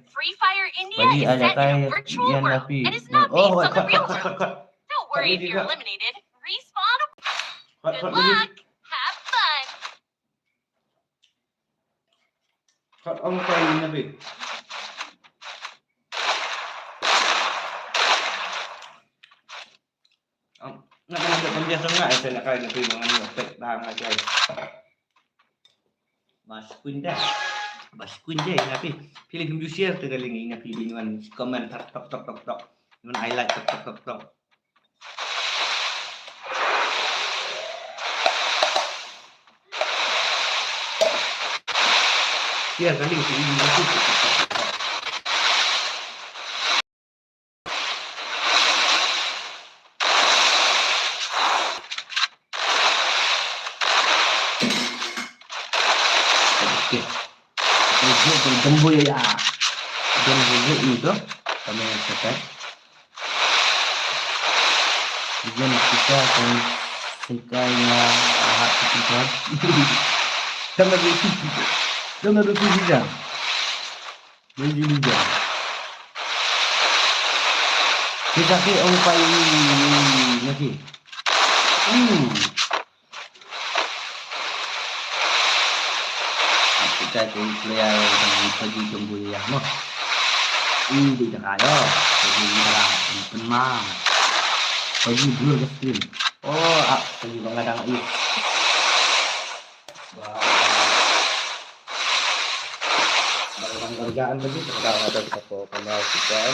Free Fire India is set in a virtual world and is not based on the real world. Don't worry if you're eliminated. Respawn. Good luck. Have fun.
Cut on kayu nabi. Nak kerja sangat saya nak kayu nabi mengenai aspek dah macam Mas Queen dah nabi pilih video share tergaling nabi dengan komen tok dengan highlight tok share galing si video tu Dembo ya. Dembo itu kami sekat. Kemudian kita akan sekanya ahad kita. Sama itu juga. Menjadi. Kita ke umpai lagi. Kita player pergi tunggu ya mah. Di dekat yo. Pergi dalam penmang. Pergi dulu ke stream. Pergi mengadang ini. Barang kerjaan lagi sekarang ada toko pemasukan.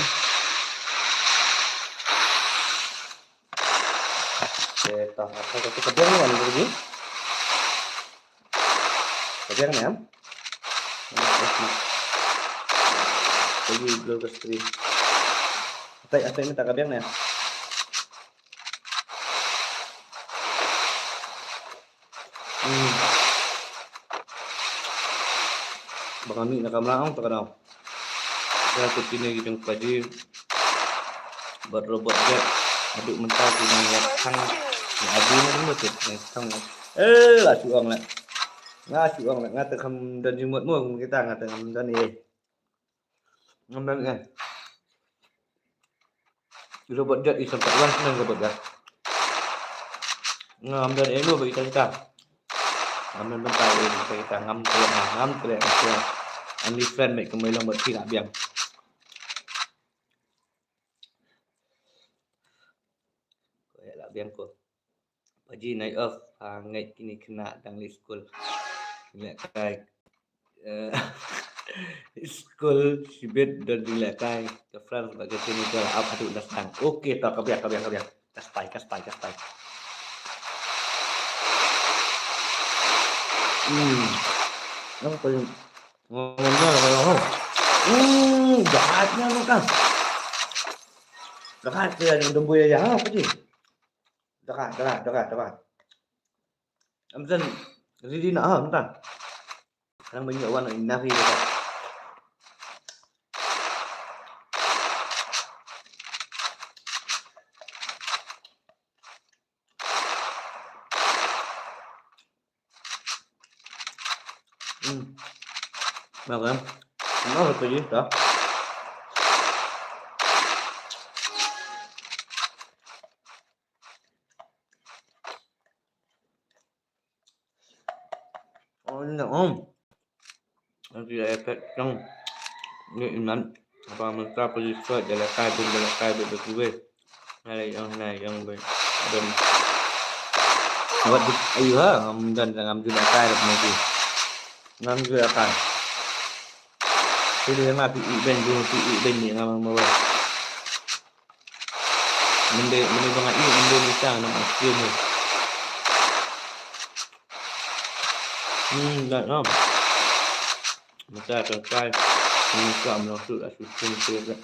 Kita akan kerja ni lagi. Kerja ni ya. Pergi dulu ke stream. Atai ini tak kabiang ya. Bang kami nak kamera tak kenal. Saya tu sini kita kaji buat robot jet aduk mental dengan yang thăng ya aduk nó đúng là tuyệt này xong là chuông lại ngã từ không đơn như muộn muộn cái tàng là từ không đơn gì ngâm đơn này robot jet isang takwan ng robot jet ngâm đơn ấy luôn bị kita ngâm đơn bentar ini kita ngâm kalian only friend make kembali lomba tidak biang là biang ko Paji night off ngay kini kena dang di school dilakai school sibet dan dilakai ke France bagai sini ke apa tu datang okey tak kabiak kaspai nó có ngon jahatnya lu kan jahat dia yang buaya jahat apa sih jahat em dân đi nọ hả chúng ta đang mình nhậu ăn ở Navi rồi cả nào em nó là cái gì đó không nanti efek yang ini man apa mereka pergi sesuai jalan kai berdua yang dan buat ayu ha dan ngam juga kai nanti ngam juga kai jadi mah pi ben ni ngam mau mende bangat ini Indonesia nama asli ni Đại không? Mà ta cần cay mình cầm nó sự là sự tiền đấy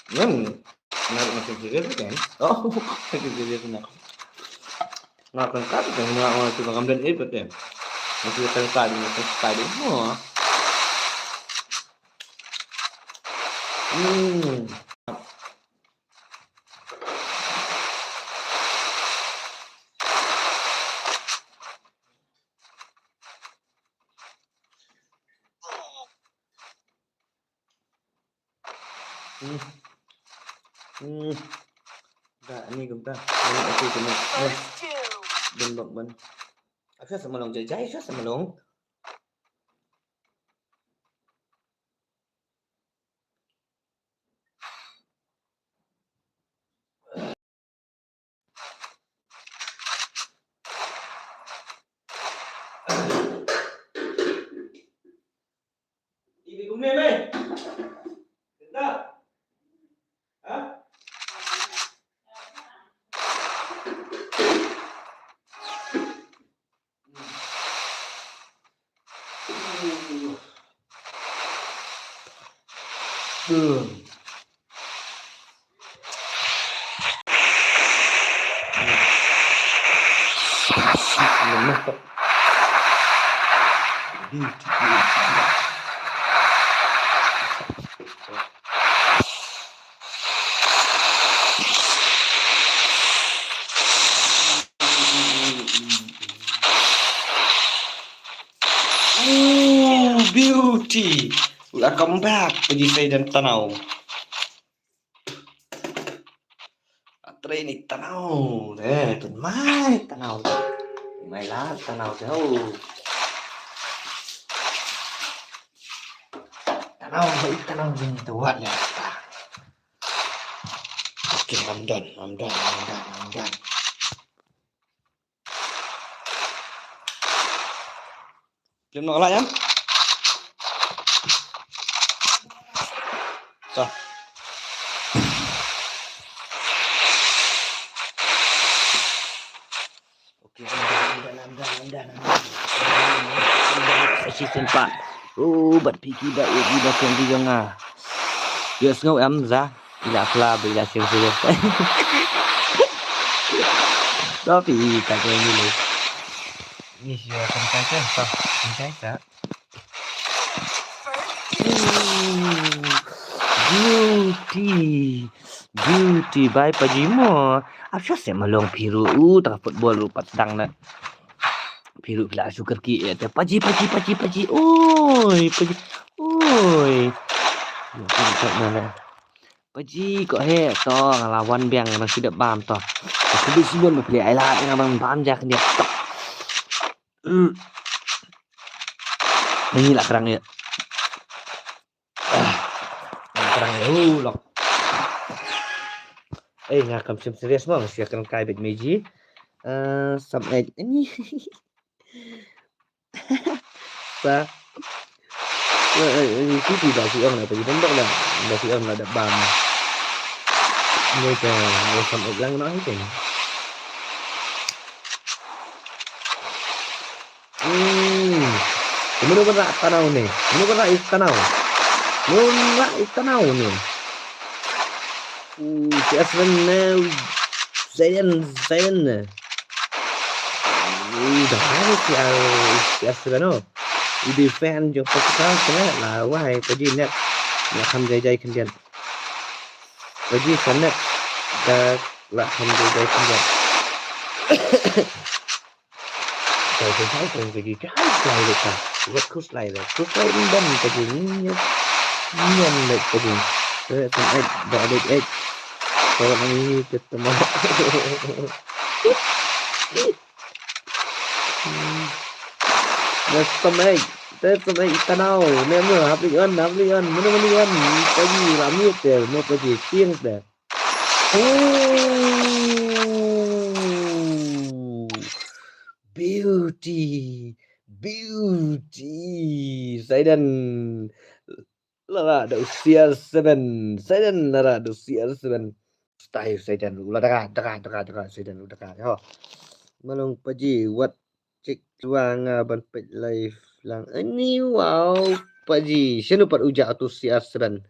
nhưng nó là sự rất kém đó cái gì thế nào nó cần cắt cái nào thì bằng đến ít vật điểm nó chưa cần cay đúng không Nah, ini kita ini aku kena ben aku sama long jajai sama long Ibu kumne me Kita hả đường mình mất đi beauty welcome back Paji saya dan Tanau training Tanau tuần mai Tanau mày lá Tanau theo Tanau nhìn tuan ya okay I'm done Kim nọ lại nhá rồi ok season 4 bật piki đại gì đã tiền đi không à yes ngâu em ra là bây giờ xem đó vì cả cái như này như giờ không trái chứ sao không trái cả beauty Beauty by Pajimo. Apa sih malong biru? Tengah football lupa sedang nak. Biru pula sugar ki ya. Paji. Oi, paji. Oi. Nak kat mana? Paji kok he to ngelawan biang orang tidak paham toh. Aku bisibon beli ailat dengan bang paham jak dia. Ini lah kerangnya. Kerangnya loh. Ngakam serius bang, saya akan kaibet meji. Sampai ini. Sa. Ini sih tidak sih orang apa jadi tembak lah. Tidak sih orang ada bam. Ini kan, sampai lang nak itu. Menu berak tanau ni. Menu berak tanau ni. Si Aslan Zayn. Dah ada si Aslan oh. Idi fan jo Pakistan kena lah wahai paji net. Nak ham jai kendian. Paji sana dah lah ham jai kendian. Saya pun pergi ke high lepas. Buat kurs lain dan paji ni nian lek paji. Saya sampai dah ada egg. Kalau ni ketemu. That's some egg tanau. Nema haplian. Mana paji ramit deh. Mau paji tiang deh. Beauty. Saidan lara ada usia 7. Saidan lara ada usia 7. Style Saidan ulah dekat Saidan udah dekat. Ha. Malong paji wat cek tuang ban pet live lang. Ini wow paji. Sino pat ujak tu usia 7.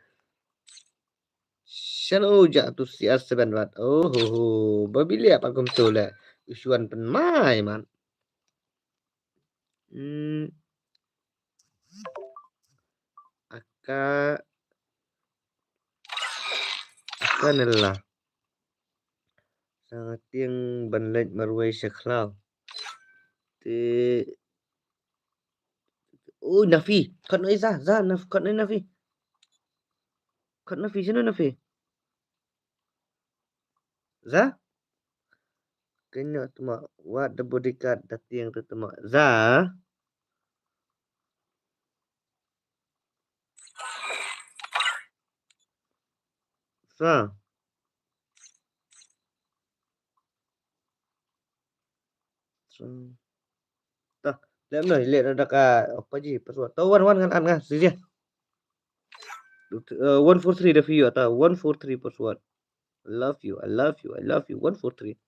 Sino ujak tu usia 7 wat. Oh. Babili apa kum tu lah. Usuan penmai man. Akanlah sangat yang banlet marwai seklau. Nafi, kat noi kat noi Nafi. Kat Nafi sino Nafi? Za? Kena tu mak what the bodyguard dati yang tu mak. Za? Sa? Tah, lihat ada apa je password. Tahu wan kan ngah sih. 143 the view atau 143 password. I love you. 143.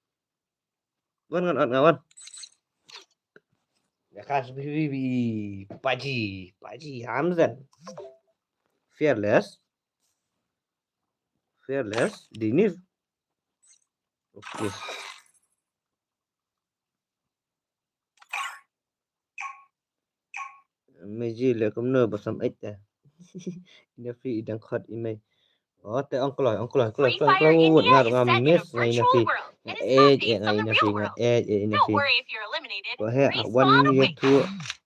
Wan kan ngawan. Ya khas bibi Paji Hamzan. Fearless Dinif. Okey. Meji le kumno basam aita. Nafi idang khot imai. Oh, te ongkloy.
Free Fire India is set in a
Miss ngai
virtual
Nafi.
world and is not based on the real world. Don't
Nafi.
worry if you're eliminated.
Ko he
Respawn
1 year
awaits.
to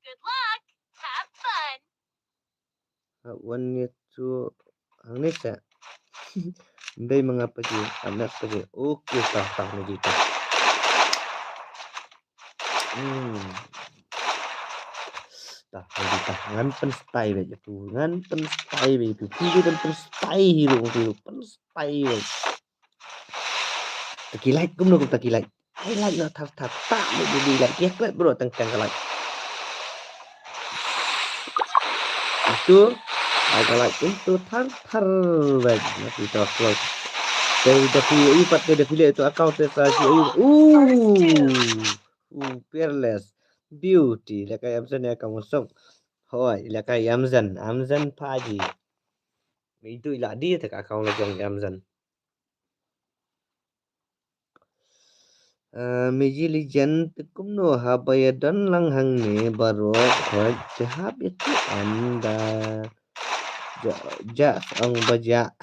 Good luck. Have fun.
1 year to ang nisa. Hindi mengapa je anak saja. Okey tak ni kita. Tak kita ngan pen style aja tu. Ngan pen style itu. Video dan pen style hero. Pen style. Takilai kum nak takilai. I like nak tak boleh like. Kia klep bro tengkang like. Itu ada like itu tar baik nanti kita upload. Dari video ipat ke video itu account saya Fearless Beauty lakai Amzan ya kamu sok. Hoi lakai Amzan Paji. Itu ilah dia tak account lagi Amzan. Meji legend kumno habaya dan langhang ni baru khoj jahab itu anda ja ang baja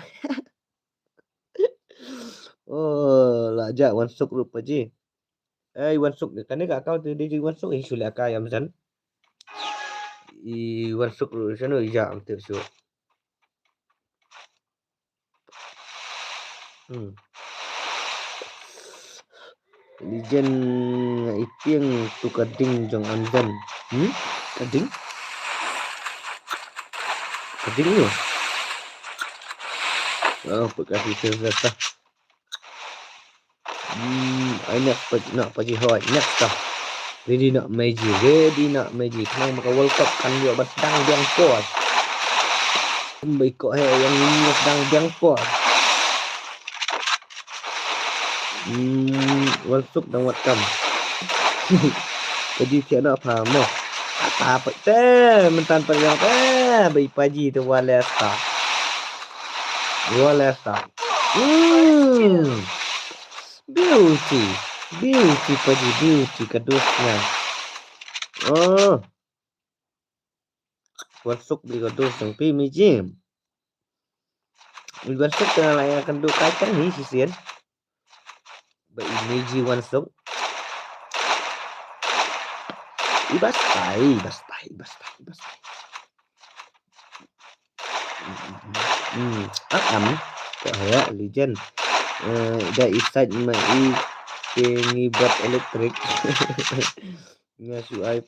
Oh, là dạ Wan Suk rồi bà gì. Ê, Wan Suk cái này cả cao từ đây Wan Suk hình là cái em dẫn. Wan Suk rồi sẽ nói giảm từ số. Legend itiang tu kading jong amdan. Kading? Kading ni. Oh, pagkasi sa. Ay nak paji hoy next ta. Ready nak Meiji. Nang maka World Cup kan dia batang biang pot. Baik kok yang ini sedang biang pot. World Cup dan wat kam. Paji tiada apa mo. Apa teh mentan yang baik paji tu Walesta. Beauty paji beauty kadusnya. Oh, Wansuk beli kadus yang pi mijim. Wansuk tengah layak kadus kacang ni sisian. Ba imiji Wansuk. Ibastai. Akam kok ya legend. Da isat mai ngibat elektrik. Ngasuai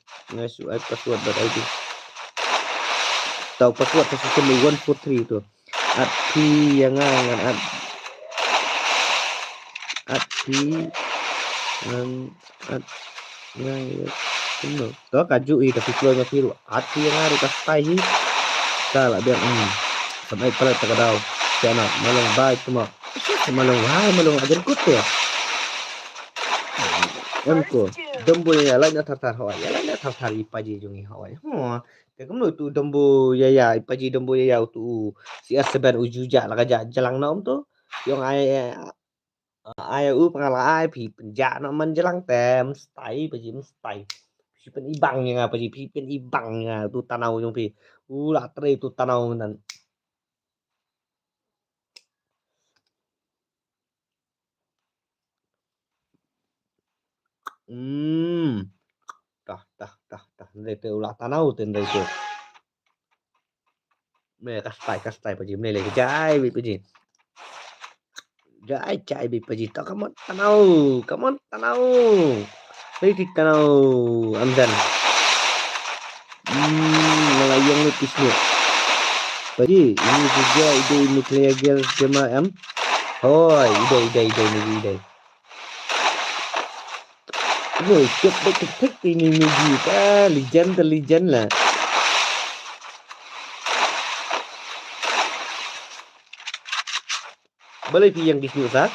password .id. Tahu password sistem 143 itu. Api yang ngan benar. Toh kaju tapi keluarnya biru. Api yang ada kastai. Salah biar sampai pala takadaw. Sana malong bay cuma. Malong ajar kut ya. Emko dombo ya lain tar hawai ya lain tar ipaji jungi hawai te kamu tu dombo ya ipaji dombo ya tu si asban ujuja la kaja jalang nom tu yang ai pengala ai pi penja no menjelang tem stai paji stai pi pen ibang yang apa pi pen ibang ya tu tanau yung pi la tre tu tanau nan tah ndai te ulah tanau ten ndai te me kastai paji me le jai bi paji jai bi paji ta kamu tanau Lagi tanau amdan melayang lupis ni paji ini juga ide nuklear gel jemaah hoi ide rồi chụp cái thích thì người gì ta legend là boleh pi yang disebut sah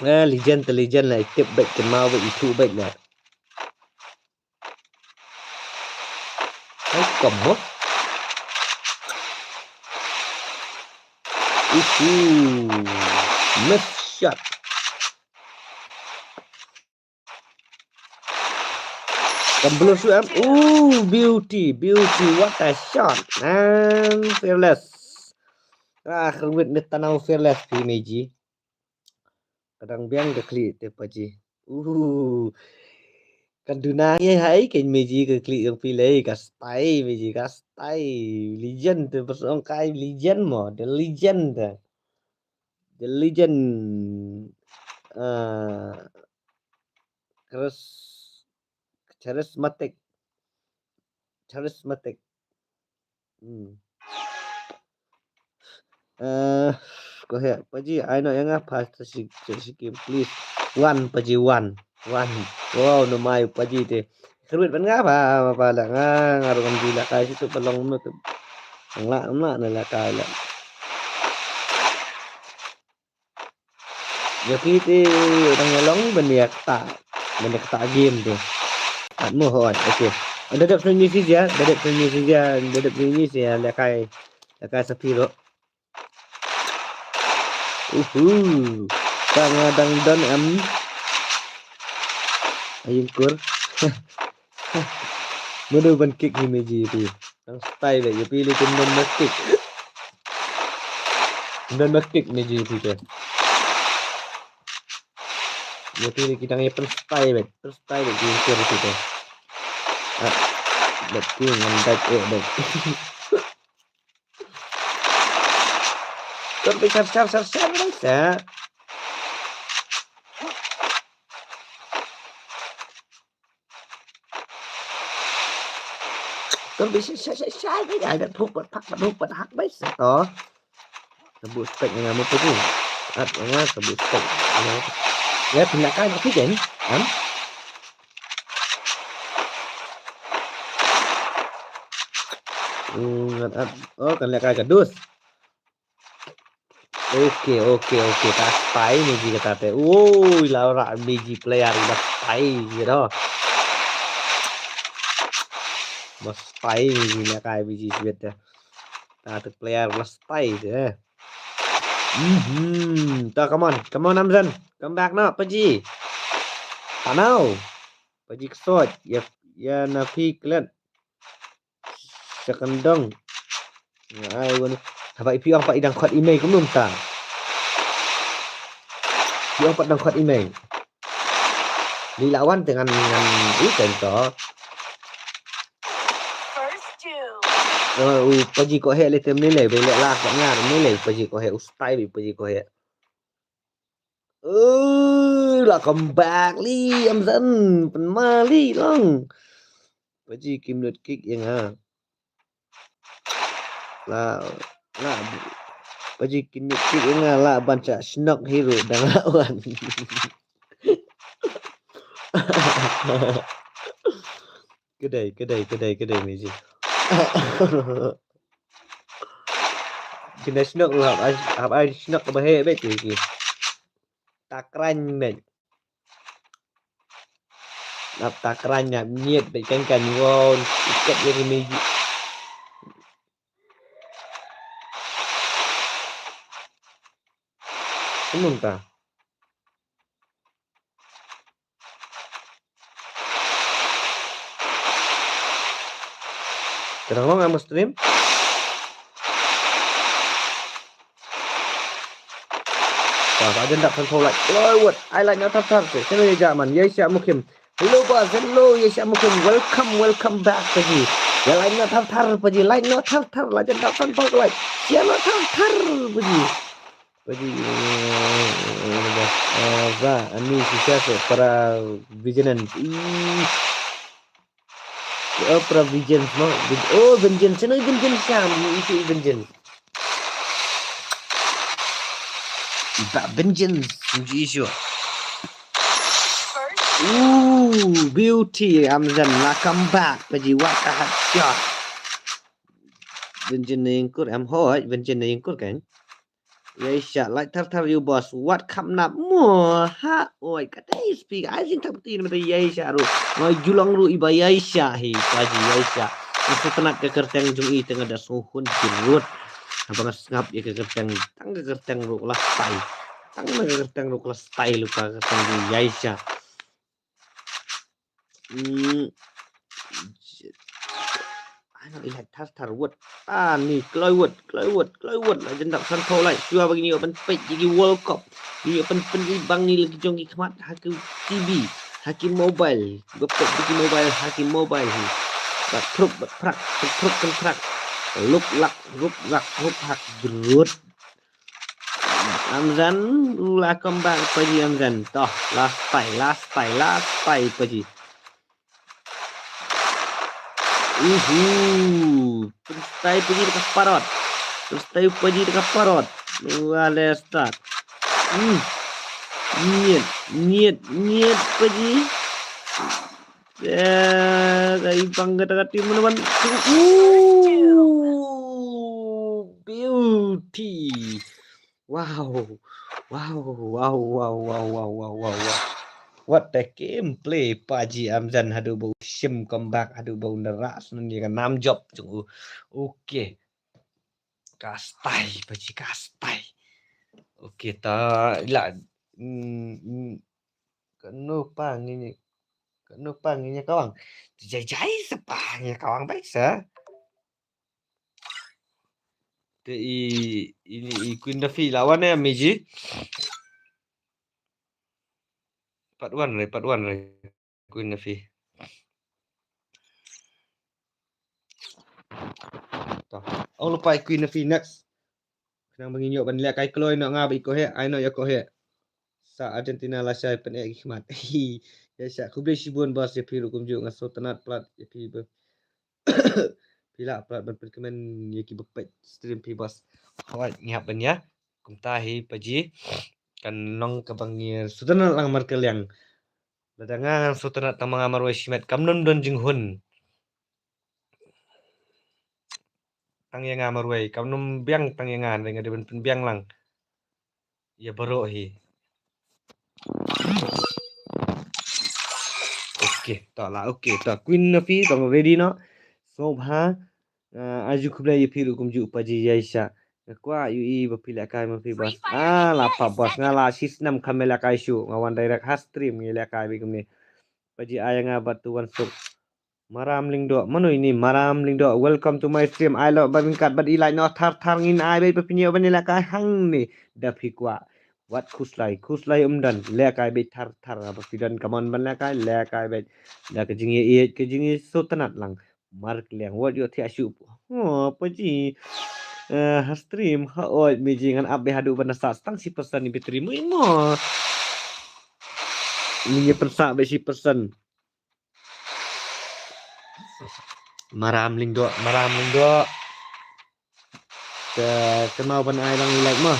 legend lah tip baik kenal baik itu baik lah kamu itu miss shot. Kembali suam. Beauty. What a shot. And fearless. Kerwit ni tanau fearless pi Meiji. Kadang biang ke klik te paji. Kan dunanya hai kan Meiji ke klik yang pilih kastai Meiji kastai. Legend tu persong kai legend mo. The legend. Charismatic. Go ahead. Paji, I know yang apa sikit please. One paji one. Wow, no mai paji te. Kerut ban ngapa apa lah ngarukan gila kai situ pelong nu tu. Ngla na kai la. Ya kita orang nyolong banyak tak game tu. Atmu hoi. Okey. Dadap Indonesia, lekai sapiro. Tangadang dan ayun kur. Mana ban kick ni Meiji tu. Yang style dia pilih tu non kick Meiji tu ke. Jadi kita punya style bet game itu. Betul ngendat bet. Kau bisa share bisa. Kau bisa share ada thupat hak bisa toh. Sebut spek yang kamu pergi. Artinya sebut spek. Ya tindakan apa kan? Oh kan lihat kayak dus. Oke. Tak spy nih jika tate. Laura biji player udah spy gitu. Mas spy nih kayak biji sebetnya. Tate player udah spy deh. Come on Amzan. Come back now, Paji. Panau. Paji kesot. Ya nafi kalian. Sekendong. Ai wan. Apa ipiang pak idang khot email cũng nung ta. Ipiang pak dang khot email. Dilawan dengan itu. Paji ko he le tem ni le be le la ka nga ni le paji ko he ustai bi paji ko he. Là come back li em dân phần ma li long. Paji kim lượt kích yang ha. Là Paji kim lượt kích yang ha la banca snock hero dang lawan. Kedai meji. Kena snock lu hab ai snock ba he bet ki. Takran bet. Nap takran nya nhiệt bet kan won ikat yang meji. Umum ta. Terang lo nggak stream? Và dân đọc thân thô lại. Ôi, ai lại nhau thấp. Thế này dạ màn yay xa mukim. Hello boss, hello yay xa mukim. Welcome back Paji. Ya lại nhau thấp. Paji lại nhau thấp. Là dân đọc thân thô lại. Ya nhau thấp Paji. Paji. Và ini sisa para vigilance. Para vigilance mau. Oh, vengeance. Ano vengeance siya? Isi vengeance. Vengeance issue. Beauty Amzan là come back Paji what a headshot. Vengeance yang kur em hỏi vengeance yang kur kan. Yay shot like thấp you boss what come up more ha oi kadai speak I think thap tin mata yay shot ru ngoi julang ru iba yay shot hi Paji yay shot. Itu tenak ke kerteng jung i tengah da suhun jirut. Abang ngap ya ke kerteng tang ke kerteng ru lah tai. Tang ke kerteng ru kelas tai lupa kerteng di Yaisha. Ano ilat tar wot. Ni kloi wot la jendak san thau lại. Chua begini open page jadi World Cup. Ni open bang ni lagi jong khmat hakim TV, hakim mobile. Gopet hakim mobile hi. Bat prak kan prak. Luk lak hak jerut. Amzan lah kembang Paji Amzan. Toh last spy Paji. Stay Paji dekat parot. Stay Paji dekat parot. Wala start. Niat Paji. Kay panggat tim naman. Beauty. Wow. What the gameplay Paji Amzan hadu bau sim comeback hadu bau neras nanti kan 6 job chung. Oke. Kastai Paji kastai. Oke ta lah kenupangnya kawang. Jai sepahnya kawang baik sa. Ini Queen Daffy lawannya Meiji. part 1 rồi. Queen Nafi. Tao. Ông lupa Queen Nafi next. Nang menginyo ban lihat kai kloy nak ngab iko he, ai no ya ko he. Sa Argentina la sai pen ek hikmat. Ya sa kuble shibun bas ya piru kumju ngaso tanat plat ya pi be. Pila plat ban perkemen ya ki bepet stream pi bas. Hawai ngap ban ya. Kumta hi paji kan nong kabangir sudana lang markel yang ladangan sutana tamang amar wa shimet kamnon don jing hun. Tang yang amar wa kamnom biang tang yang an dengan de ben biang lang. Ya baro hi. Okay, tak lah. Okay, tak. Queen Nafi, tak ready nak. So, aju kublai ye piru kumju paji yaisha. Kwa UI bapila kai mafi bas. Lapa bas ngala sistem kamela kai shu ngawan direct has stream ngila kai bigum ni. Paji ayanga batu wansuk. Maram lingdo. Mano ini maram lingdo. Welcome to my stream. I love babingkat bad ilai no thar ngin ai bai papinyo banila kai hang ni. Dapi kwa. Wat kuslai umdan lekai bet thar apa pidan kaman ban lekai bet la ke jingi sotanat lang mark leng what yo thi asu paji stream ha oi mi jingan abe hadu ban sa stang si pesan ni betri mo ni persa be si pesan maram lingdo kenal ban ai lang like mah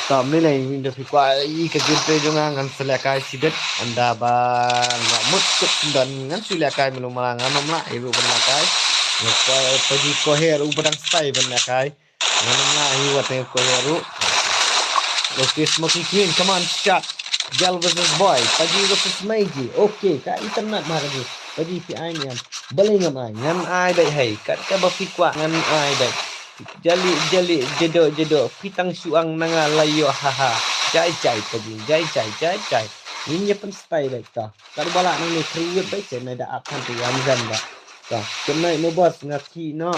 Tom ni lain minda fikwa ke jumpe jonga ngan selekai sidet anda ba mutuk dan ngan selekai melu malang anom la ibu benakai ngapa pergi koher u badang stai benakai ngan la hi wate koheru okay smoky queen come on shot Gal versus boy pagi versus Maggie okay ka internet mah lagi pagi pi ai ni balai ngan ai bai hai kat ka ba fikwa ngan ai bai jali jedo pitang suang nanga layo haha jai pagi jai ini pen style baik ta kalau balak nang ni kriwet baik je nada akan tu wanzan ba ta kenai mo bos ngaki no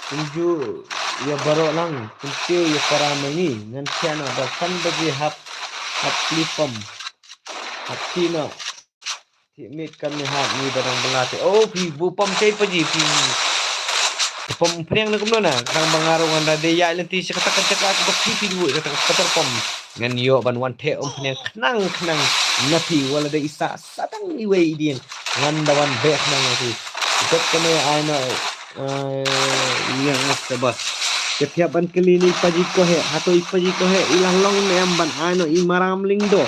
tunju ya baro lang tunju ya parama ni ngan channel da san bagi hap klipom hati no timit kami hat ni barang bengate oh pi bupam cai paji pi Pempriang na kumno na kang bangarong anda de ya lenti sa katak ko pipi du sa katar pom ngan yo ban wan te priang knang napi wala de isa satang iwe idin ngan dawan be nang ati tet kene ana yang sabas ketiap ban kelini paji ko he hato ipaji ko he ilang long ne amban ano i maram lingdo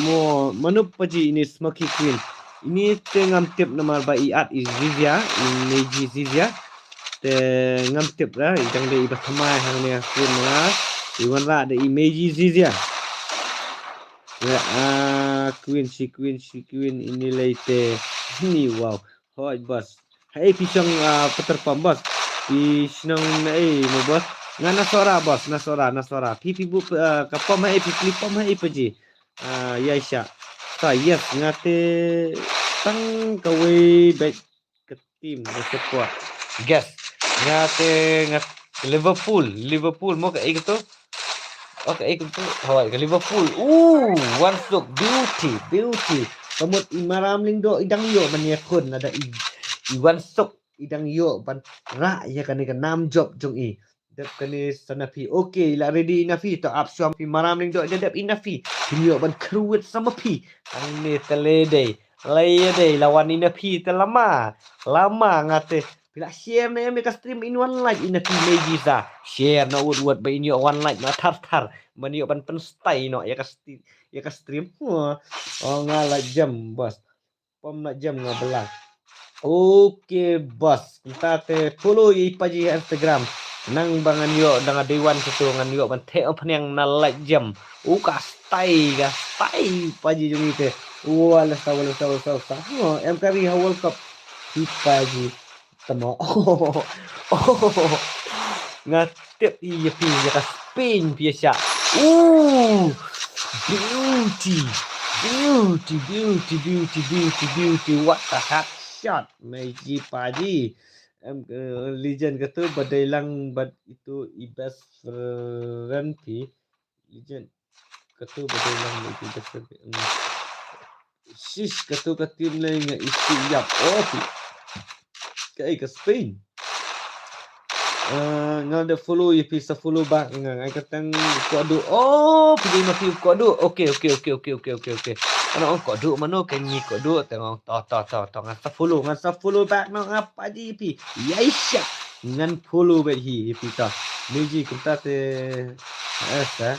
mo manup paji ini smoky queen ini tengam tip nomor ba iat izizia ini zizia te ngam tip la idang de iba thamai hang ne kun na iwan ra de image zizia ya queen ini leite ni wow hoi bos hai pisang peter pom bos pisang mo bos ngana sora pipi bu ka pom hai pipi pom hai paji yaisha ta yes ngate tang kawe baik ke tim de support guess ngat Liverpool mo ka ikato okay ikato hawai ka Liverpool one stroke beauty kamot imaram lingdo idang yo man yakun ada i one stroke idang yo ban ra ya kan ka nam job jong i dap kani sanapi okay la ready inafi to up suam pi maram lingdo dap inafi yo ban kruwet sama pi ang ni telede lay lawan inafi lama ngate Bila share na mereka stream in one like in a image sa share na wood ba inyo one like na tar manyo ban stay no ya ka stream nga la jam bos pom na jam nga belang okay bos kita te follow ipaji Instagram nang bangan yo dengan dewan keturunan yo ban te yang na like jam ka stay paji jung ite wala sa em kari ha world cup ipaji tamo ngatip iya pi ka Spain biasa beauty what the heck shot Meiji Paji legend kata badai lang bad itu ibas renpi legend Katu betul lang itu dasar. Shish katu katim na nga isiyap. Oh, kay ka Spain. Nga ada follow you bisa follow back nga ay katang kuadu. Oh, pilih na piu kuadu. Okay. Ano ang kuadu mano kay ni kuadu tengok to nga sa follow back no apa di pi. Yaisha. Ngan follow back hi pi ta. Meji kita te asa.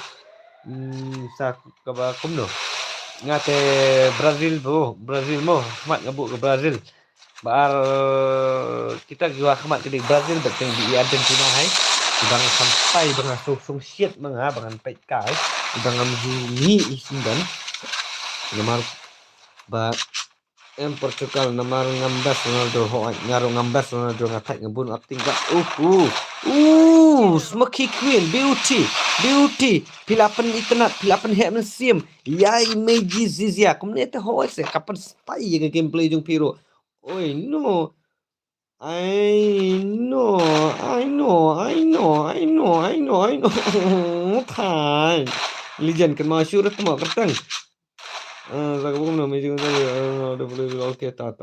Sa kaba kumno. Nga te Brazil mo. Mat ngabuk ke Brazil. Baar kita juga khmat ke Brazil beteng di Argentina hai. Ibang sampai bang sung siet mga bangan pet kai. Ibang amju ni isindan. Namar ba Portugal namar ngambas Ronaldo ho ngaro ngambas Ronaldo ngatak ngebun acting ka. Smoky Queen beauty. Pilapan internet, pilapan hem sim. Yai Meiji Zizia. Kumnete ho se kapan spy yang gameplay jung piro. Oi no. I know. Thai. Legend kan masyur tu mak kertang. Lagabung na medyo okay ta.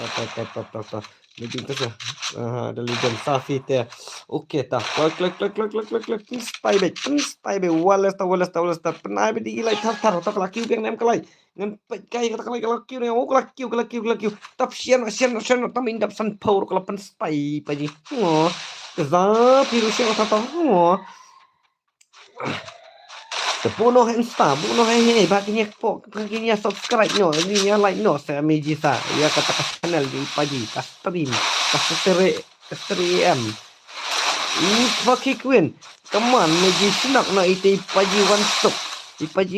Medyo ta siya. The legend Safi te. Okay ta. Klik. Spy be. Walas ta. Penai be di ilai tar. Tak laki yang nem kalai. Ngan kai kata kalai laki ni. Oh laki. Tap sian tam indap san power kalau pen spy paji. Oh. Za piru sian ta. Oh. Puno Insta, puno baginya subscribe no, ini like no, saya Meiji sa, ya kata channel di pagi, stream, stream. Fucky Queen, come on, Meiji sinak na ite pagi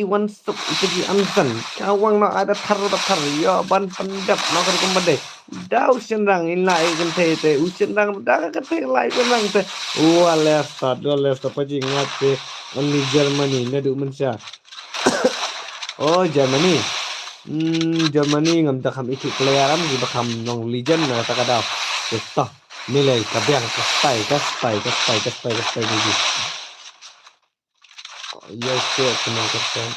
one stop, ite ansan, kawang na ada tar, ya ban pendap, na kau kembali. Dau senang inlai kente, usenang dah kente lai senang te. Lesta pagi ngate. Only Germany nadu mensya. Oh Germany. Germany ngam takam ikut pelayaran di bakam nong legend na takadaw. Ito nilai kabyang kaspay lagi. Yes kumang kapten.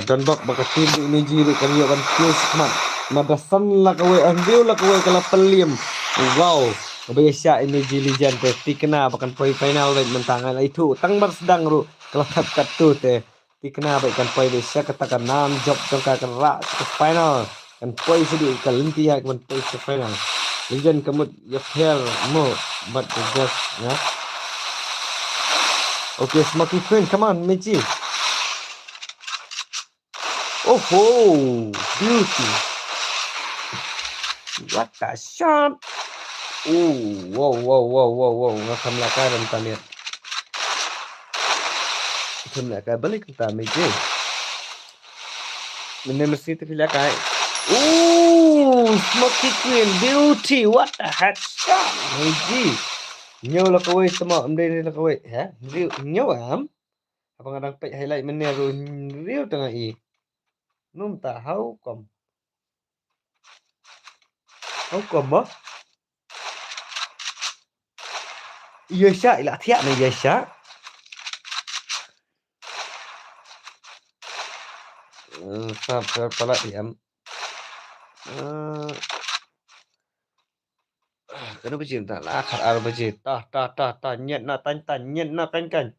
Dan bak bakatin di Nigeria kaliya kan kius mat. Madasan la kawe angdiu la kawe kala pelim. Wow. Biasa ini jilijan teh tikena bahkan poi final baik mentangan itu tang bersedang ru kalau kat tu teh tikena baik kan poi biasa katakan 6 job jangka kerak ke final kan poi sedih kalenti ya kan poi ke final lijan kemut ya fair mo but just ya okay Smoky Queen come on Meiji oh beauty what a shot. Wow. Ngakam lakaran talian. Ngakam lakar balik kita Meiji. Mana mesti tu lakai. Smoky Queen beauty. What the heck shot Meiji. Nyaw lakawai semua amdai ni lakawai. Ha? Nyaw am? Apa ngadang pek highlight mana ru real tengah i. Num tahu kom. Hau kom bah? Yesha ila thiak ni Yesha. Sabar pala diam. Kenapa cinta lah akar arbaje ta nyet na tan nyet na kan.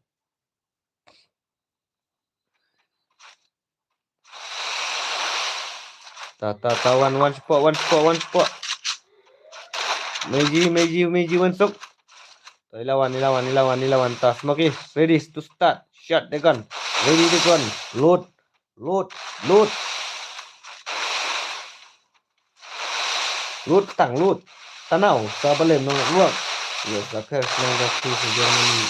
Ta one spot. Meiji one stop. Ilawan tas Smoky ready to start shot the gun ready the gun load tanau sa balem nong luak ya sakar nong gastu ke Germany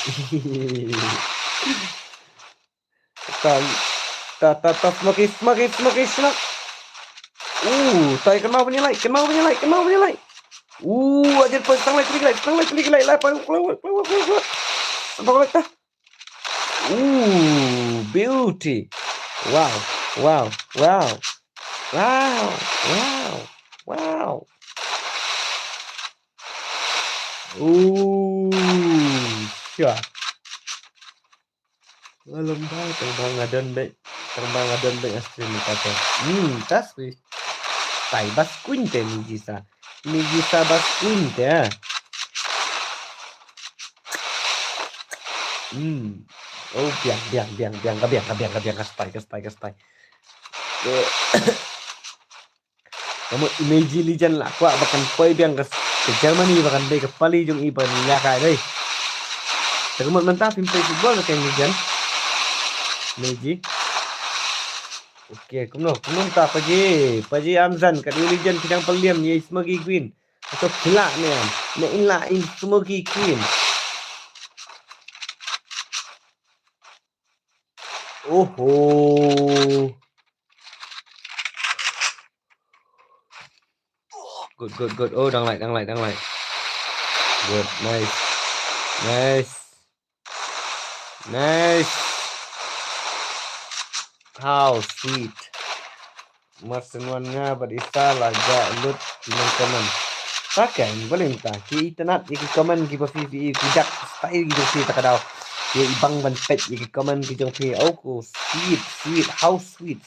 ta Smoky snap tai kenal penyelai ajar pasang lagi keluar. Beauty. Wow. Sure. Alam ba, terbang ngadon baik astri ni kata. Tas wis. Tai bas quinte ni gisa. Ni gisa bas quinte ah. Oh, biang, kaspai. Kamu imagine lijan lah, kuat bahkan poi biang ke Germany bahkan bay ke Pali jong iban ya kai deh. Terus mentah film football kayak lijan. Meji. Oke, kumno tak paji Amzan kat lijan kidang peliam ni semagi queen. Atau gila ni am. Nek ila in semagi queen. Oh. Good. Oh, đang lại. Good, nice. How sweet. Masenwan nga barista laga lut ng kaman. Takan boleh tak? Kita nak iki kaman ki pa fi tidak style gitu fi takadaw. Ki ibang ban pet iki kaman ki jong fi oh sweet. How sweet.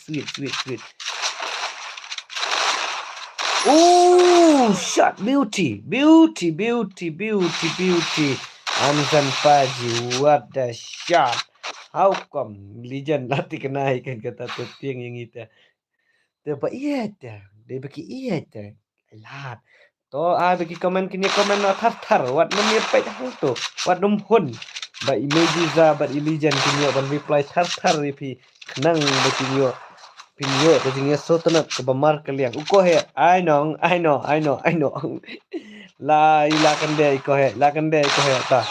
Oh, shot beauty. Amzan Paji, what the shot. How come Lijan latih kenaikan kata tetiang yang itu. Dia iya dah. Dia bagi iya dah. Alat. To bagi komen kini komen na tar. Wat nom ye pet hang tu. Wat nom hun. Ba imagiza ba Lijan kini ban reply tar pi. Kenang bagi nyo. Pinyo kasi nga sotanat ke bamar kaliang. Uko he. I know. Ilakan dia iko he. Ta.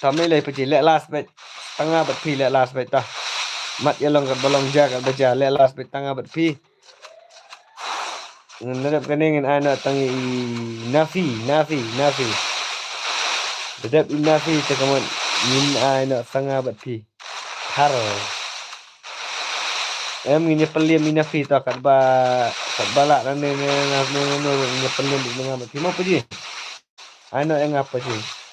Kami lay peci lek last bet tengah bet pi lek last bet ta. Mat ya long kat bolong jaga baca lek last bet tengah bet pi. Nadap kaningin anak tangi Nafi. Dadap Nafi tekaman min anak tengah bet pi. Har. Ngini peliam Nafi ta kat balak nang ngini peliam di tengah bet pi. Mau pergi? Anak yang apa sih?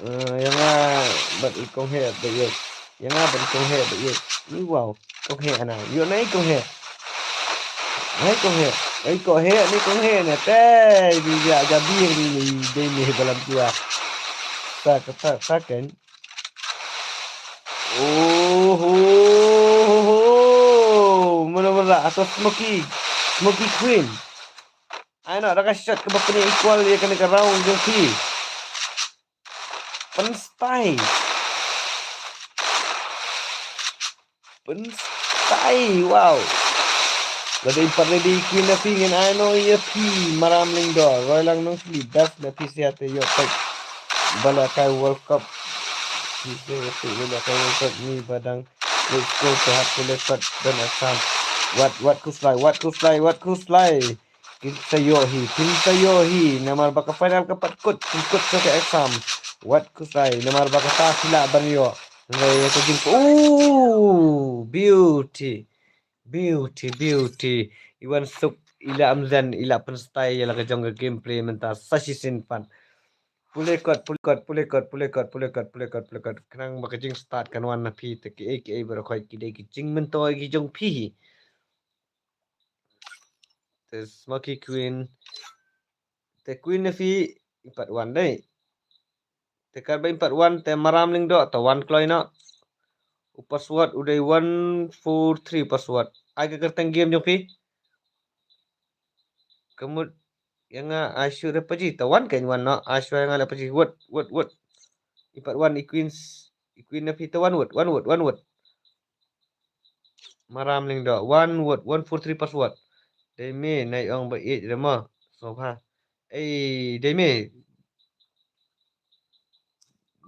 Yang bat ikong he bat ye. Yang bat ikong he bat ye. Ni wow. Kong he ana. Yo nai kong he. Nai kong he. Ai kong he ni kong he na te dia gabi ni dalam tua. Ta kan. Oh. Mula atau Smoky Queen. Ana dah shot ke bapa ni equal dia kena ke round je fi. Penstai, wow. Gada impat ready Queen Nafi ngin ano iya pi maram ling do. Roy lang nung sleep best na pi siya te yo pag bala kay World Cup. Kita bala kay World Cup ni badang let's go to have to lepat dan asam. What kuslay. Pinsa yohi. Namar baka final kapat kut sa ke exam. What kusai namar baka ta sila banyo. Ngai ko jin beauty. Iwan suk ila Amzan ila penstai ila ka jong gameplay menta sashi sinpan. Pulekot. Kanang baka jing start kan wan na pi te ki aka barakoy ki de ki jing mento ki jong pi. The Smoky Queen. The Queen Nafi 41 dai. Tekan ba 41 te maram ling do to 1 kloy na. Password udah 143 password. Aga kertang game jong pi. Kamu yang asyur apa ji? Tawan kan wan na asyur yang apa ji? What? 41 Queen Nafi to 1 word. Maram ling do 1 word 143 password. Dai me nai ong ba 8 rema. So ha. Dai me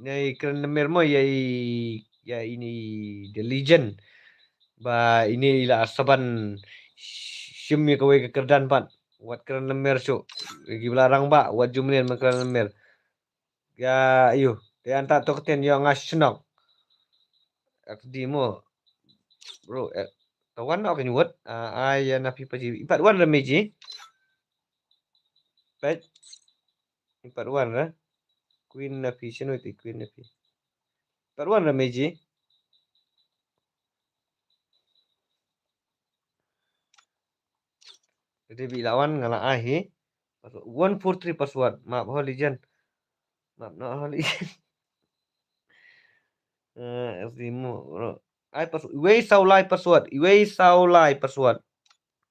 nai keren mermo ya ini The Legend. Ba ini lah saban shimmi kawai ke kerdan pan. Wat keren lemer so. Lagi belarang ba wat jumlin keren lemer. Ya iyo. Dia antak to keten yang ngasnok. Di mo. Bro, tawan nak kan wat. Ay na pipaji. 41 remeji. Pet. 41 lah. Queen Nafi sino itu Queen Nafi. Paruan Rameji. Jadi bilawan ngala ahi. 143 password. Maaf ho legend. Maaf na ho legend. Rimu. Ai password. Iway saulai password. Iway saulai password.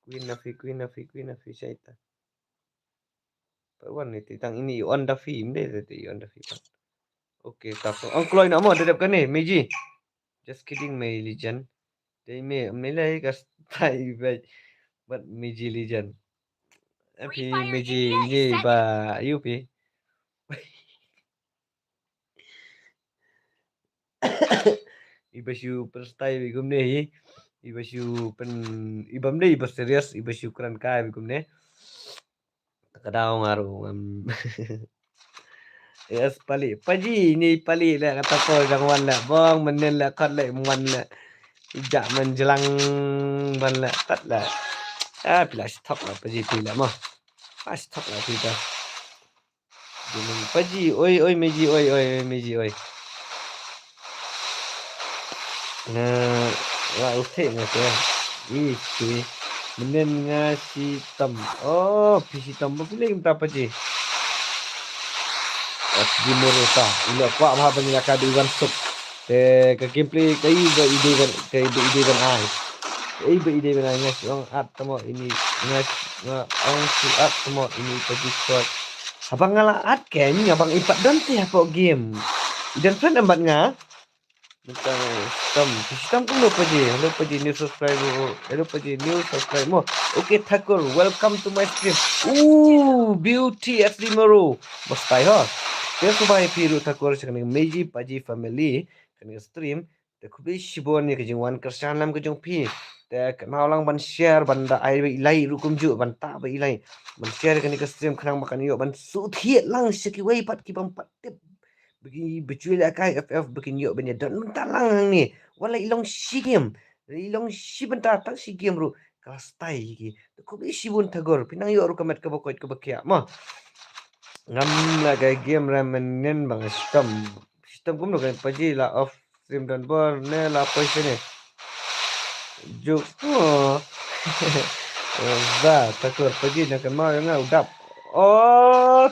Queen Nafi syaita. Paruan ni titang ini on the film deh tadi on the film. Oke, tak. Ang kloy na mo dadap ka ni, Meiji. Just kidding, May Legend. They may like us tai but Meiji Legend. Tapi
Free Fire
Meiji
India
ni
is set
ba Yupi. Ibasyu perstai bigum ne. Ibasyu pen ibam ne ibas serius ibasyu kran kai bigum ne. Takadaw ngaru. Yes, pali. Paji ni pali lah kata ko jang wan lah. Bong menen lah kat lah wan lah. Ijak menjelang ban lah kat lah. Pila stok lah paji pila mah. Stok lah pila. Bingung paji. Oi Meiji oi Meiji oi. Nah, wah utek ngata. Itu. Menen ngasi tam. Oh, PC tam pilih minta paji. di Morota ila kwa ma bang ka di wan sup te ka gameplay kai ba ide ban ai ngas ong at tamo ini ngas ong si at tamo ini pagi shot abang ngala at ken abang ipat dan te apa game dan friend ambat nga tentang sistem pun lupa je new subscribe mo okay Thakur welcome to my stream beauty at Limero basta ho Terus by Piru Thakur sekarang Meiji Paji family kan stream te kubi shibon ni kejeng wan kersan lam kejeng pi te kenal lang ban share banda ai ilai rukum ju ban ta ba ilai ban share kan ke stream khnang makan yo ban su thiet lang seki wei pat ki bam pat tip bagi becuil akai FF bikin yo ben dan talang ni wala ilong shigem ilong shibenta tak shigem ru kelas tai ki kubi shibon Thakur pinang yo ru kamet ke bokot ke bakia mah ngam la kay game ramenen bang sistem kum kan paji la off stream dan bar ne la paise ne juk za Thakur paji na kan mau nga udap oh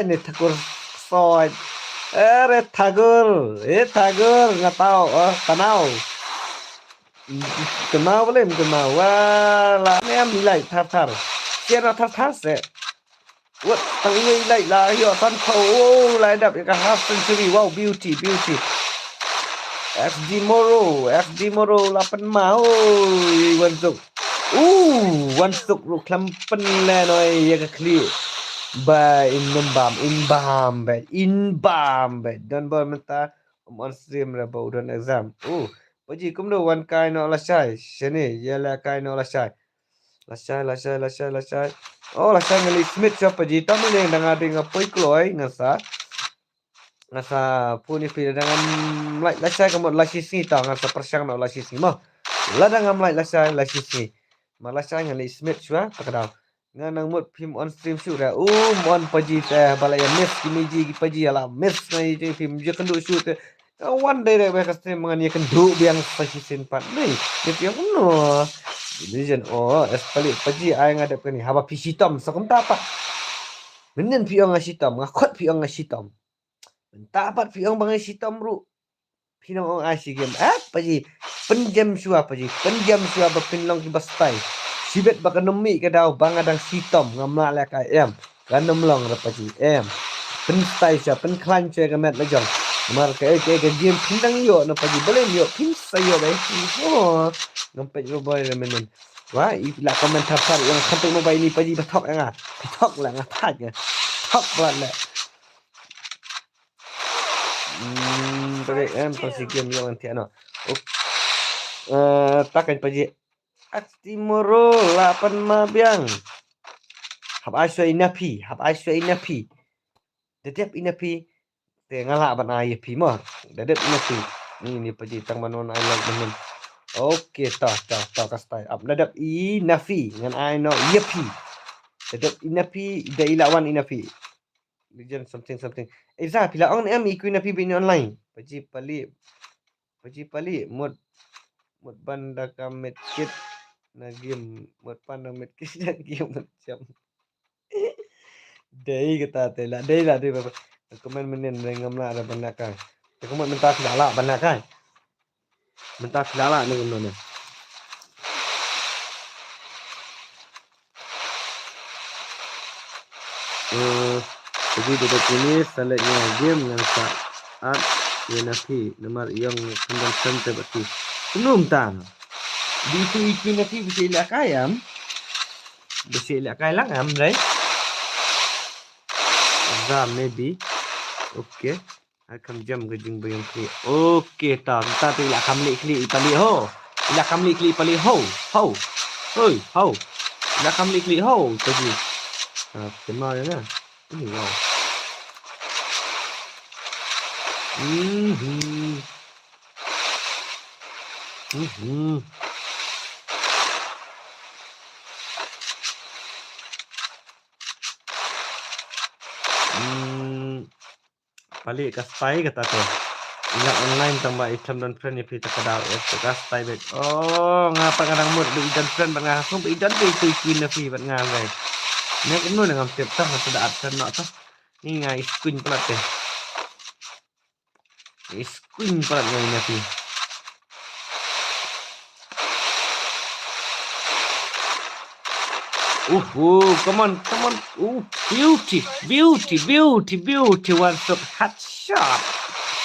ni Thakur soi Thakur nggak tahu tanau kenal boleh kenal wala nem nilai tar kira tar se what tang ini lại là hiệu tan khẩu lại đập cái half century wow beauty FG Moro 8 mau one suk ru klampen le noi ya ka kli ba in bam dan ba menta on stream ra ba udan exam paji kum do one kai no la sai sene ya la kai no la sai oh la sang ngali smith siapa ji tamu ni dengan ada ngapoi kloi ngasa puni pi dengan la sai kamu la sisi ta ngasa persiang no la sisi mah la dengan la sai ma la sai ngali smith chua pakadau nganang mut film on stream shoot ra on paji teh balaya miss kimiji paji ala miss ngai je film je kendu shoot one day re ka stream ngani kendu biang pasisin pat ni dia no Legend espali paji ai ngadap ni haba pi sitam sakum tapat menen piong asitam ngakot piong asitam tapat piong bang asitam ru pinong ong asi game paji penjam sua bapinlong ki bastai sibet bakanommi kadau bang adang sitam ngamla la ka em kanomlong ra paji em penstai sia penklan che gamet lajong mar ke game pindang yo no paji boleh yo pin sayo dai ngampet yo boy menen wah ila komentar tar yang sampai mobile ni paji batok pitok lah ngatat ya tok lah tadi pasti game yang nanti takkan paji Timoro 8 mabiang hab asya inapi dedep inapi te ngala ban ai pi mah dedep inapi ni paji tang manon ai like menen Oke, tah kastai. Up dadap inafi ngan ai no yapi. Dadap inafi da ilawan inafi. Legend something. Za pila on em ikuin api bin online. Paji pali mod banda kamet kit na game mod panda met kit na game macam. Dei kata te la dei komen menen ngam la ada banda kan. Komen mentak lala banda kan. Mentak lala ni ngono. Jadi dekat ini selanjutnya game yang saat nafi nomor yang kembang terbati. Belum tang. Di itu nafi bisa ilak ayam. Bisa ilak ayam am right? Za maybe. Okay. Akan jam gejing bayang kli. Okay tang. Ta tu ilak kamli kli pali ho. Ilak kamli kli pali ho. Hoi ho. Ilak kamli kli ho tadi. Kenal ya. Ini wow. Balik ke spy kata tu. Ingat online tambah item dan friend ni kita kadal ke spy bet. Oh, ngapa kadang mood be item friend bang aku be item be itu queen fi bat ngai. Ni kenu dengan tiap tah sudah adsen nak tu. Ni ngai screen pula teh. Screen pula ngai ni fi. Come on. Beauty. One stop headshot.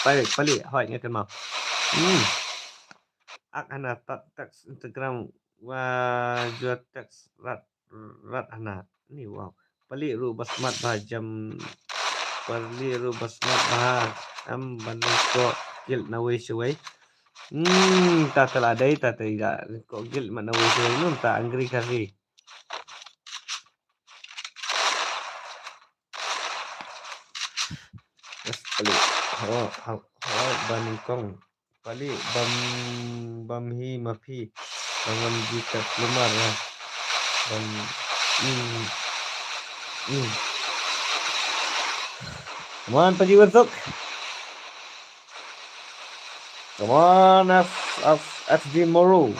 Balik. Hoi ni kan mau. Ana teks Instagram jual teks rat ana. Ni wow. Balik ru basmat bahajam. Balik ru basmat bah. Bandung ko gil nawai suai. Tak teladai tak tidak. Ko gil mak nawai suai nun tak angry kari. Balik. Banding kong. Balik bamhi mafi. Bangun jika lemar ya. Come on, Paji Wansuk. Come on, FD Moro.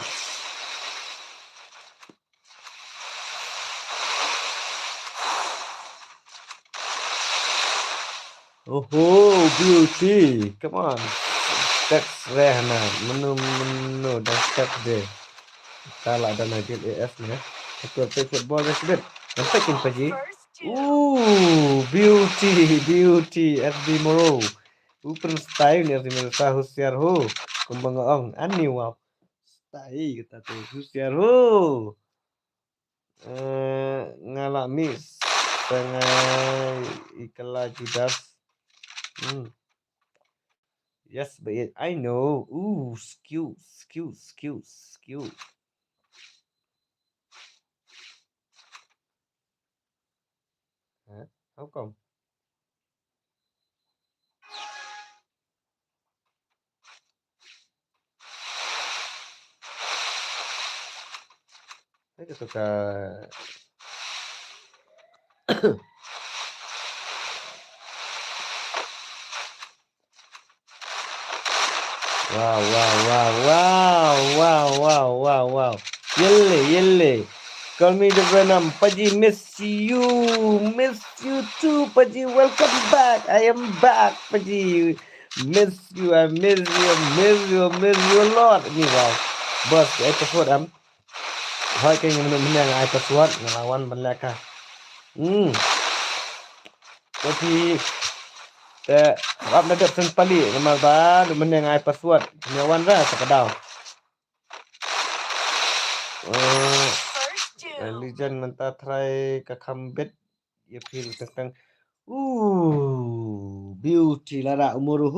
Beauty. Come on. Teks rehna. Menu dan teks deh. Salah dan agil AF ni ya. Aku play football resbet. Nampakin Paji. Beauty. FD Moro. Upern style ni FD Moro. Sahusiar ho. Kumbang ong. Ani wow. Style kita tu. Husiar ho. Ngalamis. Pengai ikala judas. Yes, but I know. Skill. How come? Saya suka. Wow. Yelle. Call me the Venom. Paji, miss you too, Paji. Welcome back. I am back, Paji. Miss you. I miss you a lot. Ni wow. Bos, episode am. Hai kayaknya menang episode ngelawan mereka. Paji. Rap nadap sen pali nama ba menang episode. Nyawan ra sakadau. Legend mentah try ke comeback ya feel tentang beauty lara umur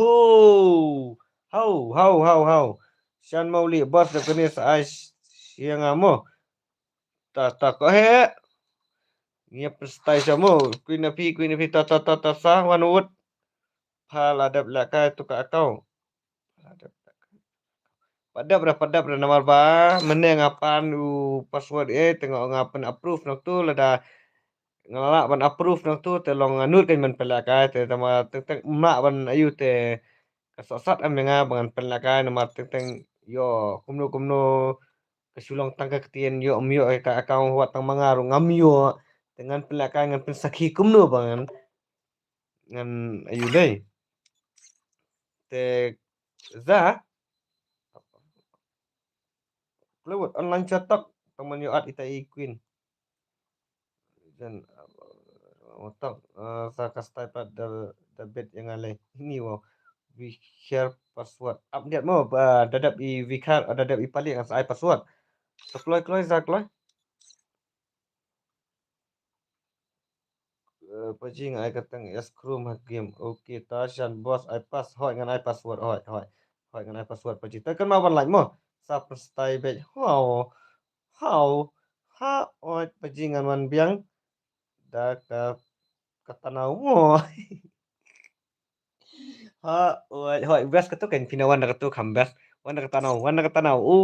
how Shan Mauli bos dah kena ais yang amo tak ko he nya prestai samo Queen Api ta sa wanut phal adab lakai tu ka akau padap nama ba meneng apan password tengok ngapan approve nak tu lada ngalak ban approve nang tu te long anut kan man pelakai te tama teng mak ban ayu te kasat am nga bangan pelakai nama teng yo kumno kesulong tangka ketien yo myo ka akau wat tang mangaru ngamyo dengan pelakai ngan pensaki kumno bangan ngan ayu dei te za lewat online cetak teman yo at ita queen dan otak sa kastai pat the bed yang alai ini wo we share password update mo dadap I vikar dadap I paling as password sekloi kloi za kloi pajing ai katang scrum game okay ta shan boss I pass hoi ngan ai password hoi ngan ai password pajing ta kan ma ban like mo sa pastai be how ha oi pajing ngan wan biang da ka tanau mo ha oi hoi bes ka tu kan pinawan da tu kam bes wan da tanau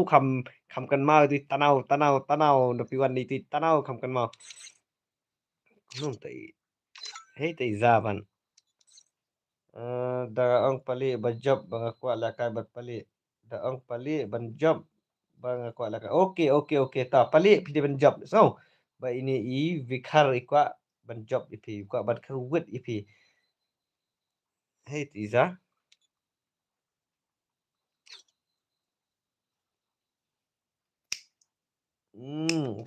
kam kan mau di tanau da piwan di tanau kam kan mau num tai hei tai zaman da ang pali ba job bang aku la kai bat pali da ang pali ban job bang aku la kai okay ta pali pidi ban job so ba ini I vikar ikwa ban job ipi ikwa ban kerwet ipi hei tiza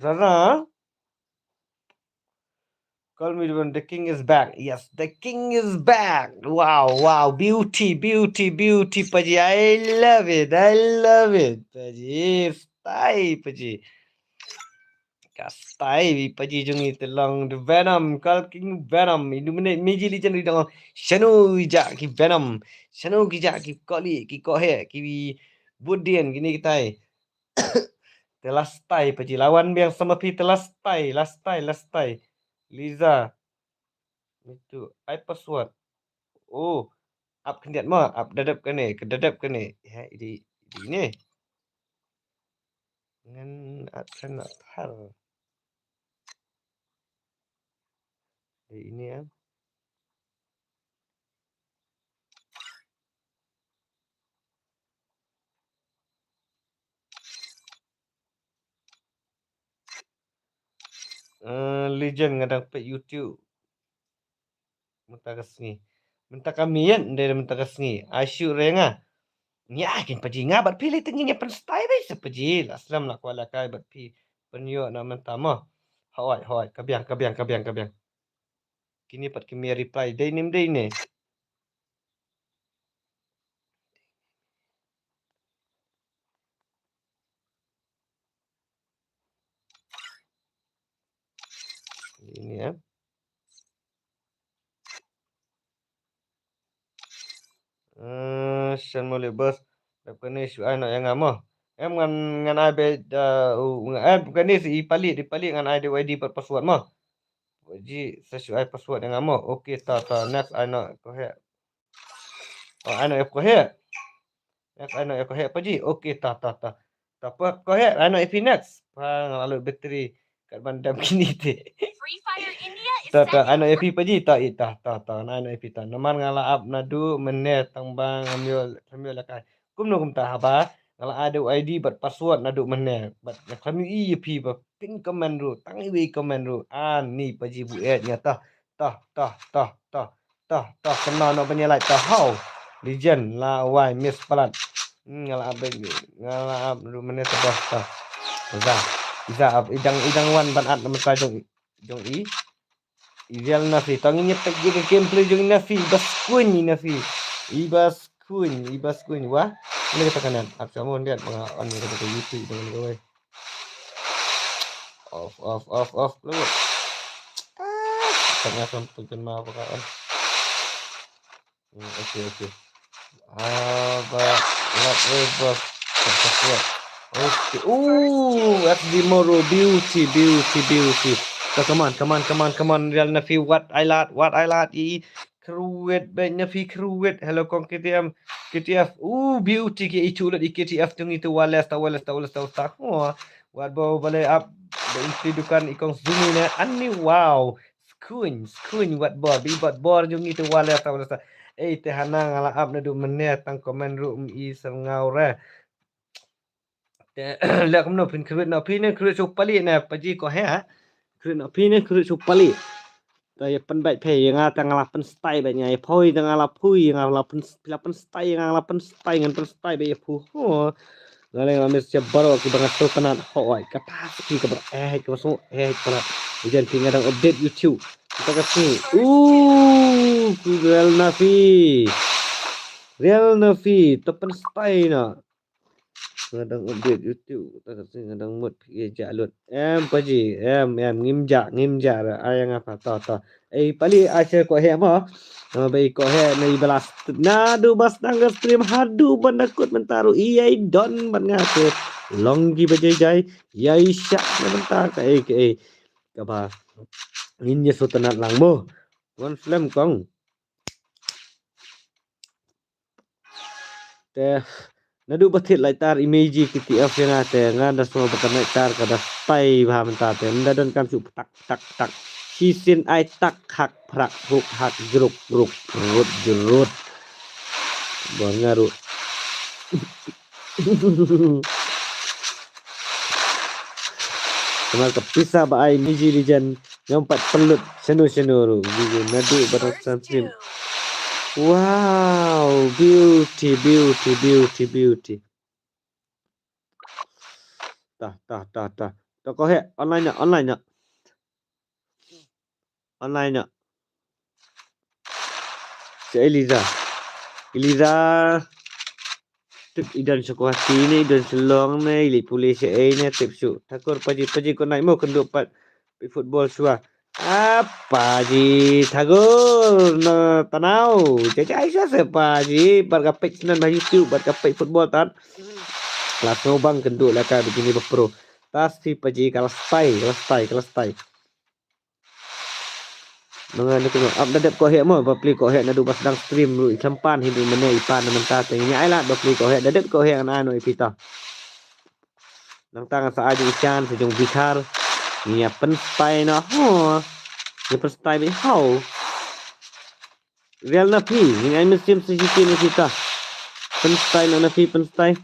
Rara call me when the king is back. Yes, the king is back. Wow. Beauty. Paji. I love it. Paji. Stay, Paji. Kastai, Paji jungi telong the venom. Call king venom. Illuminate Meiji legend ridang. Shanu ija ki venom. Shanu kija ki koli ki kohe ki budian gini kitai. Telastai Paji lawan biang sama pi telastai. Lastai. Liza. Itu ai password. Oh, up kendiat mo, up dadap kene. Ya, ini. Ngan akan hal. Ini ya. Legend ngadang pe YouTube. Mentakas ni. Mentakamian dari mentakas ni. Asyuk renga. Ni akin paji ngabat pilih tenginya pen style be sepaji. Aslam lah kuala kai bat pi. Penyo na mentama. Hoi. Kabiang. Kini pat kimi reply. Day ni. Ini ya. Sen molek bos. Dapat ni su anak yang ngamo. Em ngan ai be bukan ni si di palit ngan ai DYD per password mo. Ji sesuai password yang ngamo. Okey ta next I nak ko he. Oh I nak ko he. Next I nak ko he apa ji? Okey ta. Apa ko he I nak next. Pang lalu bateri kat bandam kini te.
Free Fire India is
Ta
set in
ano epi pa ji ta na ano epi ta naman ngala ap na du menne tangbang amyo lakai kumno kumta haba ngala ada ID but password na du menne but kami I epi ba pin command ru tangi wi command ru ni pa ji bu nya ta kena no penyelai ta how legend la wai miss palat ngala ap du menne ta Iza idang wan ban at nama jong I Ideal Nafi, tangin niya tagya ka gameplay yung Nafi, Ibas Queen, wah? Ano kita kanan? At sa mo, hindi mga ano kita sa YouTube, dengan gawin. Off, lewat. Tanya sampai mga pagkaan. Okay. Bos. Okay. SD Moro, beauty. So come on, Real Nafi, what I like, Kruwet, Ben Nafi, Kruwet, hello kong KTF, beauty, itu ulit KTF tung itu wales, ta, what bawa balik up, inti dukan ikong zoom ini, ani wow, Kun buat bor bi buat bor jung itu wala ta wala. Te hanang ala up na du menet tang komen room i sangau ra. Te la kom no pin krit no pin krit su pali na paji ko ha. Krit no pin krit su pali. Ta ya pen bai phe nga tang ala pen style ba nyai phoi tang ala phui nga ala pen style nga ala pen style ngan pen style ba ya phu. Ho. Ngale ngamis siap baru ki bangat to kanan ho ai capacity ka ber ka masuk para ujian tinggal update YouTube. Kita kasih. Real Nafi, tepen stay na. Ngadang update YouTube, kita kasih ngadang mood jalut. Paji, ngimja ra ayang apa ta. Pali acha ko he ma. Bai ko he na ibalas. Nadu bas nang stream hadu bandakut mentaru iai don ban ngate. Longgi bajai jai, yai syak na bentar ka kaba. Ninja sotanat lang mo. One flame kong. Te nadu batit lai tar imeji kiti afena te ngada semua bakan lai tar kada stai bah mentar te ndadon kam su tak. Sisin ai tak hak prak huk hak jeruk jerut. Bon ngaru. Kemal kepisah ba ai miji lijan nyompat pelut senu ru gitu nadu barat stream. Wow, beauty. Tah. Toko he online nya. Si Eliza. Tuk idan sekohati ni idan selong ni ili polis ni tipsu. Takur paji ko naik mo kenduk pat football suah. Apa ji tagur na tanau jajai sa paji barga page nan bah YouTube barga page football tan kelas ngobang kenduk lah ka begini berpro tas si paji kelas tai Mengan aku up dadap ko he mo bapli ko he na du bas dang stream lu sampan hidu mene ipan menta te nya ai lah bapli ko he dadap ko he anu ipita nang tangan sa aju ican sejong bikar nya penspai na ho nya penspai bi how real na pi nya musim sejiti ni kita penspai na pi penspai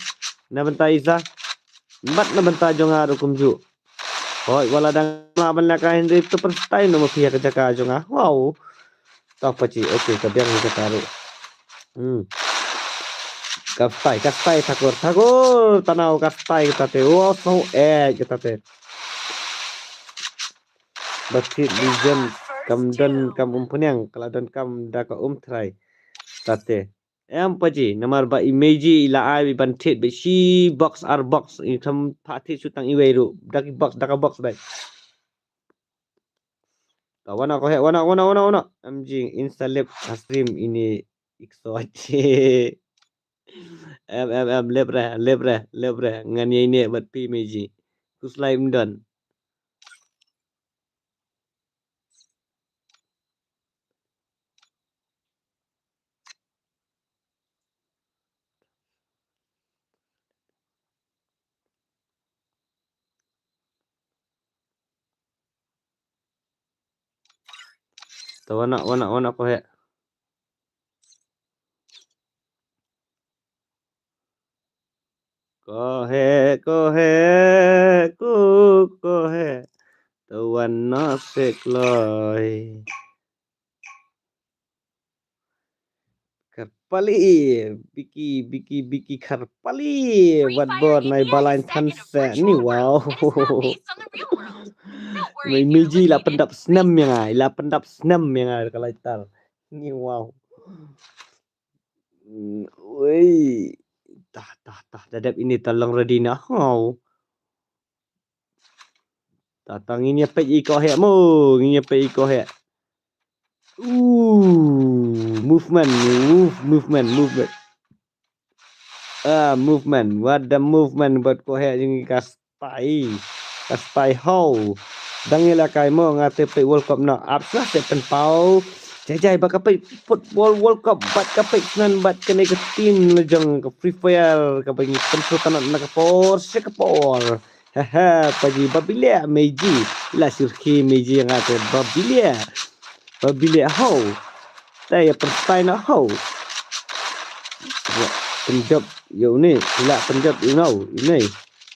na benta isa bat na benta jonga ru kumju Hoi wala dang laban la kain itu perstai no mafia kerja ka jonga wow tak paci okey kabiang kita taruh kastai takur tanau kastai kita te wow so kita te batit legend kam umpunyang kaladan kam da ka try tate paci namar ba imeji ila ai bantit be shi box itam pati sutang iweru daki box daka box bai wana ko he wana mg installate stream ini iksoache lebre ngani ini bat pi meji kuslai mdan wana ko he ko he wana sekloi Karpali biki karpali buat bor nai balain sunset ni wow mai meji la pendap senam yang ai kalau itar ni wow woi tah dadap ini tolong redina how tatang ini apa iko he mo ini apa iko he movement what the movement buat ko he jing kaspai how dangila kai mo ngate pe world cup na apsa se pen pau jajai baka pe football world cup bat ka pe nan bat kene ke team lejang ke free fire ka bagi pensutan na ka por se ka por paji babilia meji la surki meji ngate babilia Pabilik hau. Tai perstai nak hau. Penjab yo ni, hilak penjab inau ini.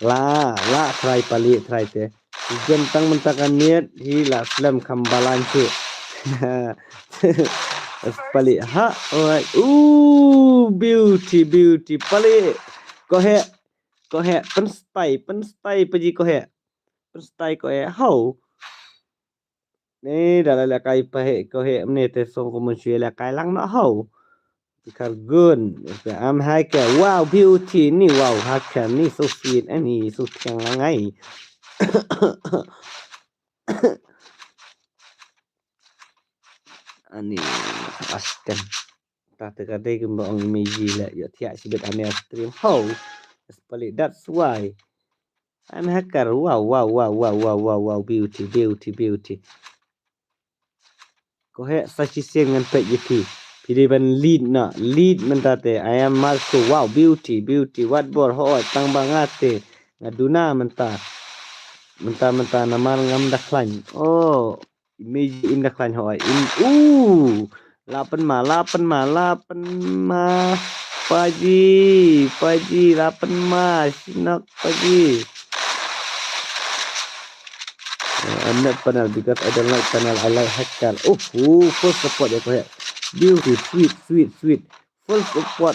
La try palik try te. Hujan tang mentakan niat hilak selam kambalan tu. Palik ha. Alright. Beauty palik. Kohe penstai pergi kohe. Penstai kohe hau. Ni dah la kai pahe kohe ni te song ko mun la kai lang nak hau. Kargun, am haka. Wow, beauty ni wow, haka ni so sweet ani so tiang langai. Ani askan. Tak terkadai ke bang image lah. Ya tiak sibet ane stream. How? Sepalik that's why. Am hacker. Wow, beauty. Kau hek saksi siang dengan pet yeti. Pilih ban lead mentate. I am Marco. Wow, beauty. What bor hoi tang bangate. Ngaduna mentah nama ngam daklan. Oh, image in daklan hoi. 8 ma. Paji 8 ma. Sinak paji. I'm not panel because I don't like panel. I like hacker. Full support ya kau. Beauty, sweet. Full support.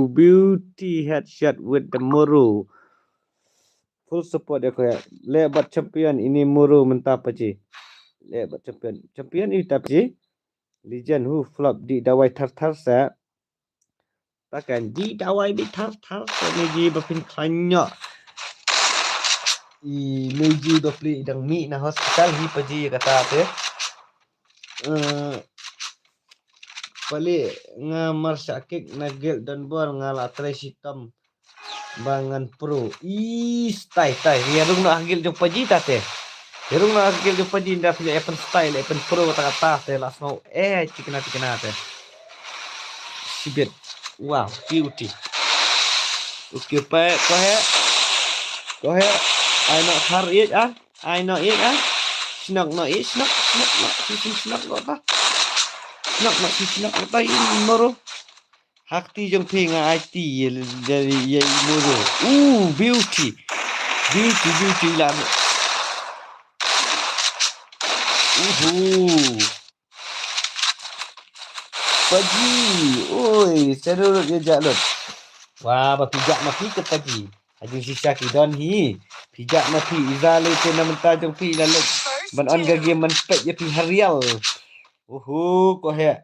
Beauty headshot with the Moro. Full support ya kau. Lebat champion ini Moro mentah paji. Lebat champion ini tapi legend who flop di dawai tar sa. Takkan di dawai di tar sa ni di bapin kanyak. Menuju dopli idang mi na hospital hi paji kata apa pali ngamar sakit nagel dan bor ngala tres hitam bangan pro tai riarung nak agil jong paji tate riarung nak agil jong paji nda pilih epen style epen pro kata te langsung cikna te sibet wow beauty okay pa ko he I nak tar it Sinak nak it sinak kota. Sinak kota ini Moro. Hakti jong pinga IT dari ye Moro. Beauty lah. Paji. Oi, serut je jalur. Wah, berpijak mati ke paji. Ajung sisa ki don hi. Pijak mati izale te nam tajong pi lalu ban on gagi man pet ye pi harial. Ko he.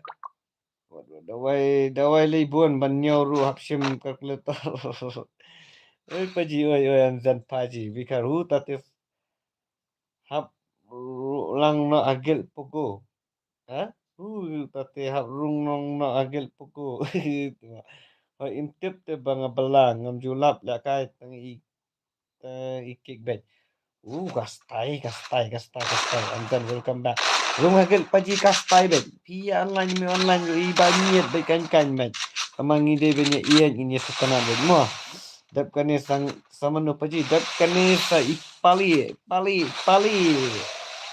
Dawai libun ban nyoru hapsim kalkulator. Paji oi anzan paji bikaru tatif hap lang na agil pugo. Tate hap rung nong na agil pugo. Intip te bang belang ngam julap la kai tang ikik bet. Kastai. And then welcome back. Rung agil paji kastai bet. Pia online yo ibanyet bet kan bet. Amang ide benye ian ini setana bet mo. Dap kane sang samano paji dap kane sa ipali.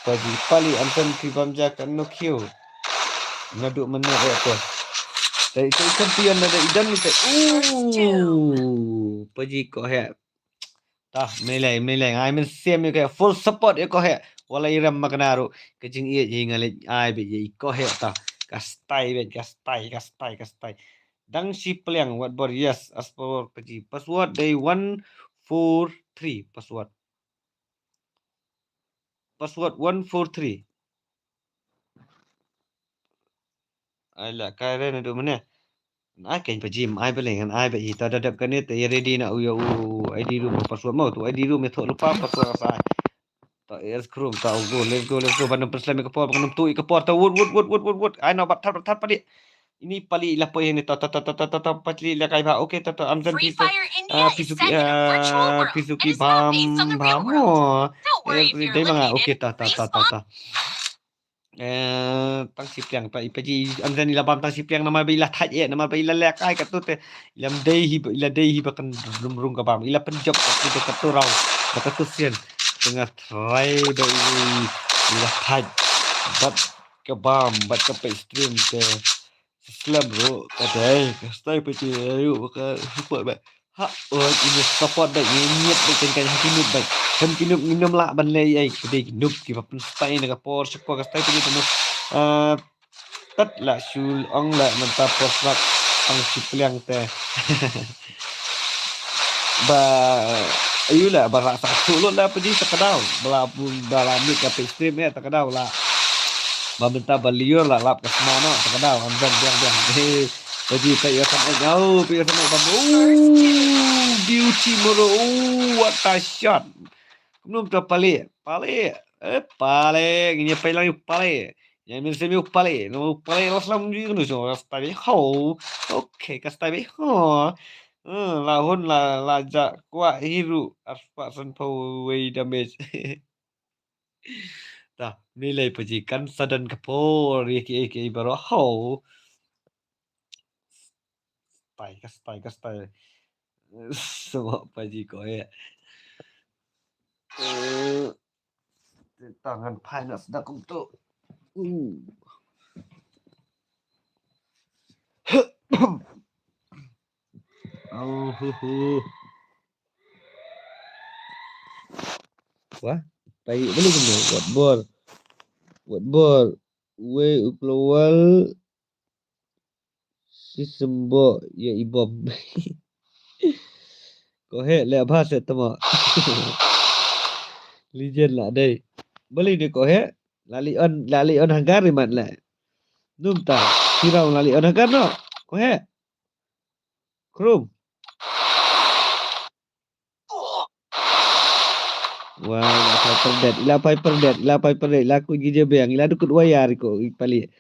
Paji antan kibamja kan no kyo. Ngaduk mana apa. Dari champion ada idan ni te. Paji ko he. Tah melai ai men sem yo ke full support yo ko he. Wala iram maknaro kejing ie je ngalet ai be je ko he tah. Kastai. Dang si peliang what bor yes as for paji. Password day 143 password 143. Ala karen adu mana? Ai kan pajim ai belengan ai be ita dadap kan ni te ready nak ID room password mau tu ID room itu lupa password saya. Tak chrome tak let's go bandam perslam ke por bandam tu ke por ta wood ai nak bat tat padi. Ini pali lapo yang ni ta patli la kai ba okey ta amzan
Free Fire India is set in a virtual world and is not based on the real world. Don't worry if you're eliminated.
Okey ta. Tang si piang pa ipaji amzan ila bam tang si piang nama bila thaj nama bila lek ai kat tu te ilam dei hi bakan rung ka bam ila penjob tu te katurau baka tu sian tengah try doi Ila had bat kabam bat kapai stream ke Islam bro kadai kastai peci ayo baka support baik ha ini support baik niat baik kan kinut baik kan kinut minum lah ban lei ai kedai kinut ki papen stai na por support kastai peci tu tat la sul ong la mantap posnak ang sipliang teh ba ayulah barasa sulut lah peci takadau belabun dalami kapai stream ya takadau lah Babenta balior lah lap ke semana takadau amdan biang Paji payo sampai jauh payo sampai babu beauty moro what a shot belum tu pale ini pelang pale yang min semi pale no pale laslam ju no so stabi ho okay kastabi ho lahun la laja kwa hiru aspa sanpo way damage dah nilai pajikan sadan kapor iki baru ho kastai semua paji ko ya tangan panas dah untuk wah baik boleh kena buat bor we keluar si sembo ya ibom ko he le bahasa tama legend lah dai boleh ni ko he lali on hanggar mat la num ta sirau lali on hanggar no ko he krum wah ila piper det la ku gije beng ila dukut wayar ko pali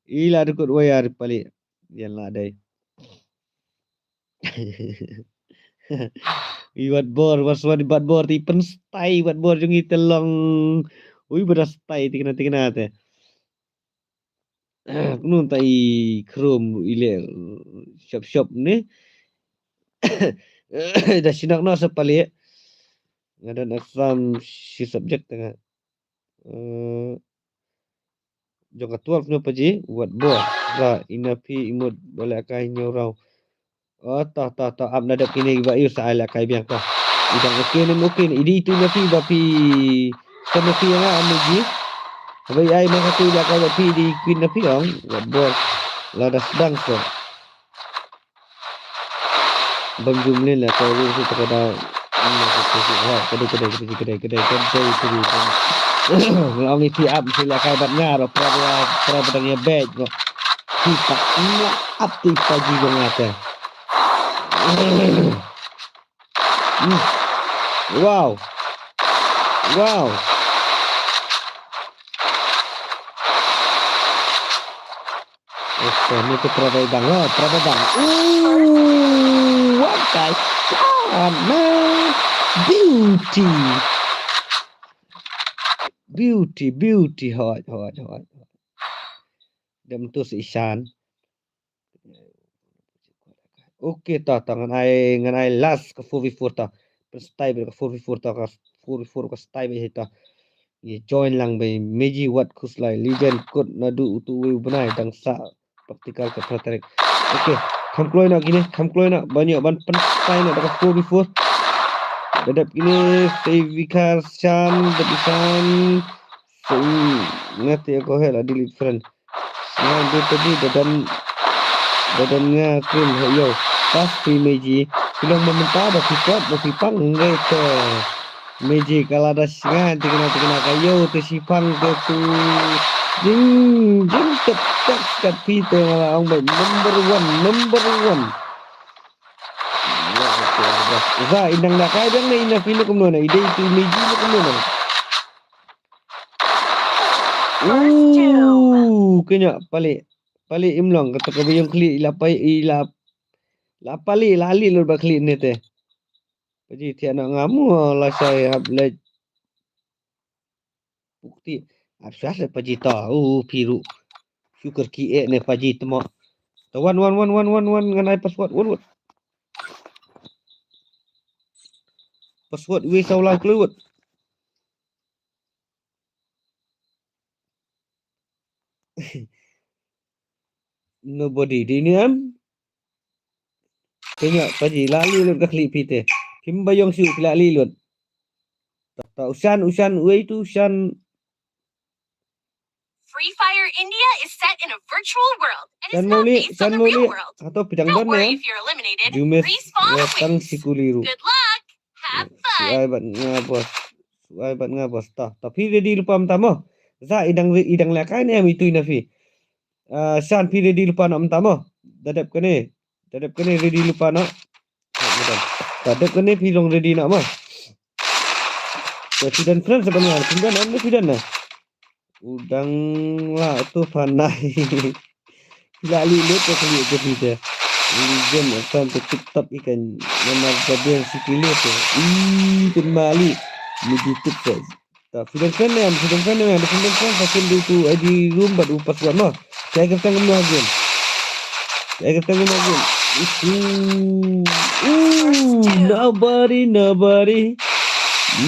ila dukut wayar pali yan la dai iwat bor waswan bat bor ti pen stai wat bor jungi telong beras stai tikna te nun tai krum ile shop ni dah sinak no sepali ngadan exam si subjek tengah jangka 12 no paji wat bor ra inapi imut boleh kai nyorau ta ab nadap kini ba yu sa ala kai biang ta idang okey ni idi itu napi bapi sama pi nga amuji abai ai maka tu la kai bapi di queen napi ong wat bor la dah sedang so bang jumlin la kai ru takada kedai itu ngong ni pi up sila kai bat nga ro pra badangnya bed ro kita up ti pagi ngata wow oke ni tu prabang what guys man beauty hot dem tu si isan okey ta tangan ai last ke 4v4 ta stai ke 4v4 ta ka 4v4 ka stai be ta ye join lang be meji wat kuslai legend kod nadu tu we benai dang sa praktikal ke praterik okey kam kloi nak banyak ban pen stai nak ka 4v4 dadap gini Vikar Chan depisan ngati aku hela delete friend ngan dia tadi dadannya krim yo pasti meji bilang meminta ada sifat berpipang gitu meji kalau ada singa tikna kayo tu sifang ke tu jing tetap pito malah ang number one za indang nak kaya dang na ina fino kumno na ide itu meji na kumno na kenya pali imlong kata kabayong kli ila pali lali lur bakli ni te paji tiana ngamu la saya habla bukti absas paji ta piru syukur ki ne paji temo wan nganai password we saulah keluar Nobody. Diniam. Tengok paji lali lut ka klik pite. Kim bayong siu lali lut. Tak usan wei tu usan.
Free Fire India is set in a virtual world and is
San
not
Mauli,
based on
San
the real
Mauli.
world.
Atau pidang
Don't
don
worry
ya.
if you're eliminated.
Jumes
Respawn
watang
awaits.
sikuliru.
Good luck. Have fun.
Suai bat ngabos. Suai bat ngabos tah. Tapi ready lupa mtamo. Za idang lakai ni am itu inafi. San pi ready lupa nak mtamo. Dadap kene. Ready lupa nak. Dadap kene pi long ready nak mah. Fidan friend sebenarnya. Fidan am fidan nah. Udang lah tu panai. Lali lut ke kali ke pita. Game akan tetap ikan nama gabian si pilih tu. Penmali ni tutup tu. Tak fidan kan ni, ada fidan kan pasal itu ID room baru password mah. Saya kata ngam lagi.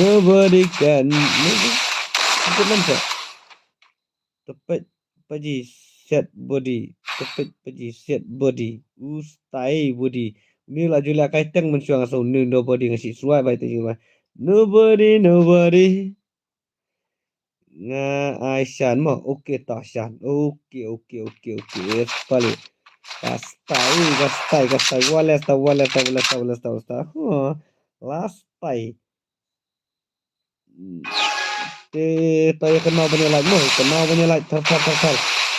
Nobody can. Itu nampak. Tepat paji set body. Tepat paji set body. Ustai body. Ni lah Julia kaitang mensuang asal nobody ngasih suai baik tu cuma. Nobody. Nga Aisyah mah okey tak Aisyah. Okey. Yes balik. Gastai. Walas ta. Lastai. Tayo kenal banyak like tar.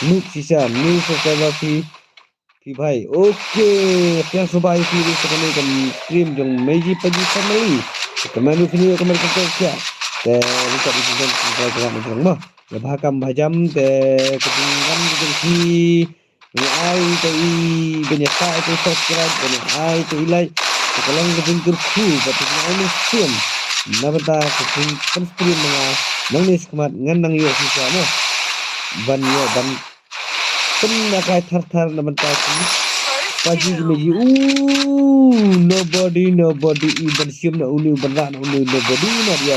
Nuk sisa, new subscriber fi bhai. Okay, yang subai fi sekali kan stream jong Meiji Paji family. Kemana video kembali ke kia. Lihat di sini kita macam mah. Ya bahkan bajam ketinggalan di ni ai tai banyak tai tu subscribe banyak ai tai like. Kalau ngedeng kurku betul ni stream. Nabata keting stream nangis kemat nganang yo sisa mah. Ban kai thar nabata paji meji nobody even sim na unu berak na unu nobody na dia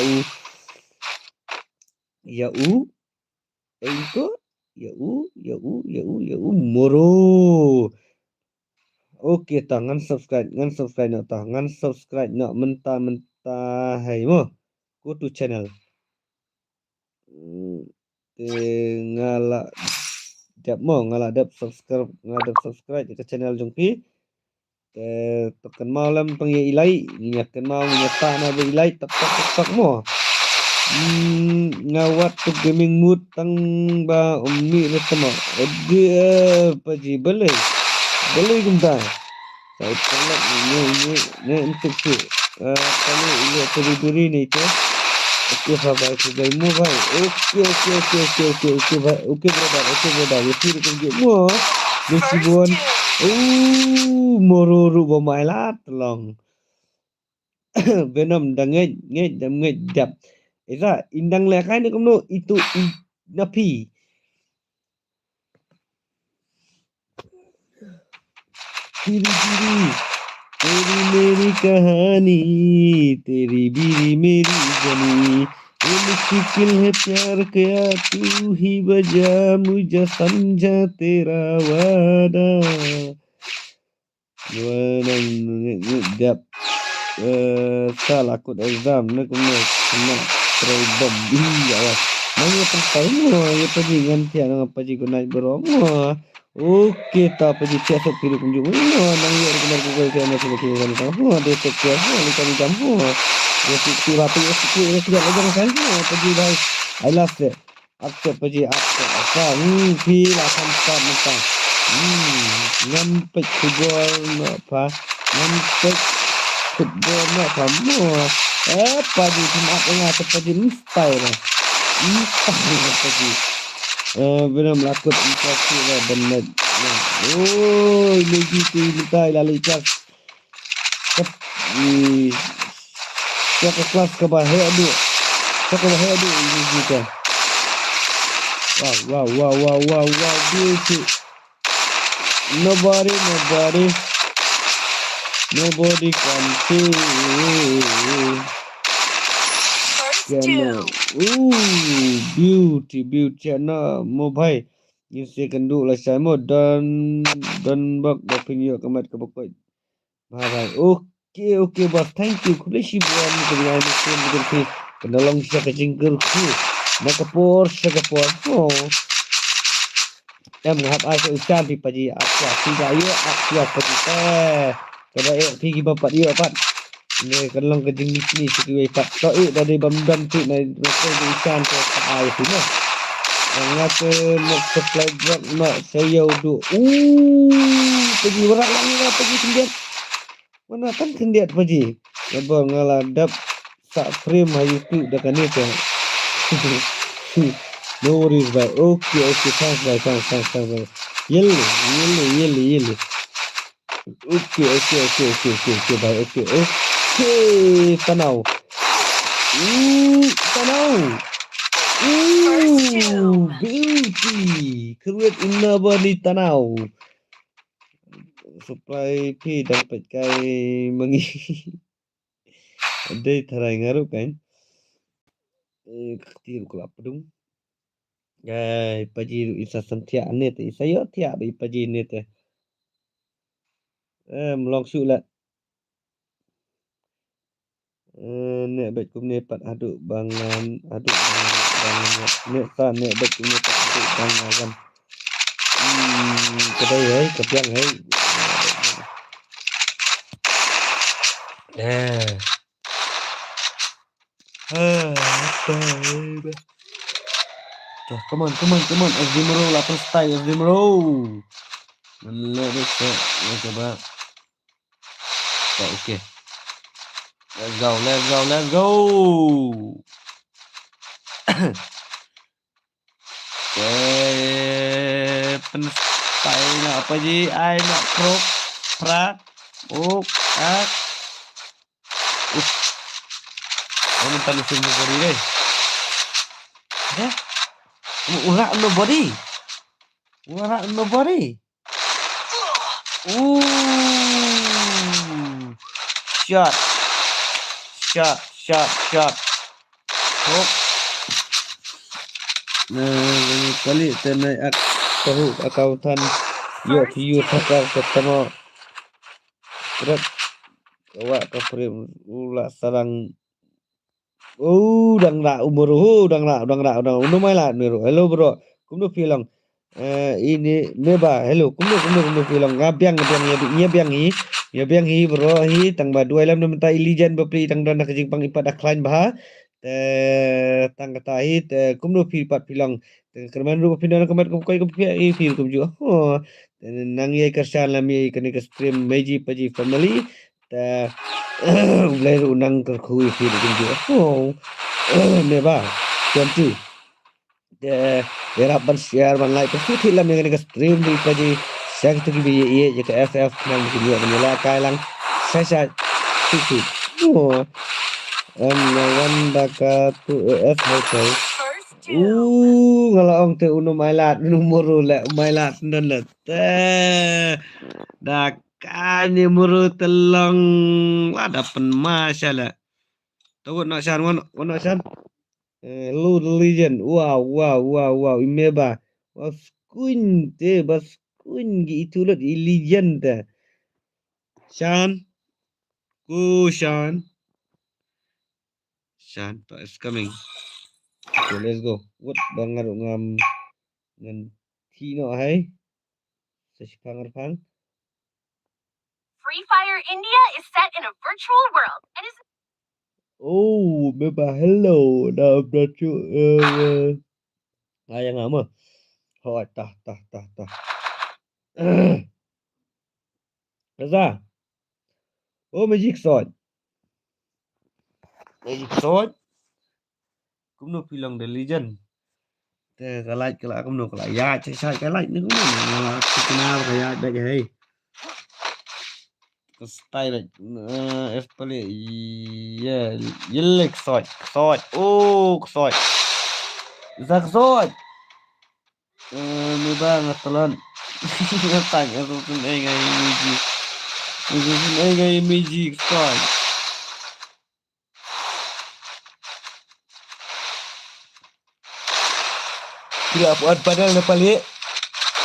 moro. Okey tangan subscribe nak mentah hai mo go to channel ngala dap subscribe ke channel jongpi tekan malam panggil ilai ingatkan mau nyata na ilai tak mo ngawat tu gaming mood tang ba ummi retama ode paji belai gumta saya tolak ni untuk tu kalau ini teri ni tu okey bye sudah mu bhai okey brother ya फिर kunjung mo desibon moruru bomailat long venom danget dap Eza indang lekai ni kamu itu napi तेरी मेरी कहानी तेरी बीरी मेरी जनी ये मुश्किल है प्यार क्या तू ही बजा मुझे समझा तेरा वादा dap salah aku exam nak kena try bom awas mana pakai mo ya pergi gantian dengan paji ko naik beromo. Okey ta paji cek pilih kunjung nang ya kena Google dia nak kena tahu dia cek ni kami jampu dia fikir apa ya tidak lagi kan paji dah I love it accept paji accept apa pilih sampai mentang nyampe football apa nyampe football apa semua paji cuma tengah paji style paji benar melakut inflasi lah benar lagi tu minta lalu kelas kelas ke bahaya tu ini kita wow beauty nobody can see beauty ना मो भाई Insikan dulu lah saya mau dan bak video kemat ke pokok. Bye. Okay bos. Thank you. Kulishi buat ni dengan mesin betul penolong siya kejingkerku. Nakapor siya kapor. Oh. Ngahap ay sa usan pipaji apa tidak yo apa paji kada pigi bapak dia pat. Ni kalong kejing ni sikui pat. So dari bam tu na usan ko ay sino. Ngata nak supply drug nak saya udu. Pergi berat lah ni lah pergi kendiat. Mana kan kendiat pergi. Lepas ngaladap sak frame hayu tu dah kan ni tu. No worries bye. Okay. Thanks bye. Yellow. Okay bye. Okay. Tanau. Beauty. Create inaba ni tanau. Supply P dapat kai mengi. Ada tarai ngaruh kan? Ketir ko apa dong? Gai paji isa santia net isa yo tia bi paji net. Melong su lah. Nek bet kum ne pat aduk bangan nek sa nek bet kum ne pat aduk bangan. Kedai hai kepiang hai. Come on. Azimro lapar style Azimro. Let's coba. Okay. Let's go. Style nak apa je? I nak crop, prak, ak. Kamu tak lupa body deh. Ya? Urak nobody. Shot. Hop. Kali naik tahu akauntan view sakar pertama. Berat. Awak ke frame ulah sarang. Dang mai lah niru. Hello bro. Kumno film. Ini meba. Hello. Kumno film. Ngabiang hi bro. Hi tang ba dua lam minta ilijan bapri tang dan kejing pang ipat aklan bah. Tang kata hi kumno pat film. Kerman ru pindah kemat koi i film kum juga. Nang ye kersan lam ye kene ke stream meji paji family. Ulai unang kerkui film kum juga. Meba. Contoh. Berapa share ban like pasti film yang kene ke stream di paji. Saya tu bi ye je ke FF nang video menila kailang saya titik. Wanda ka tu F hotel. Ngalaong te uno mailat numero le mailat nanlet. Dakani muru telong ada penmasalah. Tahu nak syan wan syan. Lu legend. Wow. Imeba. Kun gitu loh legend. Shan is coming. Okay, let's go. What bangar ngam ngan Tino hai. Sespangar.
Free Fire India is set in a virtual world and is
Beba hello. Dah bercu ayang ama. Tah. Raza. Magic sword. Cũng nó phi lòng The Legend. Cái like cái lại cũng được lại ya sai cái like nữa cũng là cái nào cái ya đây cái style especially yelek sword sword zak sword ni ba ngatalan tanya tu ngay magic sword. Tidak buat padahal na pali.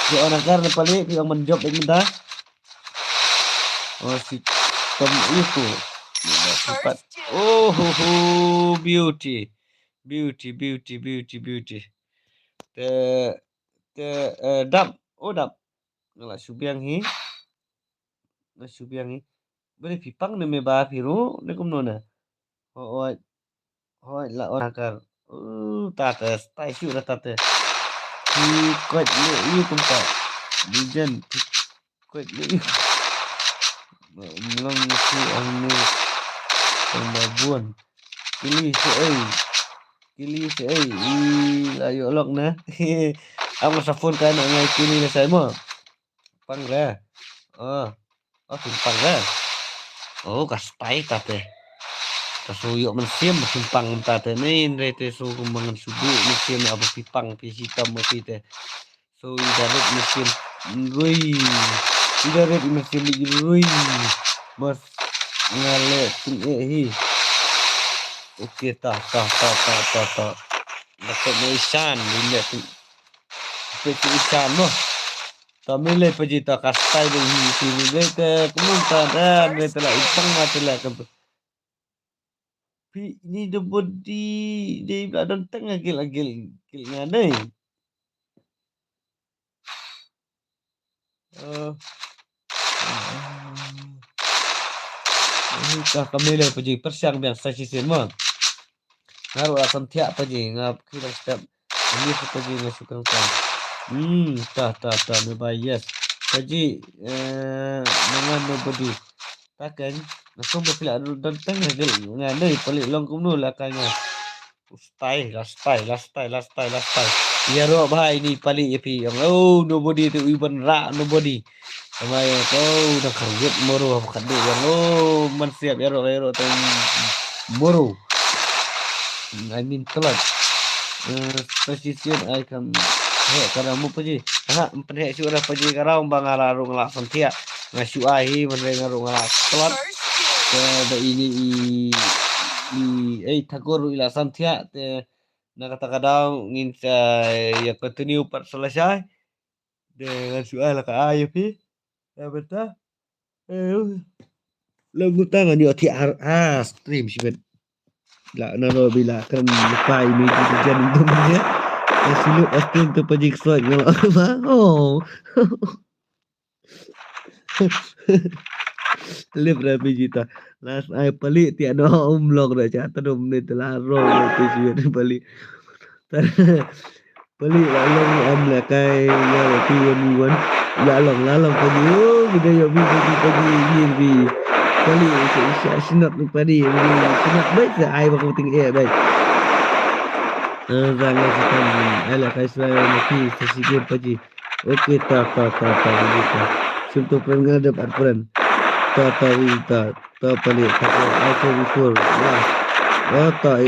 Dia orang karena paling yang menjob minta. Oh sistem itu. Cepat.
First two.
Oh, beauty. Beauty. Dap. Oh, dap. Ngala subiang hi. Beri pipang ne me ba piru ne kum nona. Oh, la orang kar. Tata. Tai siu dah tata. Hi kot le yu kum ta. Dijan. Kot le yu. Melong si ang ni. Pembabuan. Kili si ai. Layo lok na. Ang sa phone ka na ngai kili na sai mo. Pang ra. Oh, timpang ra. Oh, kastai tate. Kasuyok mensim timpang tate nin rete so kumbangan subu mesim apa pipang pisita mo pite. So idaret mesim rui. Idaret mesim rui. Mas ngale ting hi. Okey ta. Dapat Isan bila tu. Dapat Isan mo. Tamile pajita kastai de hi sini de kumunta dan de telah ipang telah kan. Pi ni de body de belakang tengah agil ngadai. Ini kah kamile paji persiang biang sasisin mo. Ngaruh asam tiak paji ngap kita step. Ini paji ngasukkan kan. Ta me bayas. Paji dengan nobody. Takkan langsung berpilak dan tengah gel ngadai pelik long kumnu lakanya. Last style. Ya ro bhai ni pelik ye pi. Oh nobody tu even ra nobody. Amai kau dah kerjat moro kadek yang man siap ya ro tu moro. I mean telat. Precision I can karena mu paji. Penhek suara paji karau bangararung la santia. Ngasu ahi mendengarung la telat. Ada ini takur ila santia te na kata-kadang ngin ya continue part selesai dengan soal ka ayo pi ya betul lagu tangan yo ti stream sibet la nano bila kan lupa ini jadi dunia silut stream tu pajik soal ngalo oh Libre Vegeta. Last ay pali ti ano umlog na siya. Tanong ni telah roll na ti siya ni pali. Pali lalong amla kay ya ti wan lalong pagi oh video pagi bi pali siya sinat ni pali sinat baik sa ay bang ting baik. Zangan kita ala kay sila mati sa sigil pagi. Okay ta Vegeta. Simple plan nga dapat plan. Ta pali aku before last ta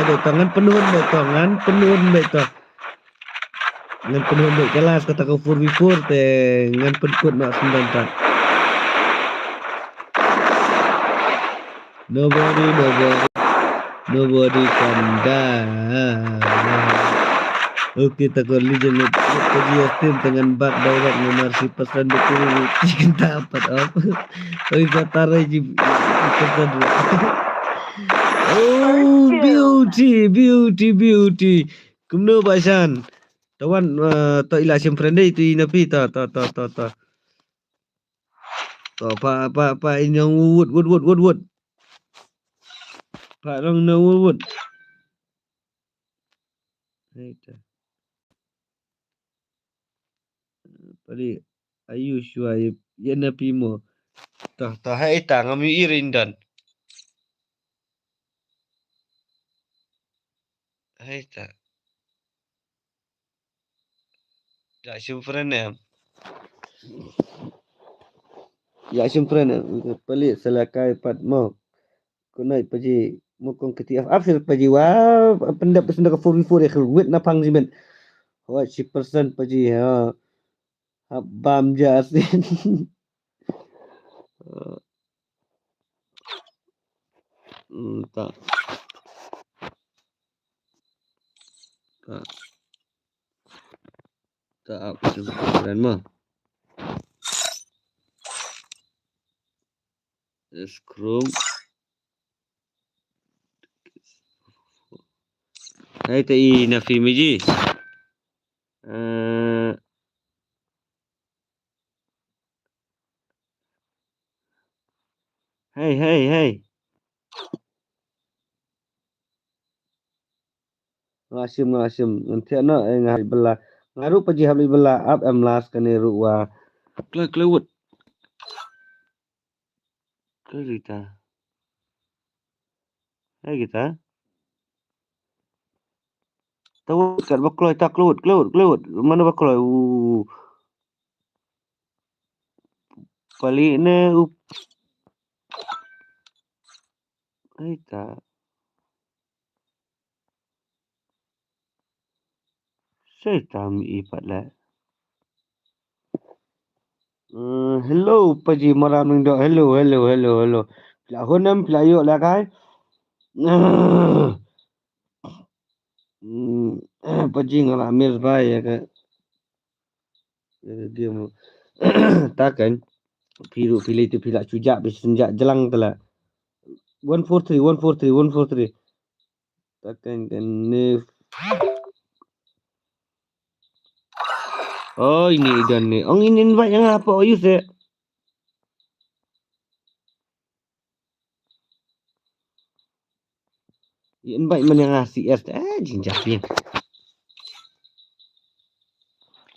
ada tangan penuhun baik ngan penuhun baik kelas kata kau for before te ngan penkut nak 94 nobody can die. Oke takut legend Pajia tim dengan bak direct nomor si pesan betul chicken dapat apa tapi batara ji pesan oh beauty kumno basan tawan to ila sim friend itu inapi ta to pa inyong wood pa long no wood itu pali ayu shuai yana pimo ta hai ta ngami irindan hai ta ya simfren ya simfren pali selakai pat mo kunai paji mukong ketiaf afsir paji wa pendap senda ka 44 ya khulwet na pang jimen wa si persen paji ha bam jasin tak Tak friend mah. Scrum. Hai tai Nafi Miji. Hai. Ngasim. Nanti ana ngai bela. Ngaru paji habli bela up am last kane ruwa. Klewut. Kerita. Hai kita. Tahu kat bakloi tak kelut. Mana bakloi? Balik ne hai tak. Saya tam ipat lah. Hello paji maram ning dok. Hello. Pla honam playok lah kan. Paji ngala Amir bai ya kan. Game takkan piru pilih tu pilak cujak bersenjak jelang telah 143 takkan kan ni. Oh ini idan ni. Oh ini invite yang apa you say? Invite mana yang CS jinjak ni.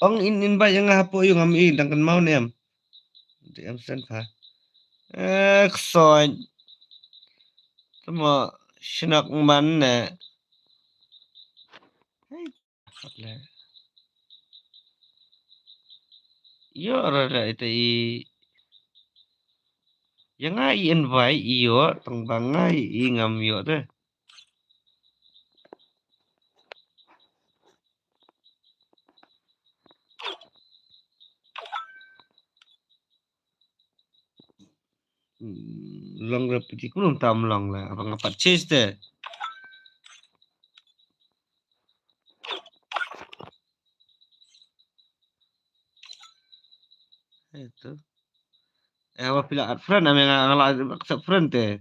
Ong invite yang apa you ngami dangkan mau ni am. Em sen pa. Kesoy. Tama sinak man na. Hai. Yo rada itu yang ai invite iyo tong bangai ngam yo tu. Long repeti ku belum tam long lah abang apa chase deh. Itu. Apa pila friend am yang ngala accept friend teh.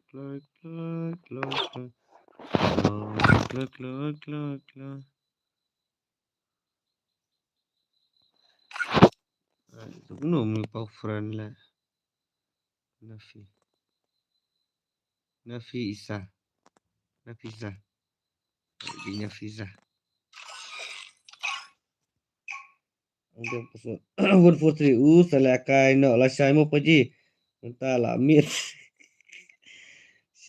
Clock. Itu belum lupa friend lah. Nafisa. Ini Nafisa. Ada pasal 143 salah kai nak lah saya mau pergi. Entahlah mit.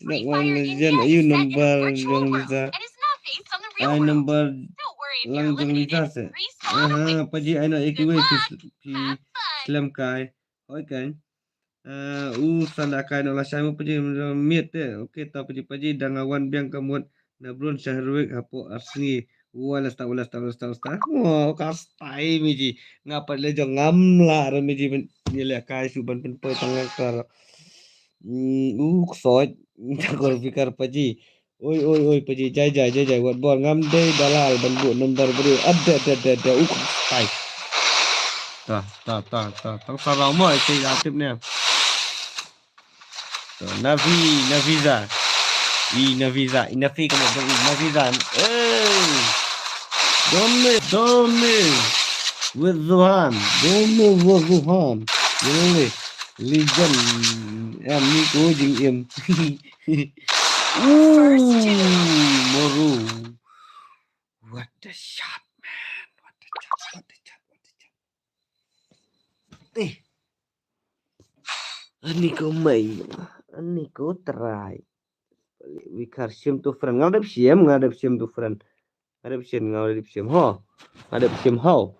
Free
Sinak
Fire
one
India
legend
is
ayu
set in a
number
virtual
yang
world
Liza.
and is not based on the real
I
world.
number
Don't worry if you're
lang jang Liza
eliminated.
se.
Respawn awaits.
Pergi I nak
Good
ekiwe
luck.
pi
Have fun.
Islam kai. Oi kan. Salah kai nak lah saya mau pergi mit deh. Okey tak pergi dan awan biang kamut nabrun syahrwek hapo asni. Walas tak. Wah, kastai miji. Ngapa le jong ngamla miji ni kai suban pen tangak kar. Soy takor fikar paji. Oi paji jai wat bol ngam dei dalal ban bu number beri ada kastai. Ta. Tang sarau mo isi aktif ni. Nafiza. Inafi kamu beri Nafiza. Dome. With Zuhan. Boleh. Legend. Ni ko jing Moru. What the shot, man. What the shot. Ani ko try. Wikar sim tu friend. Ngadap sim tu friend. Ngadap sim. Ho. Ngadap sim ho.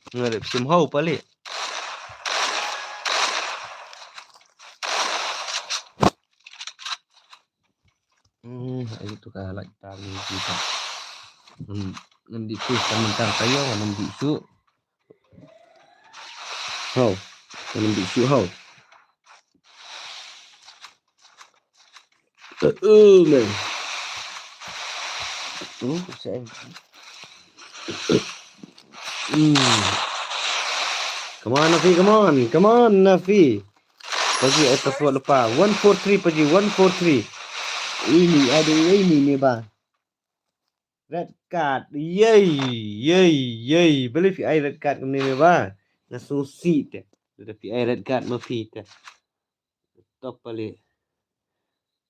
Ngadap sim ho palik. itu kalah tali kita. Nanti tu tentang saya orang bisu. How? Orang bisu how? Man. Saya. Come on, Nafi, come on, Nafi. Paji atas buat lepas. 143 Paji, 143. Ini ada ini ni bang. Red card. Yay. Boleh VI red card ni bang. Langsung seat dia. Sudah VI red card mafi dia. Top balik.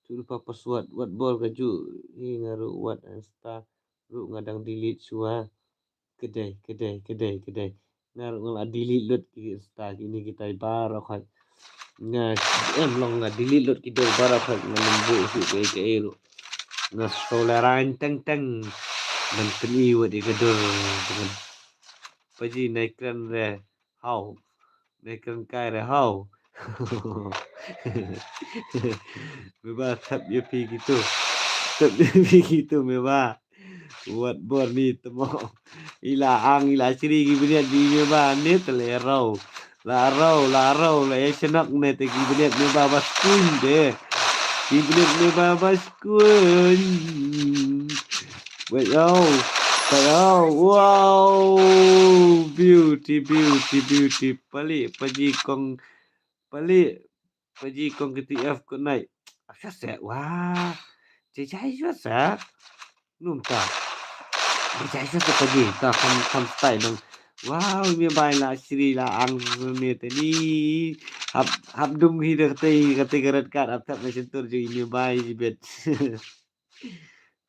Tu lupa password. What ball kaju. Ni ngaruh what and star. Ruk ngadang delete semua. Kedai. Ngaruh ngalah delete load star. Ini kita barak kan. Nga long nga delete load kita barak kan. Nambuk su ke ero. Nga solaran teng. Dan peniwat dia kedor. Paji naikkan re. How? Naikkan kai re how? Memang tap dia pergi gitu. Memang buat bor ni temo ila siri gibnya di memang ni telerau larau la senak ne te gibnya memang baskun de gibnya memang baskun wow beauty pelik paji kong KTF ko naik asas wah cai sa nunca cai sa paji ta kam style dong wow mi bai la sri la ang ni tadi hab dum hi de kate garat kat ap tap sentur je mi bai jibet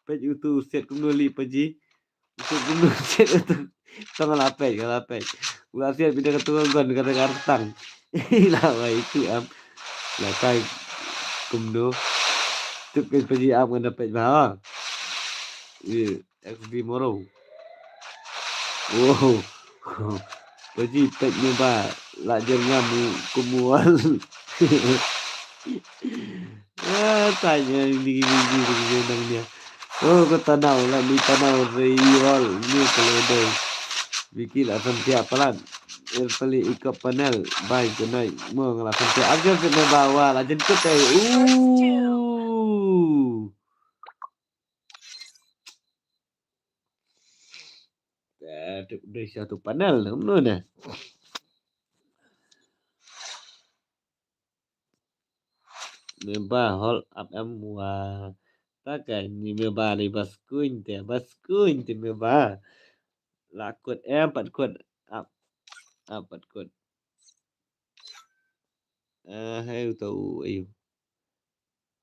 pej utu set kumuli paji utu kumuli set utu tong lapet ulah set bida ketua gon kata kartang lah itu am lah kai kumdo tu paji am kan dapat bah XB moro wow paji pej ni ba la jengam kumual tanya ini nangnya oh ke tanau lah ni tanau riol ni keledai bikin akan tiap pelan peli ikut panel baik kenai mengelakan tiap aja kena bawa lah jemput dari satu panel mana memang hold up wah takkan ni memang ni baskun te memang lakut 4 kod up 4 kod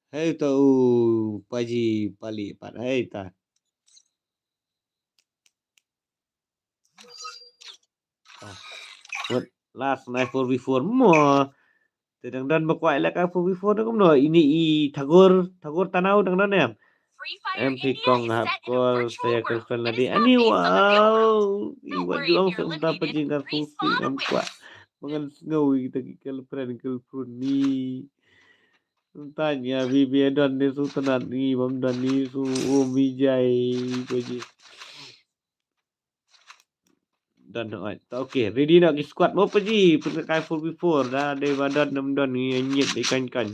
hai tahu paji pali 4 hai ta last night 4v4 mo tedang dan bakwai la ka 4v4 kom no ini thagur tanau dang dan em MP kong hap call saya confirm tadi ani wow iwan juang senta pejingan sufi am kuat mangan ngau kita girlfriend ni tanya bibi dan ni su tenan ni bam dan ni su mijai peji dan okey ready nak pergi squad mau pergi pakai 4v4 dah ada badan 6 dan ni nyet ikan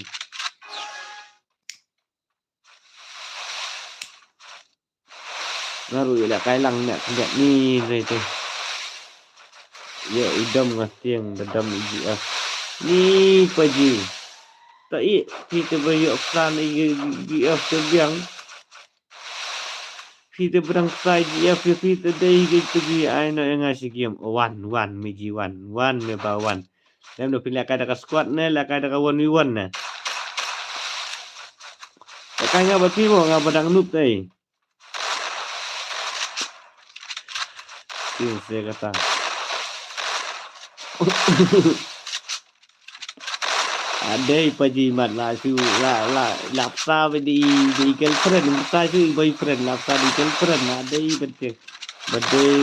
baru lah kailang nak ni tu ya idam ngatiang dadam IGF ni paji tak kita bayar plan IGF terbiang kita berang sai IGF kita dai kita gi aina yang ngasih game 1 miji 1 meba 1 dan do pilih kada ka squad ne la kada ka 1v1 na kaya berpi mo nga badang noob tay yun saya kata ada pajimat lah su la lapsa di girlfriend kita su boyfriend lapsa di girlfriend ada betul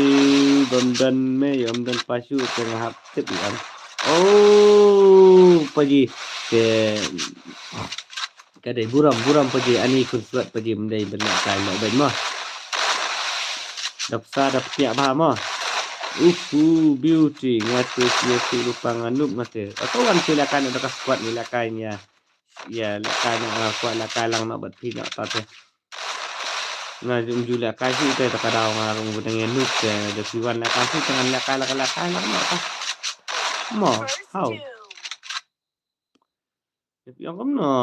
bamdan me amdan pasu tengah hapit kan oh paji ke Kadai buram paji ani kun suat paji mendai benak kai nak baik mah. Dapsa dapat tiap bah mah. Beauty ngatu sia tu lupang anup ngate. Atau kan silakan ada kuat milakainya. Ya lakai nak kuat lakai lang nak bat pi nak tate. Ngajum jula kasih tu tak ada ngarung dengan nup ke ada siwan lakai tu dengan lakai lang nak ta. Mo, how? Yang kena.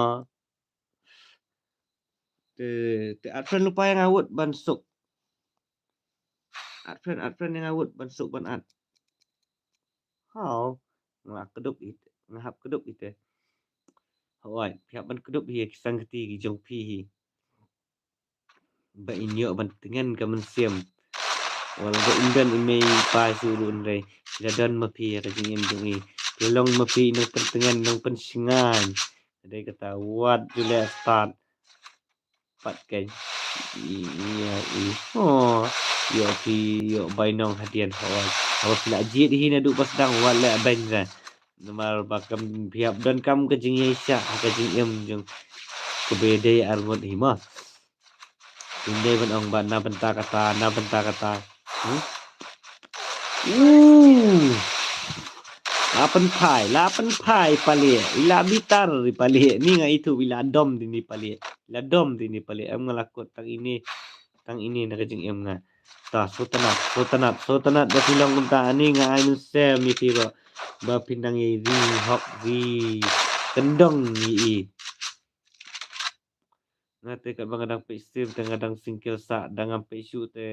Te atran lupa yang awut ban suk. Atran yang awut ban suk ban at. How? Ngah ngahap kedup itu. Hoi, pihak ban kedup hi kisang keti ki jong pi hi. Ba inyo ban tengan ka men siam. Walau ba indan imei pa surun rai. Dadan mapi ka jingin jongi. Kelong mapi nang pentengan nang pensingan. Ada kata what jule start. Pat kai. Iya. Oh, yo pi yo bainong hadian hoi. Awas la jit hi na du pas dang wala ban ra. Nomor bakam pihak dan kam ke jing isya ka jing em jong kebede armut hima. Indai ban ong ban na benta kata. Lapan pai palie. Ila bitar palie. Ni nga itu ila dom dini palie. Ila dom dini palie. Am ngalakot tang ini na kajing em nga. Ta sotanat ba silang kunta ani nga anu se mi tiro. Ba pindang i ri hok ri kendong i. Ngate kat bangadang pe sim tangadang singkil sa dangan pe isu te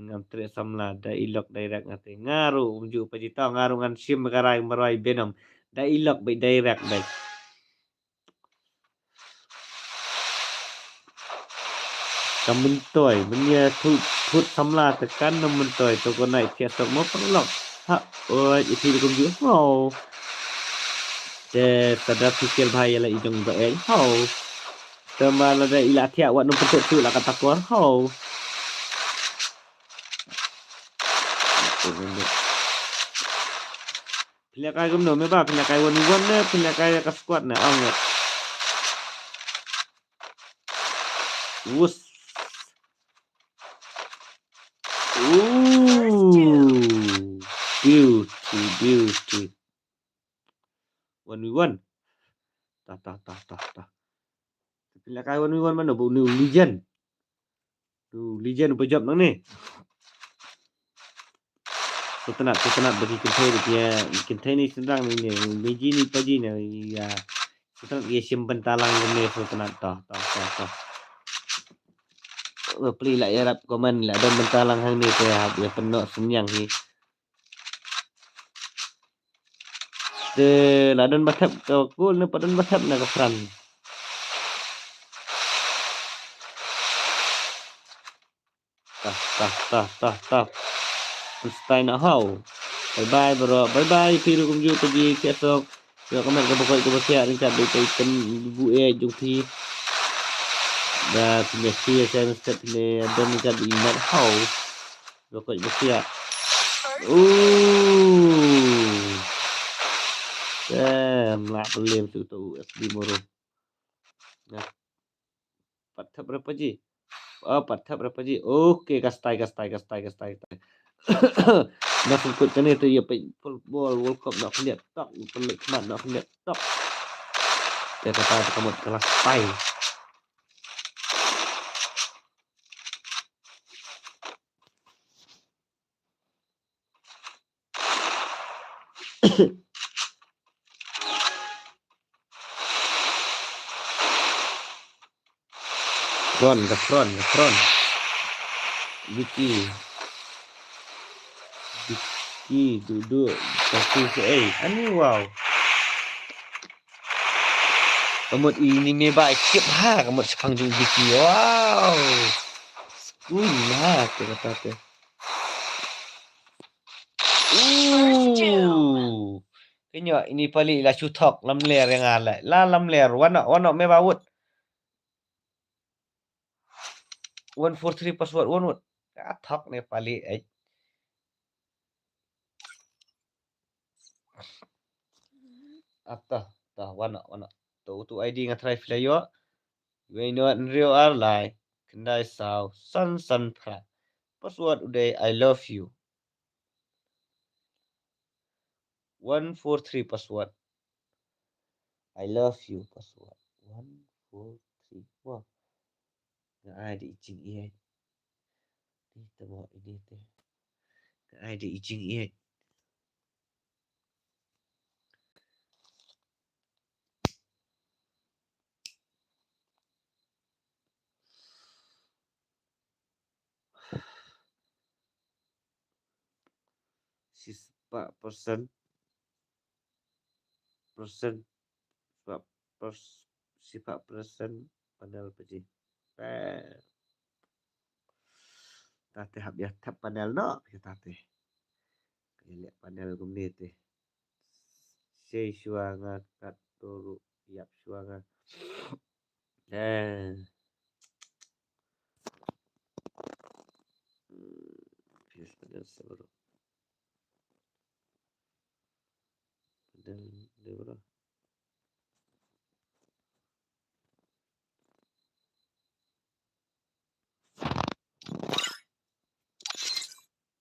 ngam tre samla da ilok direct ngate ngaru unju pajita ngaru ngan sim karai marai benom da ilok be direct baik kamentoy menya thut samla tekan mentoy to ko nai tia sok mo perlok ha oi iti kum ju ho te tada pikir bahaya la idong ba ho Teman ada ila tiak wat nung pentuk tu lah kata kuar ho. Pilih kai gum no me ba pilih kai wan ne pilih kai ka squad na ang. Wus. Beauty. 1v1. Tah. Pilih kai 1v1 mana bu new legend. Legend berjab nang ni. Setenat bagi container ni sedang ni meji ni pagi ni ya. Setenat dia simpan talang ni setenat tah. Peli lah ya rap komen lah dan bentalang hang ni ke ya penok senyang ni. De ladon batap ke kul ni padan batap na ke fran. Tah. Stein how. Bye bye piru kum ju pergi esok. Yo komen ke pokok ke besia ni kat ikan bu jung pi. Da Messi saya mesti ni ada ni kat imat how. Pokok besia. Lah belum tu FB moro. Nah. Patah berapa ji? Patah berapa ji? Okey, kastai. Nak ikut kan itu ya football World Cup nak lihat tak, pelik mat nak lihat tak. Dia kata kamu kelas tai. Front. Vicky duduk kasih ani wow. Kamu ini me baik skip ha kamu sepang jung Vicky. Wow. School ha kata. Kenya ini paling lah cutok lam ler yang alai. Lam ler wana me bawut. 143 password 1 thok ne pali tah wana tu ID nga try fila yo When not in real our life, kendai sao, san pra. Password uday, I love you. 143 password. I love you password. 143. Wah, nggak ada izin iya. Ini temu ini teh. Nggak ada izin iya. Sifat persen sifat persen panel peji. Tate hab ya tap panel no kita teh. Lihat panel kumni teh. Sei suanga kat turu yap suanga. Fios panel sebelum panel sebelum.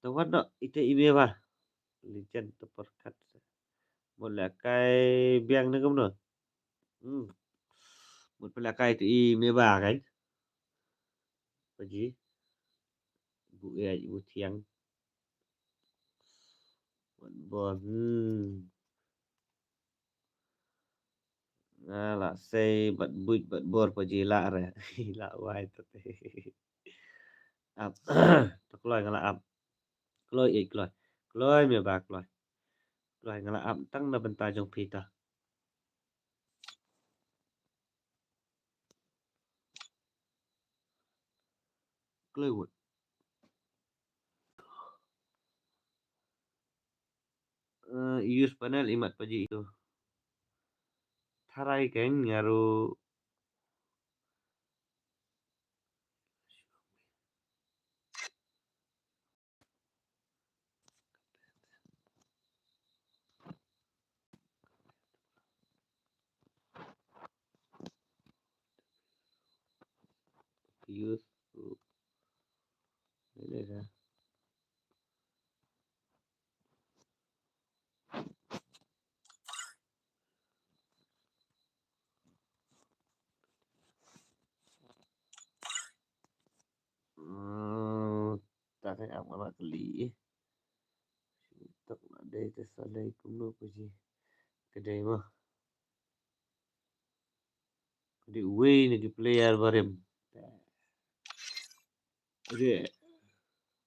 Tahu tak itu email apa? Legend terperkat. Mula kai biang ni kamu no. Mula kai itu email apa kan? Pergi. Ibu tiang. Bon. Lah say bat bor pergi lah re. Lah wai tu teh. Ap. Tak keluar ngala ap. Keluar. Keluar me ba keluar. Keluar ngala ap tang na bentar jong pita. Keluar. Use panel imat pergi itu. Tharai kan ngaru use ini dah. Tak kaya apa kali. Tak ada itu salai kuno pergi. Kedai mah. Di way lagi player barem.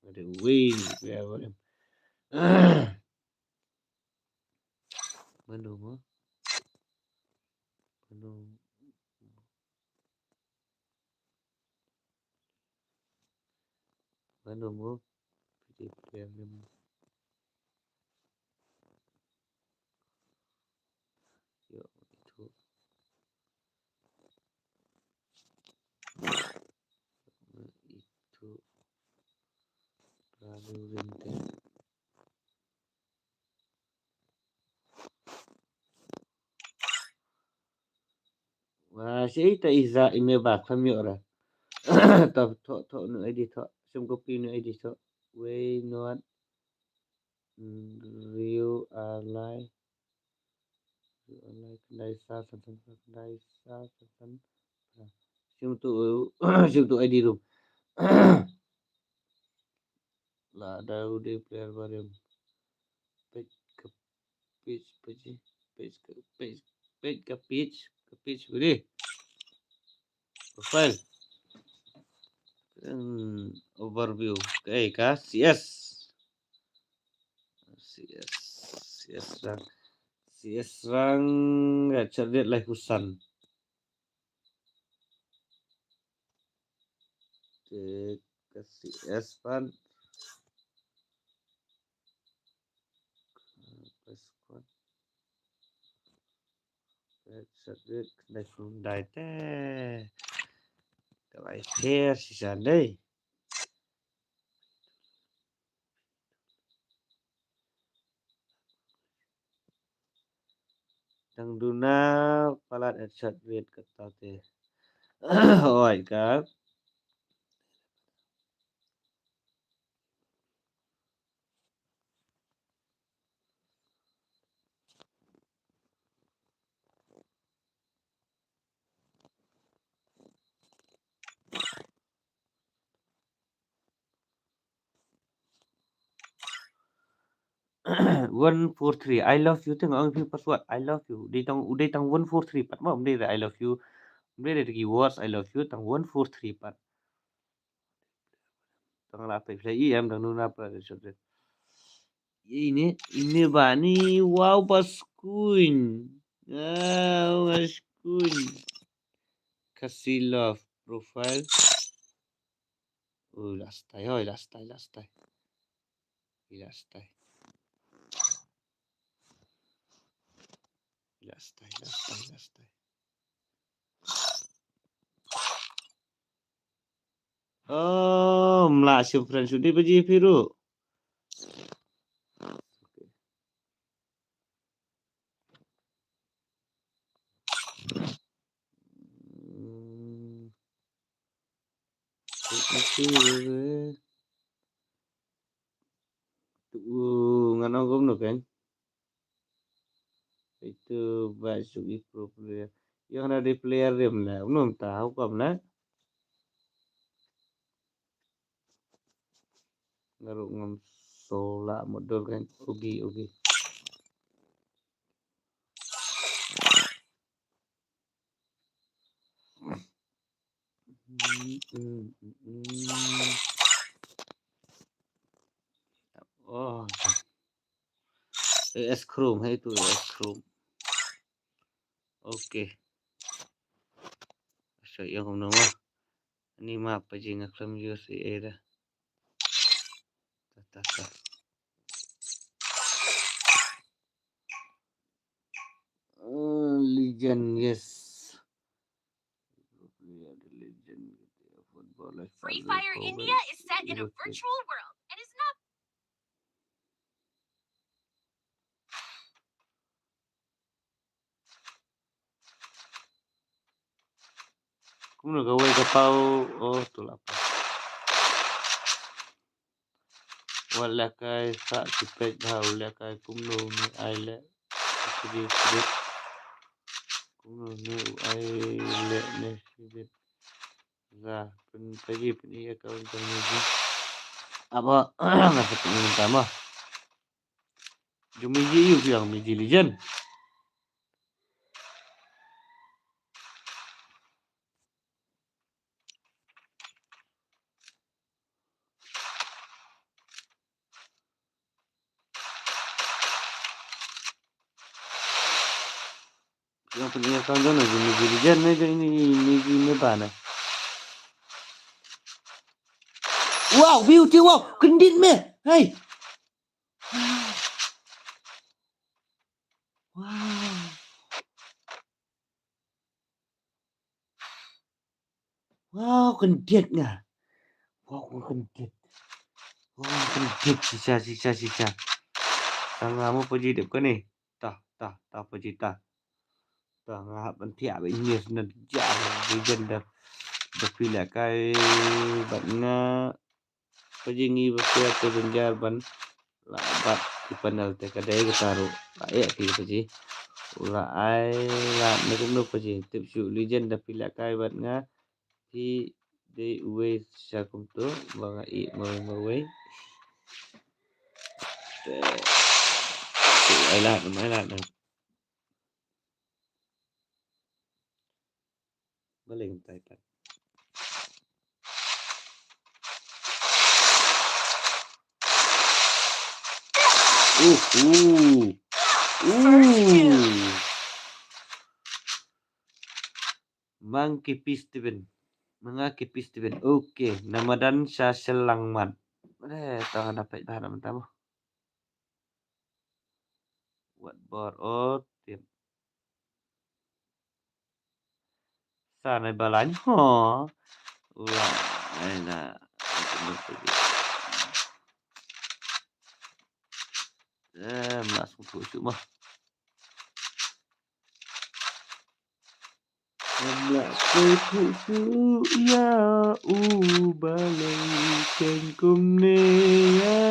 Ada way player barem. Mana mah? Mana mah? Pergi player barem. Yo itu. Itu. Lalu rente. Wah, si ita iza ime bak kami ora. Top no edit to. Sum copy no edit to. Way not real alive. Kendai sa sansan. Sum tu edit room. Lah ada udah player barem. Page ke page boleh. Profile. Overview. Okay, CS rang cerdik lah husan. Ke CS pan. Cerdik dah Hyundai teh. Kalau air sisa deh. Tang duna palat headset weight kata teh. Ôiครับ 143 I love you tengok orang view password I love you dia tang 143 pat mau dia I love you dia ada keywords I love you tang 143 pat tang apa bisa em tang nun apa sudah ini bani wow paskun paskun kasih love profile last time last time last time last time last time last time last time oh melasyuk friend sudah pergi biru ngano gom no kan itu masuk di pro player yang ada di player game lah belum tahu kam na ngaruh ngam sola modal kan ugi oh es krim hai itu es krim oke saya yang nama ini mah apa sih ngaklam juga sih era tata legend yes legend football
Free Fire India is set in a virtual world and is not
cũng được gawai kapau oh tu apa wala kai sa sipet ha wala kai kumno ni aile sedikit kumno ni aile ne sedikit za pen pergi ya kawan kawan ni apa nggak ketemu sama Jumiji yuk yang Miji Legend yang punya kawan kawan Jumiji Legend ini mana wow beauty wow kendit me hey wow wow kendit nggak wow kendit wow kendit sisa kamu pergi dek ke ni tah pergi tah ngah pentia be ni senar jar legend dah berpila kai batna pergi ngi berpila ke benjar ban labat di panel te kadai ke taruh layak ki pergi ula ai la ne kum pergi tip su legend dah pila kai batna di uwe sakum tu banga i mau ai la balik entai pat Mangkipis Steven Mengakipis Steven oke nama dan Saselangman tangan dapat tahan tamu buat bor tim sana balanya ulah enak masuk tusuk mah Amla kepupu ya balaikan kumne ya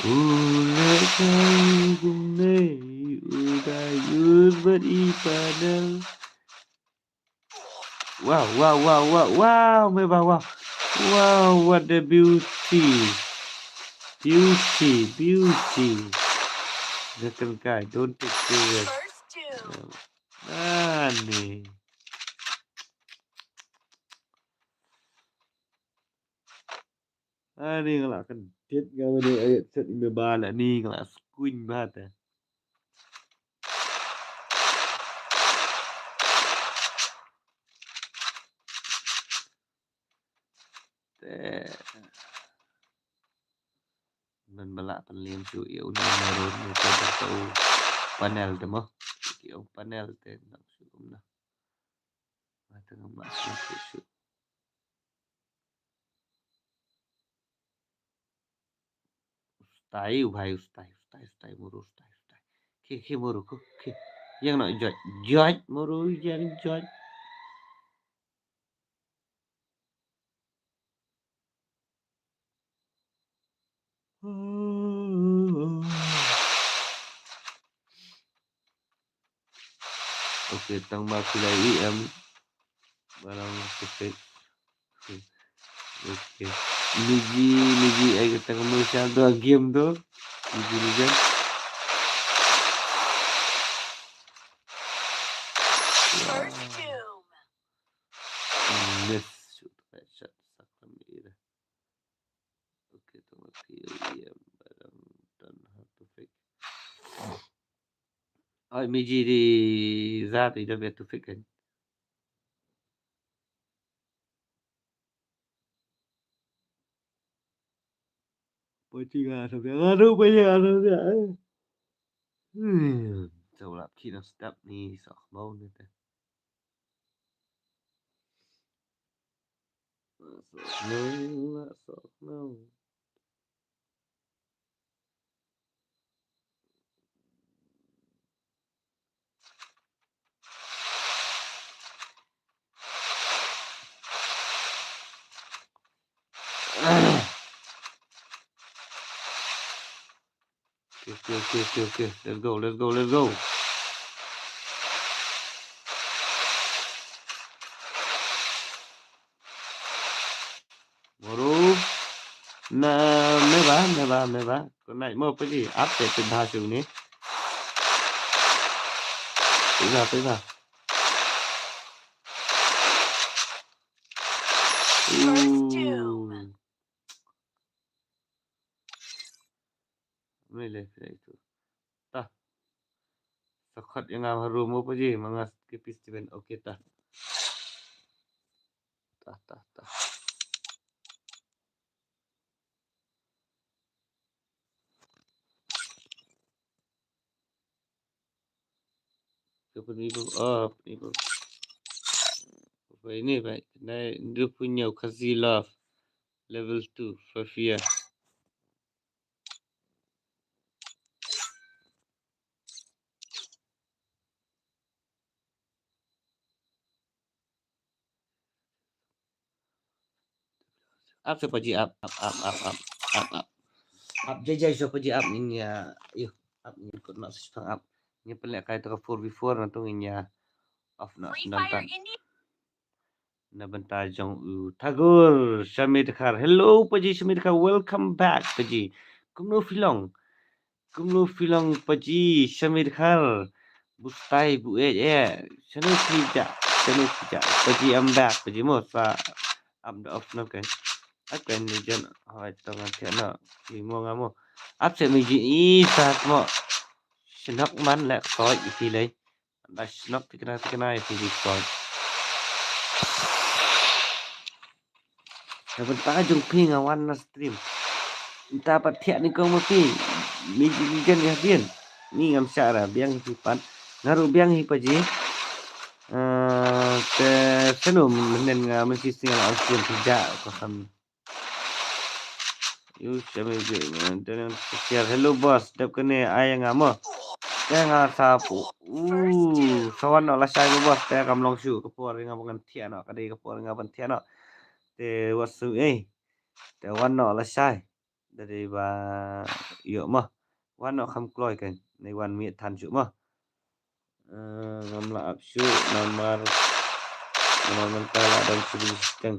ulekan kumne udayur beripadal. Wow, mebah, wow. Wow, what a beauty. Little guy, don't take serious.
First two.
Ni. Ni ngelak kedit kau ni ayat set imbe bala ni ngelak skuin banget. Nên balak penlim tu ia udah marun ni tahu panel tu mah. Kau panel tu nak sukum lah. Mata ngemas tu. Ustai muru ustai. Ke muru ko. Ke. Yang nak judge muru yang judge. Okey, tang maku lagi barang perfect. Okey. Niji ai kata commercial tu game tu. Niji kan.
First two.
Yes, shoot that shot sakam ira. Okey, tang maku barang dan perfect. Ai miji di zat ida betu perfect kan. Pochinga sampai ngaruh banyak dia. Tolak kita step ni sok mau ni teh. Sok no. Okay. Let's go. Moro. Na meba. Kau naik mau apa ni? Apa pindah sini ni? Pindah.
First two.
Boleh itu. Tah. Sakat yang harum apa je? Mangas kipis tiban. Okey tah. Tah. Penipu. Apa ini baik? Dia punya Kazi Love level 2 for fear. Up siapa je up. Up jajai siapa je up ni ya. Up ni kau nak susah up. Ni pelak kait ke 4v4 nantung ni ya. Off nak
Free Fire
senang.
India.
Na bentar jong Tagore Shamid Khar. Hello Paji Shamid Khar. Welcome back Paji. Kumno filong Paji Shamid Khar. Bustai bu Chanu tidak. Paji I'm back. Paji mo sa am the off na kan. Akan ni jan hai tangan tiana. Mo ngamo. Ap se mi ji sat mo. Snok man lek soi iti lei. Da snok tikna iti soi. Bentar jong ping awan na stream. Entah patiak ni kau mesti mijan ya bien. Ni ngam syara biang hipan. Ngaru biang hipaji. Ke senum menen ngam mesti singal alfian tidak kosam. You shame je dan share hello boss dap kene ayang ngamo. Jangan sapu. Sawan nak lasai ke bos. Teh kam long shu kapur dengan pengen tian nak kadi kapur dengan pengen tian nak. Teh wasu teh wan nak lasai. Dari ba yuk mah. Wan nak kam kloy kan.ในวันมีทันชุมะngam la ap shu namar mentala dan subisteng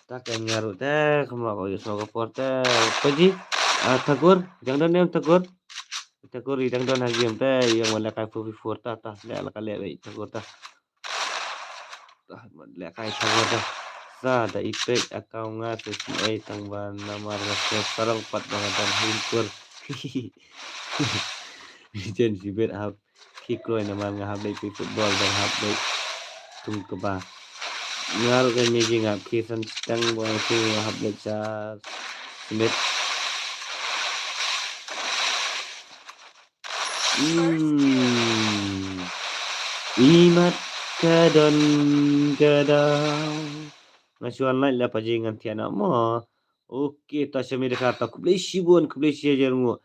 tak ngaru teh kam la ko yo so kapur teh paji tagur jang don em tagur idang don hagim teh yang wala kai fu before ta le la kale be tagur ta le kai tagur ta sa da ipek akau nga tu si ai tang ban namar la sarang pat bangadan himpur Jen sibet hab kikloi namar ngahab dai pi football dan hab dai tung keba ngaru kan meji ngap kisan stang buang si ngahab dai cha sibet imat kadon kadang ngasuan lai la pajingan tiana mo oke ta semede kata kublesi ajar mu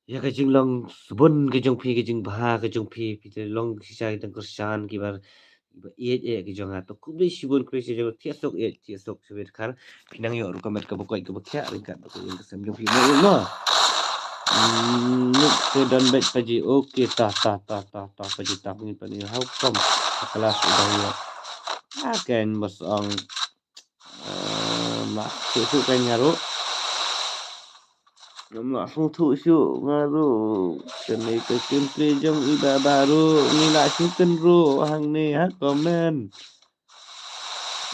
ya kajing long sebun kajong pi pite long sisa itang kursan kibar iya kajong ato kublesi ajar tiasok sebede kar pinang yo rukamet kabukoi kabukya ringkat ko yung kasam yung pi mo ke dan baik paji oke ta paji ta pengin pani how come kelas udah ya akan bos ang mak su kan ngaru mak su ngaru kenai ke kempre jong iba baru nila su kenru hang ni ha komen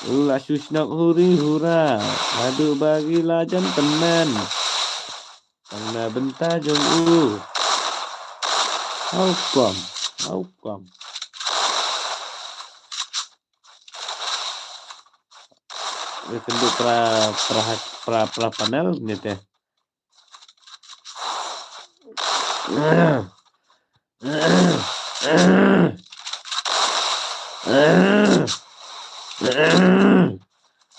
la susnak huri hura madu bagi lajan teman karena benta jong how come itu pra panel ni teh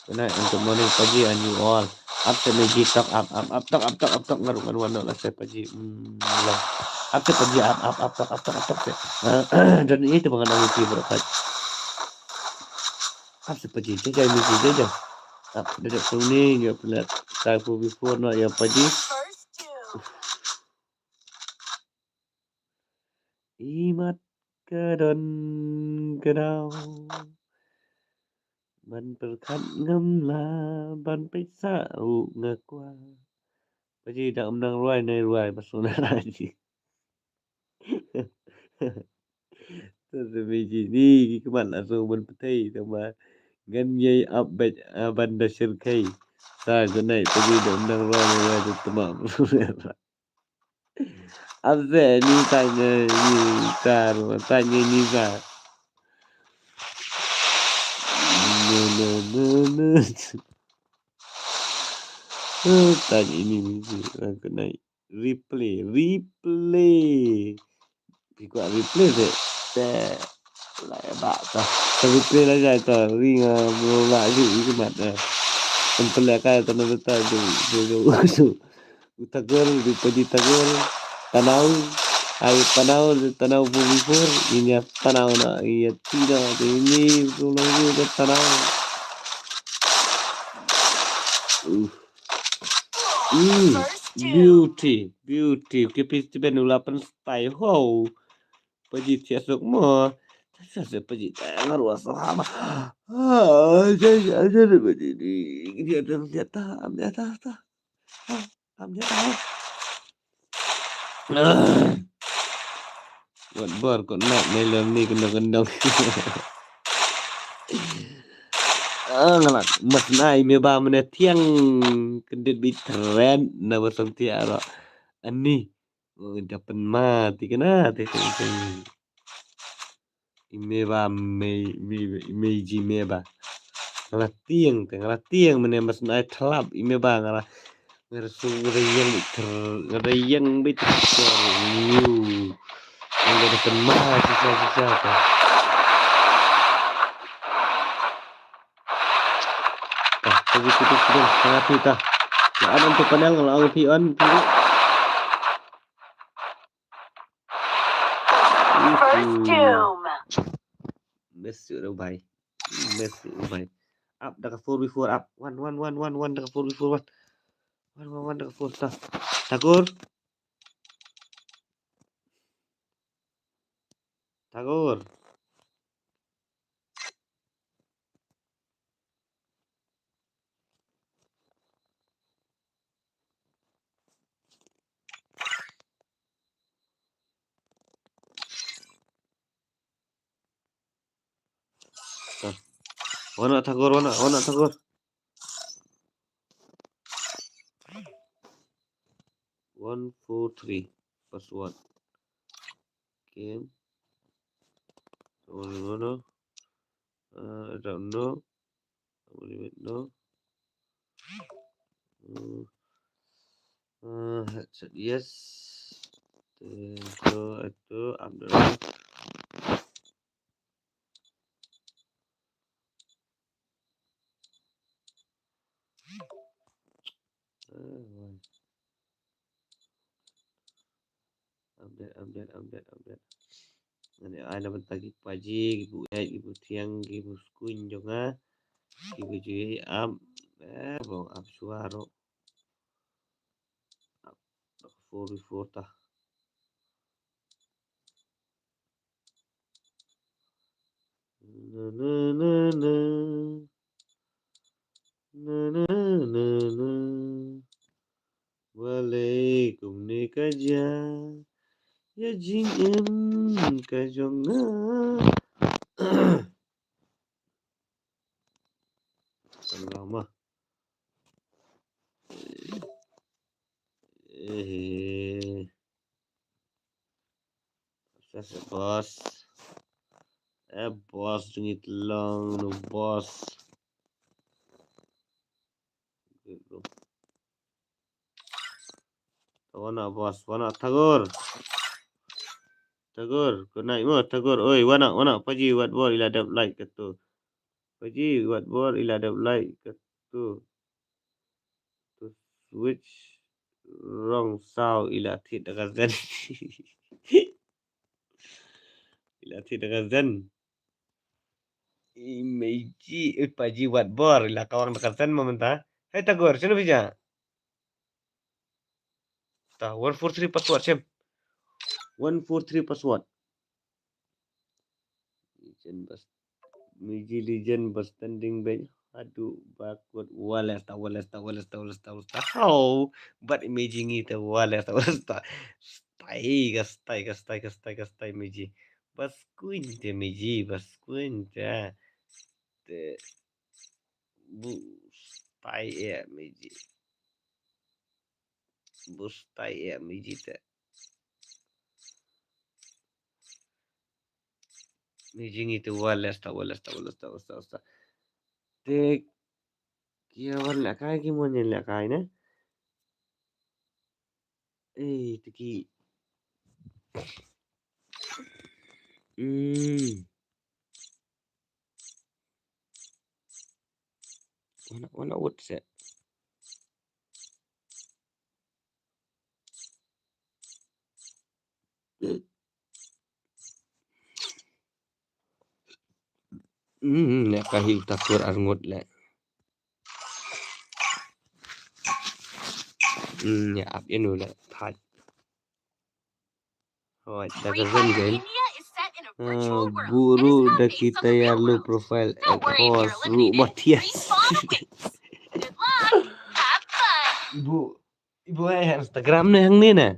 Kena untuk morning pagi and you all up to meji talk up ngaru lah saya pagi up to pagi up dan itu mengenai mimpi berkat up to pagi jaga mimpi jaga up dekat kuning ya pelat saya before no ya pagi imat kadon kadau ban berkat ngâm la banไปสะอุงะกว่าpagi dak menang ruai pasuna lagi Terbeji ni kemat langsung berpetai sama ganjai abad banda syirkai sa gunai pagi dak menang ruai tu temak Abze ni tanya ni sa tanya ini aku naik replay Ikut replay teh lại bạ ta replay là dài tờ ring lại gì cái mặt này tempat lekai tanah betul tu tagur di pagi tagur tanau bubur ini tanau na iya tidak ini tulang itu tanau beauty kipis tiba nulapan style how pagi tiasuk mo saya pagi tangan ruas sama aja begini dia am buat bar kok naik melon ni kendang ngalak mas nai me ba mene tiang kendit bi tren na basam tiara ani dapat mati kena teh imeba meji meba ngalatiang mene mas nai telap imeba ngala ngersu ngeriang bit yang dapat mati siapa begitu sudah sangat kita. Ada untuk panel kalau pion
doom.
Messi đâu भाई, Messi भाई. Up dah 4v4 up. One dah 4v4 one. One dah 4 star. Tagor. Wana Tagor. 143 plus 1. Game. No. I don't know. No. Headset yes. Itu Abdul. Update. Nanti ada bagi pagi, ibu ibu tiang, ibu skuin juga, ibu cuy bong suaro, 44 tah. Walaikum nikaja. Ya jingin kajonga. Lama. Saya bos. Bos jengit long no bos. Gitu. Wana bos, wana Tagor, good night mo Tagor. Oi, wana paji wat bor ila dap like ketu. Paji wat bor ila dap like ketu. To switch wrong sound ila thit gazan. Ila thit gazan. Imeji paji wat bor ila kawang gazan momenta. Hey Tagor, sino bija? Ta 143 password sem. 143 password. Legend bus standing bench. Aduh, backward wales ta. How? But imaging it wales ta. Stai meji. Bas kuinte meji, bas kuinte. Te bu stai meji. Bustai meji te. Mijing itu wales ta. Te kia wala kai ki mo nyela kai na. Teki. Wana what's it? Nek kahi utakur arngot le. Ya up inu le phat. Rồi, đã có dân gửi. Guru đã kita ya lu profile course ru Matias. Ibu Instagram nih yang ni na.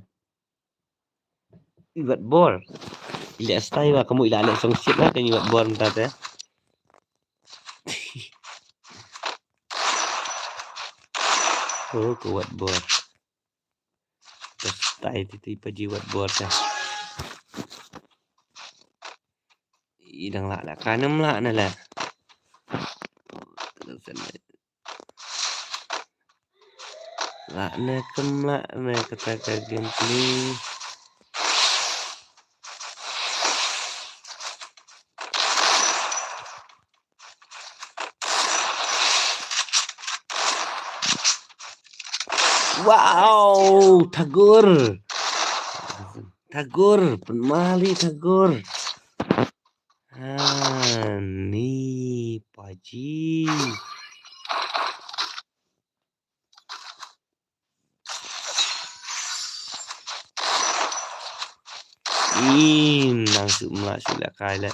Ibat bor. Ila stay wa kamu ila alek song shit lah kan ibat bor entah teh. Oh, kuat bor. Stay tiba jiwat bor teh. Idang lah kanem lah na lah. Lah kata gameplay. Wow, Tagor, penmali Tagor. Nih, Paji. Langsung masuk lah kaya.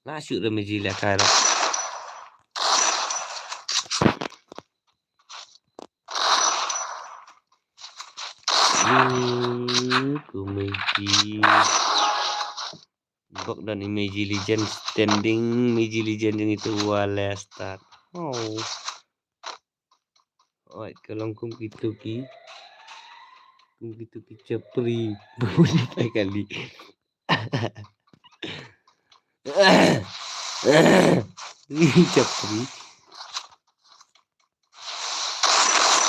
Masuk dah meji lah kaya. Meji. Bok dan Meiji Legend standing Meiji Legend yang itu wala start. Oh. Alright, kalau kung gitu ki. Kung gitu ki cepri. Bunyi kali. Ini cepri.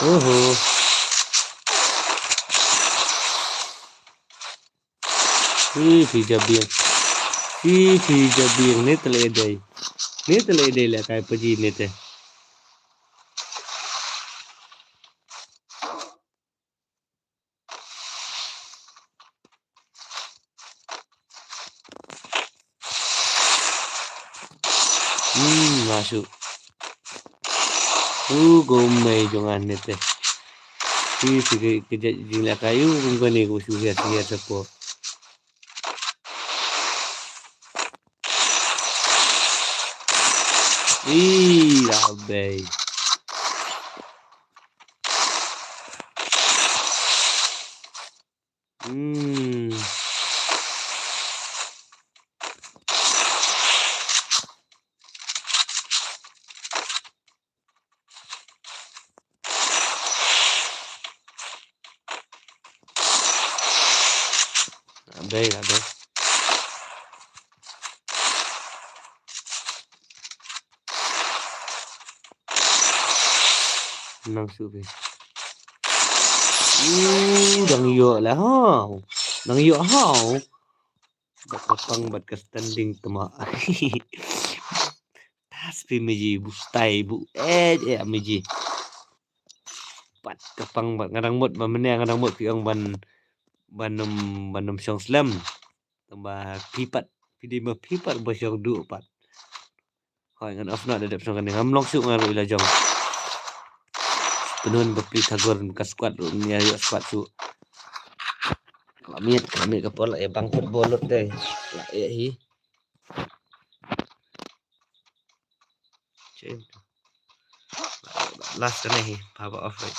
Oh. Pijabing. Pijabing ni teleday. Ni teleday lah kayak Paji ni teh. Masuk. Gomay jangan ni teh. Kejap jinglah kayu bukan ni aku sudah siap siapa. Abai. Abai. Nang subi. Dang yo lah hau. Dang yo hau. Bakapang bat ka standing tama. Tas pi meji bustai bu. Meji. Bat kapang bat ngarang mot ba menang ngarang mot pi ang banum syong slam. Tambah pipat. Pidi ma pipat ba syong du pat. Hai ngan off na dadap syong kan ngamlong su ngaru ila jong. Penun bepli tagor ka squad ni ayo squad su. Kami ka pola bang bolot deh. Lah hi. Cem. Last kan hi, power off right.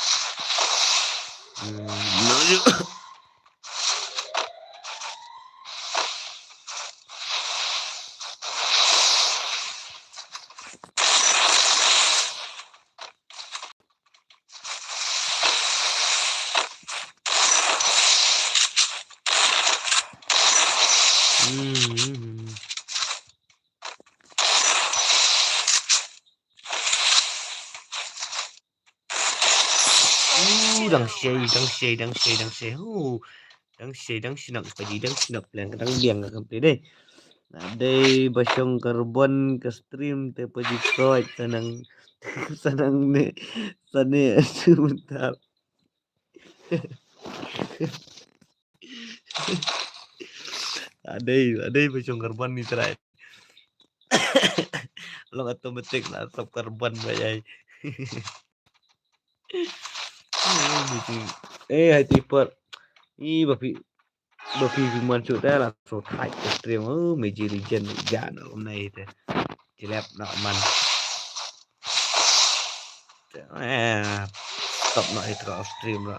Dang say. Dang sinap Paji dang sinap lang kadang biang ka play deh. Nadai basyong karbon ke stream te Paji Kroid sanang ne sane sebentar. Adai basyong karbon ni terai. Long automatic lah stop karbon bayai. Hai tipper. Bapi masuk dah langsung tight ke stream. Meji Legend jangan hôm nay thế. Chỉ lẹp nọ man. Stop nọ itu ke stream rồi.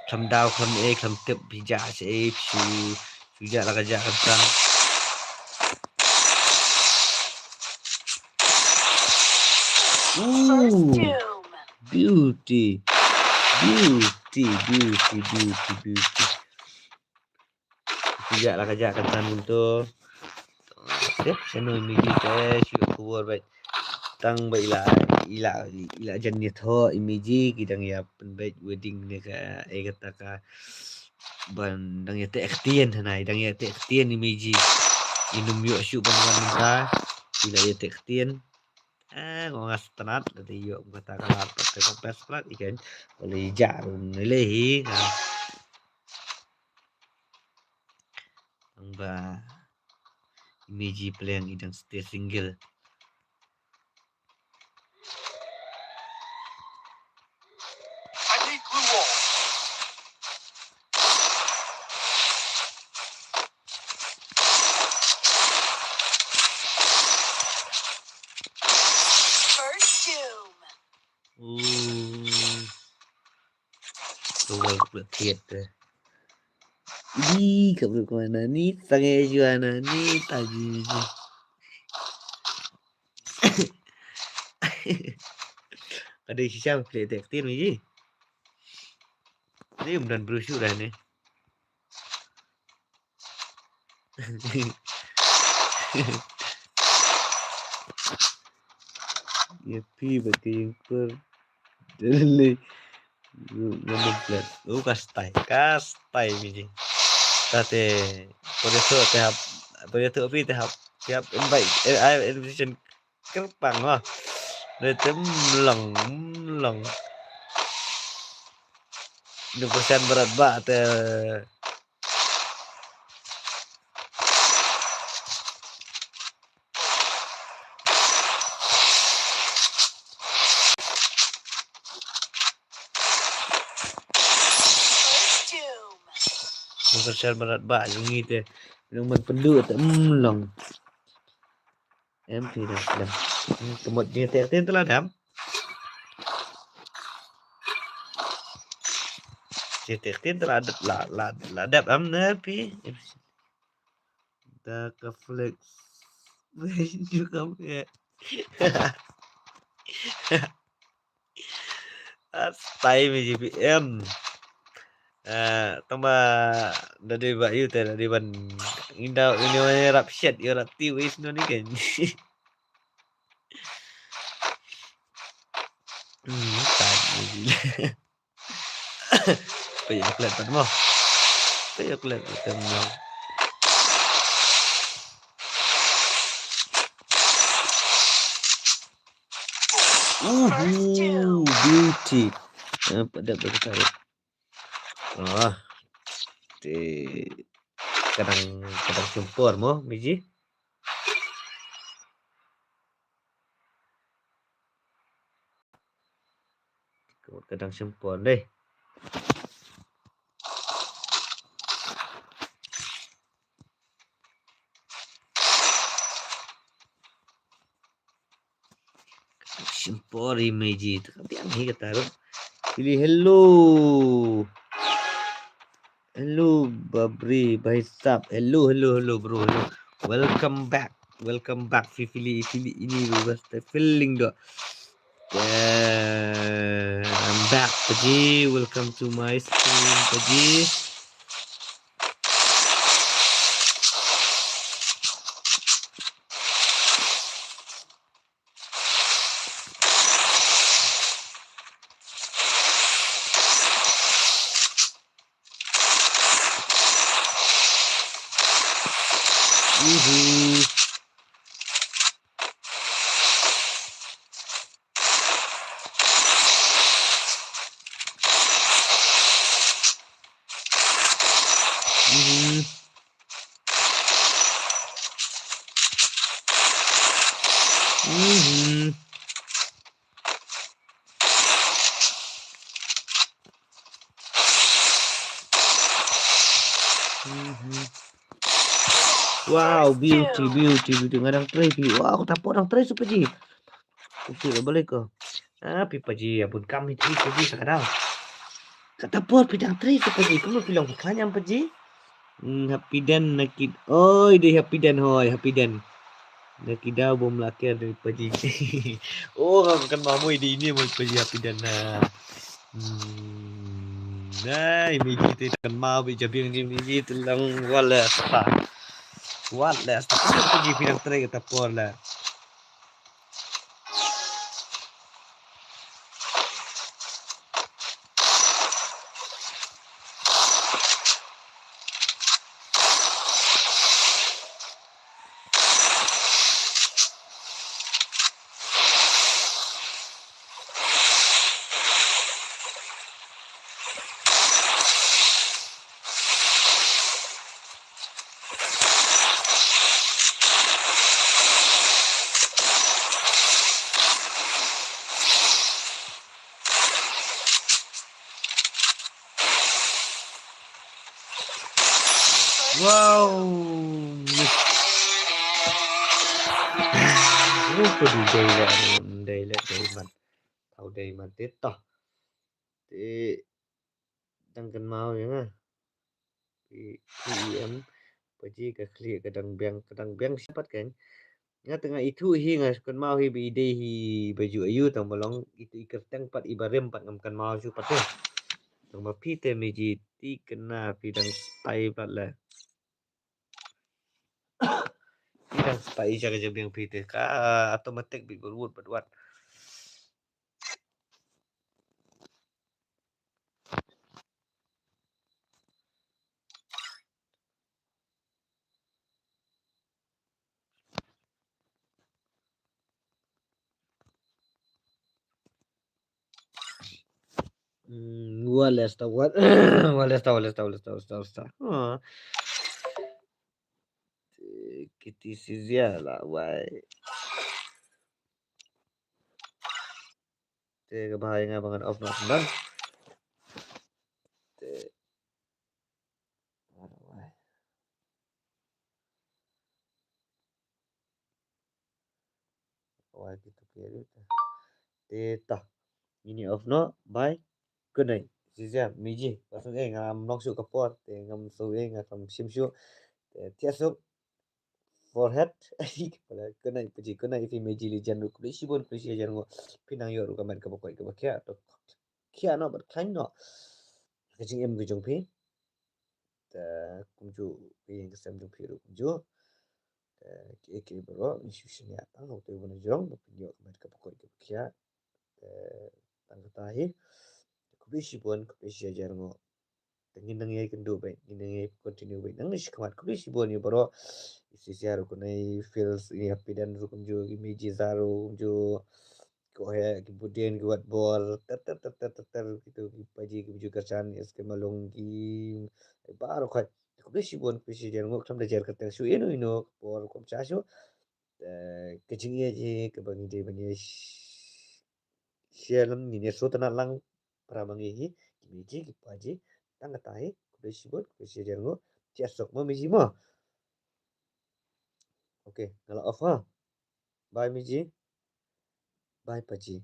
Kham đau kham kham tip bija se suja lah kerja kan. Beauty. Tidak lah kerja kan untuk channel Meiji teh syuk keluar baik tang baik ila jenis ho Meiji kidang ya penbaik wedding ni ka kata ka ban dang ya teh extend hanai dang ya teh extend Meiji inum yuk syuk bangan ka ila ya teh extend ngongas tenat tadi yuk kata kalat pakai kompres plat ikan oleh jarum lehi ba Meiji playang idang stay single.
I need glue wall.
First doom.
Tuwal bertiet deh. Ih, kabur kemana nih? Sange juana nih tadi. Ada sisa play tektir nih. Ini dan brosur nih. Ya pi bagi per dele menempel. Kastai nih. Tate pada tu api tahap tiap invite invitation kerpang lah. Dia melong. 2% berat bak te.
First doom.
2% berat bak jungi te. Minum pendu te melong. Em thì dah. Kemot dia terten telah dam. Dia terten telah ladap am napi. Tak ke flex. Juga ya. Stay में GPM tambah dari Bayu dari ban indah ini rap shit ya rap tiwis no ni kan tadi banyak kelihatan mau banyak kelihatan mau beauty pada bertarik di kadang sempur mo biji kadang sempur deh sempur image tapi ang higat taruh pilih hello Babri Baisap hello bro hello welcome back Fili ini bebas feeling dok I'm back Paji welcome to my stream Paji Wow, beauty. Ngadang tray pilih. Wow, tak orang tray super ji. Okey, boleh ke? Pipa ji, abun kami tray super ji sekarang. Kata pot pidang tray super ji. Kamu bilang bukannya apa ji? Happy dan nakid. Oh, dia happy dan happy dan. Nakid dah bom lakir dari paji. Oh, kan mamu ini mau paji happy dan. Nah, ini kita kan mau bijabing ini telang wala spa. Wala spa. Pergi pidang tray kata pot lah. Wow. Cái đi đây là đây mà thầu đây mà tết to thì tăng cần mau ya nga em paji ka clear kadang biang sipat kan nga tengah itu hi nga kan mau hi bi de hi baju ayu tang balong itu ikat tang pat ibarem pat ngam kan mau su pat tang ma pi te meji ti kena pi dang spai pat la pi dang spai jaga biang pi te ka automatic bi berwut pat wat Wales ta what Wales ta Kitty Sizia la wai te ka bahaya nga bangan off na dan te wai wai gitu kiri te ta ini off no bye good night Sizia miji pasang ngam nok su kapor te ngam su ngam sim su te tiasuk forehead pada kena puji kena ifi meji li jandu kuli sibon kuli sia jango pinang yo ruka man ka bokoi ka bakya to kia no but kain no kajing em gujong pi ta kumju pi yang kesem jong pi ru kumju ki ki bro institution ya tang ho te bona jong yo man ka bokoi ka bakya tang ka tahi kuli sibon kuli sia jango tengin nang yai kendo bai ni nang yai continue bai nang shi kamat kuli sibon yo bro isi siaru kunai feels ya pidan ru kumju imiji zaru kumju ko है कि बुडेन की wat bor ter gitu paji ki buju kerjaan es ke malong ki baru kai ko besi bon besi jar ngok tam da jar kata su ino bor ko cha su ke jingi ji ke bangi de bani sialam ni ne so tana lang pra bangi hi ki meji ki paji tang ta hi ko besi bon besi jar ngok cia sok mo meji mo oke kalau off ha bye meji bye paji